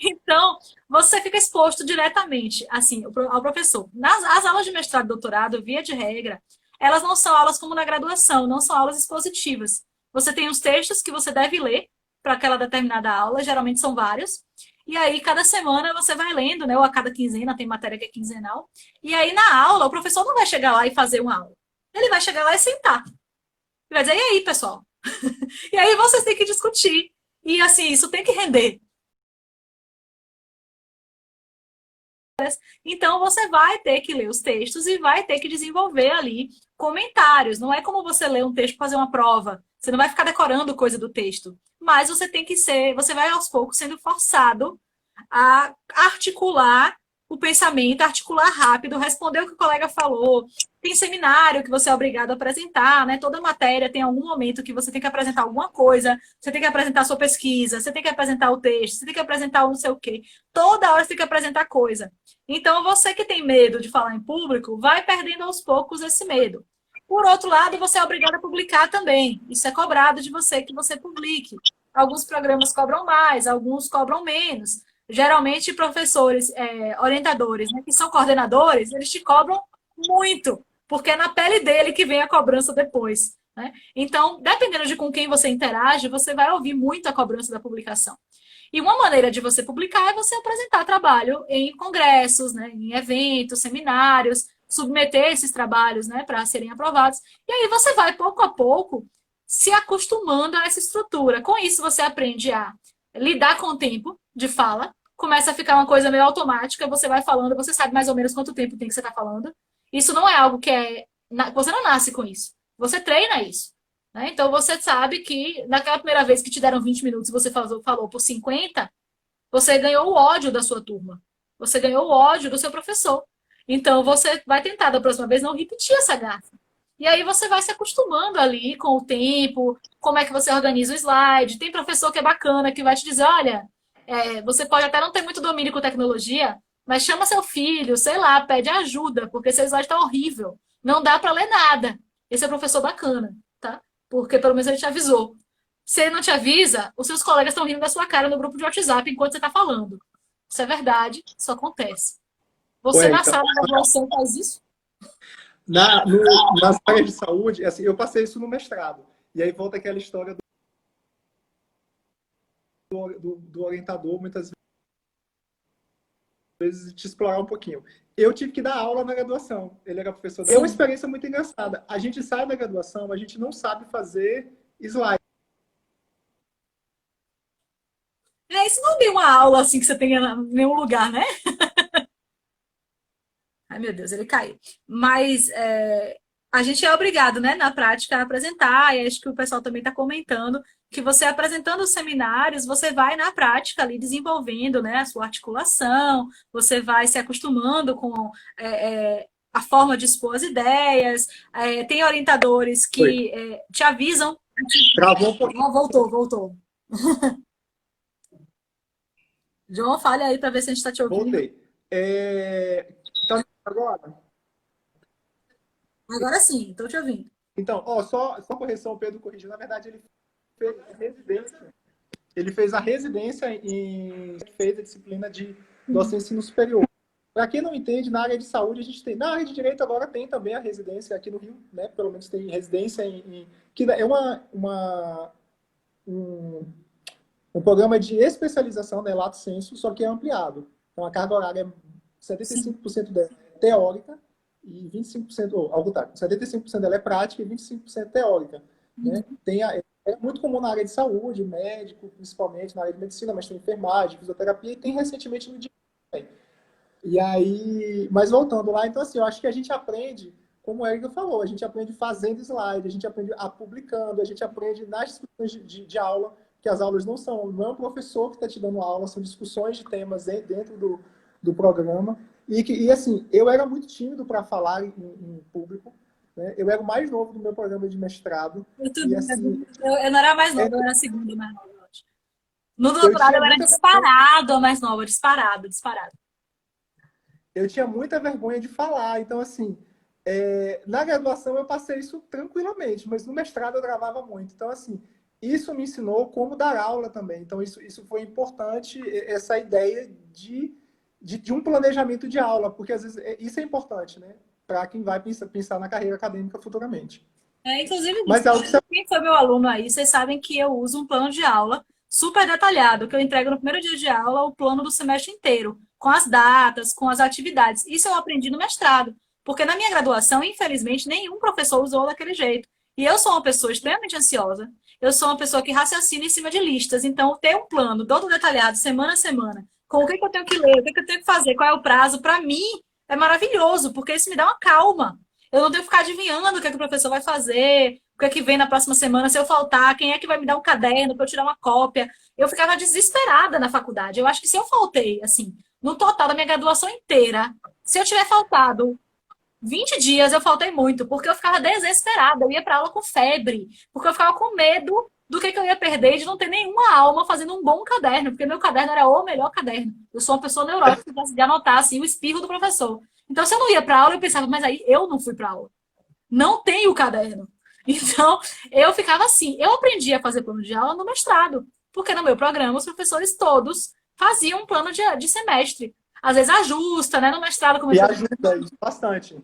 Então, você fica exposto diretamente, assim, ao professor. As aulas de mestrado e doutorado, via de regra, elas não são aulas como na graduação, não são aulas expositivas. Você tem os textos que você deve ler para aquela determinada aula, geralmente são vários. E aí, cada semana você vai lendo, né? Ou a cada quinzena, tem matéria que é quinzenal. E aí, na aula, o professor não vai chegar lá e fazer uma aula. Ele vai chegar lá e sentar. Ele vai dizer, e aí, pessoal? E aí vocês têm que discutir. E assim, isso tem que render. Então, você vai ter que ler os textos e vai ter que desenvolver ali comentários. Não é como você ler um texto para fazer uma prova. Você não vai ficar decorando coisa do texto. Mas você tem que ser, você vai aos poucos sendo forçado a articular o pensamento, articular rápido, responder o que o colega falou. Tem seminário que você é obrigado a apresentar, né? Toda matéria tem algum momento que você tem que apresentar alguma coisa, você tem que apresentar a sua pesquisa, você tem que apresentar o texto, você tem que apresentar o não sei o quê. Toda hora você tem que apresentar coisa. Então, você que tem medo de falar em público, vai perdendo aos poucos esse medo. Por outro lado, você é obrigado a publicar também. Isso é cobrado de você que você publique. Alguns programas cobram mais, alguns cobram menos. Geralmente, professores, orientadores, né, que são coordenadores, eles te cobram muito, porque é na pele dele que vem a cobrança depois. Né? Então, dependendo de com quem você interage, você vai ouvir muito a cobrança da publicação. E uma maneira de você publicar é você apresentar trabalho em congressos, né, em eventos, seminários, submeter esses trabalhos, né, para serem aprovados. E aí você vai, pouco a pouco, se acostumando a essa estrutura. Com isso, você aprende a lidar com o tempo de fala, começa a ficar uma coisa meio automática, você vai falando, você sabe mais ou menos quanto tempo tem que você está falando. Isso não é algo que é. Você não nasce com isso. Você treina isso. Né? Então você sabe que naquela primeira vez que te deram 20 minutos e você falou por 50, você ganhou o ódio da sua turma. Você ganhou o ódio do seu professor. Então você vai tentar da próxima vez não repetir essa gafe. E aí você vai se acostumando ali com o tempo, como é que você organiza o slide. Tem professor que é bacana, que vai te dizer, olha, você pode até não ter muito domínio com tecnologia, mas chama seu filho, sei lá, pede ajuda, porque seu slide está horrível. Não dá para ler nada. Esse é professor bacana, tá? Porque pelo menos ele te avisou. Se ele não te avisa, os seus colegas estão rindo da sua cara no grupo de WhatsApp enquanto você está falando. Isso é verdade, isso acontece. Você Ué, na então, sala de graduação faz isso? nas áreas de saúde, assim, eu passei isso no mestrado. E aí volta aquela história do orientador, muitas vezes, te explorar um pouquinho. Eu tive que dar aula na graduação. Ele era professor. É uma Sim. experiência muito engraçada. A gente sai da graduação, a gente não sabe fazer slide. Isso não é bem uma aula assim que você tenha em nenhum lugar, né? Ai, meu Deus, ele caiu. Mas a gente é obrigado, né, na prática, a apresentar, e acho que o pessoal também está comentando que você apresentando os seminários, você vai na prática ali desenvolvendo, né, a sua articulação, você vai se acostumando com a forma de expor as ideias, tem orientadores Foi. que te avisam. Travou um pouquinho. Ah, voltou. João, fale aí para ver se a gente está te ouvindo. Voltei. Tá me ouvindo agora? Agora sim, estou te ouvindo. Então, ó, só correção, o Pedro corrigiu. Na verdade, ele fez a residência. Ele fez a residência em. Fez a disciplina de docência no superior. Para quem não entende, na área de saúde a gente tem. Na área de direito agora tem também a residência aqui no Rio, né? Pelo menos tem residência que é um, um programa de especialização, né, lato sensu, só que é ampliado. Então, a carga horária, 75% dela é teórica e 25%, ou ao contrário, 75% dela é prática e 25% teórica. Né? É muito comum na área de saúde, médico, principalmente na área de medicina, mas tem enfermagem, fisioterapia e tem recentemente no dia também. E aí, mas voltando lá, então assim, eu acho que a gente aprende, como o Érica falou, a gente aprende fazendo slide, a gente aprende publicando, a gente aprende nas discussões de aula, que as aulas não é um professor que está te dando aula, são discussões de temas dentro do programa. E assim, eu era muito tímido para falar em público, né? Eu era o mais novo do meu programa de mestrado, e assim, Eu não era a mais nova, eu era a segunda mais nova. No eu doutorado tinha eu era muita disparado a mais nova, disparado, disparado. eu tinha muita vergonha de falar. Então, assim, na graduação eu passei isso tranquilamente, mas no mestrado eu travava muito. Então, assim, isso me ensinou como dar aula também. Então, isso foi importante, essa ideia de um planejamento de aula, porque às vezes isso é importante, né? Para quem vai pensar na carreira acadêmica futuramente. Inclusive, Mas é algo que você... quem foi meu aluno aí, vocês sabem que eu uso um plano de aula super detalhado, que eu entrego no primeiro dia de aula o plano do semestre inteiro, com as datas, com as atividades. Isso eu aprendi no mestrado, porque na minha graduação, infelizmente, nenhum professor usou daquele jeito. E eu sou uma pessoa extremamente ansiosa, eu sou uma pessoa que raciocina em cima de listas, então ter um plano todo detalhado, semana a semana, com o que, que eu tenho que ler, o que, que eu tenho que fazer, qual é o prazo, para mim é maravilhoso, porque isso me dá uma calma. Eu não tenho que ficar adivinhando o que, é que o professor vai fazer, o que é que vem na próxima semana, se eu faltar, quem é que vai me dar um caderno para eu tirar uma cópia. Eu ficava desesperada na faculdade. Eu acho que se eu faltei, assim, no total da minha graduação inteira, se eu tiver faltado 20 dias, eu faltei muito, porque eu ficava desesperada. Eu ia para aula com febre, porque eu ficava com medo do que eu ia perder de não ter nenhuma alma fazendo um bom caderno, porque meu caderno era o melhor caderno. Eu sou uma pessoa neurótica de anotar assim, o espirro do professor. Então, se eu não ia para aula, eu pensava, mas aí eu não fui para aula. Não tenho caderno. Então, eu ficava assim. Eu aprendi a fazer plano de aula no mestrado, porque no meu programa os professores todos faziam um plano de semestre. Às vezes ajusta, né? No mestrado, como eu E falei, ajuda isso bastante.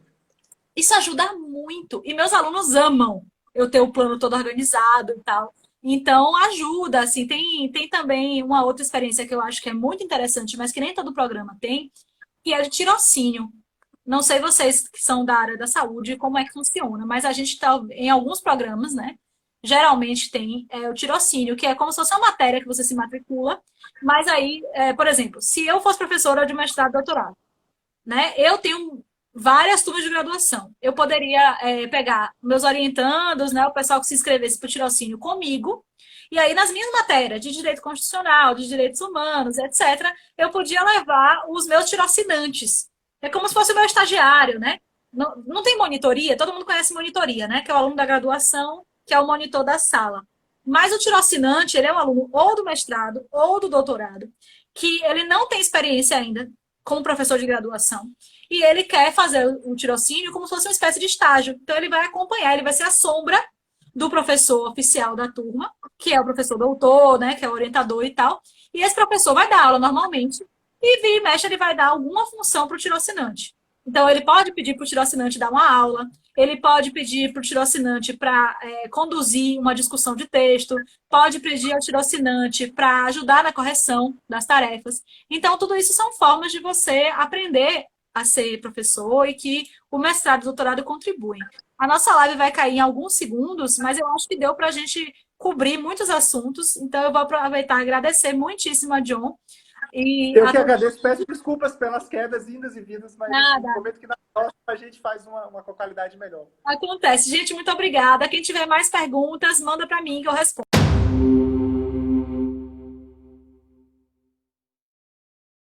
isso ajuda muito. E meus alunos amam eu ter o plano todo organizado e tal. Então, ajuda, assim. Tem também uma outra experiência que eu acho que é muito interessante, mas que nem todo programa tem, que é de tirocínio. Não sei vocês que são da área da saúde como é que funciona, mas a gente está em alguns programas, né? Geralmente tem o tirocínio, que é como se fosse uma matéria que você se matricula, mas aí, por exemplo, se eu fosse professora de mestrado e doutorado, né? Eu tenho várias turmas de graduação. Eu poderia pegar meus orientandos, né? O pessoal que se inscrevesse para o tirocínio comigo, e aí nas minhas matérias de direito constitucional, de direitos humanos, etc., eu podia levar os meus tirocinantes. É como se fosse o meu estagiário, né? Não, não tem monitoria, todo mundo conhece monitoria, né? Que é o aluno da graduação, que é o monitor da sala. Mas o tirocinante, ele é um aluno ou do mestrado ou do doutorado, que ele não tem experiência ainda como professor de graduação. E ele quer fazer o tirocínio como se fosse uma espécie de estágio. Então, ele vai acompanhar, ele vai ser a sombra do professor oficial da turma, que é o professor doutor, né, que é o orientador e tal. E esse professor vai dar aula normalmente e vira e mexe, ele vai dar alguma função para o tirocinante. Então, ele pode pedir para o tirocinante dar uma aula, ele pode pedir para o tirocinante para conduzir uma discussão de texto, pode pedir ao tirocinante para ajudar na correção das tarefas. Então, tudo isso são formas de você aprender a ser professor e que o mestrado e o doutorado contribuem. A nossa live vai cair em alguns segundos, mas eu acho que deu para a gente cobrir muitos assuntos. Então, eu vou aproveitar e agradecer muitíssimo a John. E Eu a que agradeço, peço desculpas pelas quedas, indas e vindas, mas assim, nada, prometo que na próxima a gente faz uma qualidade melhor. acontece. Gente, muito obrigada. Quem tiver mais perguntas, manda para mim que eu respondo.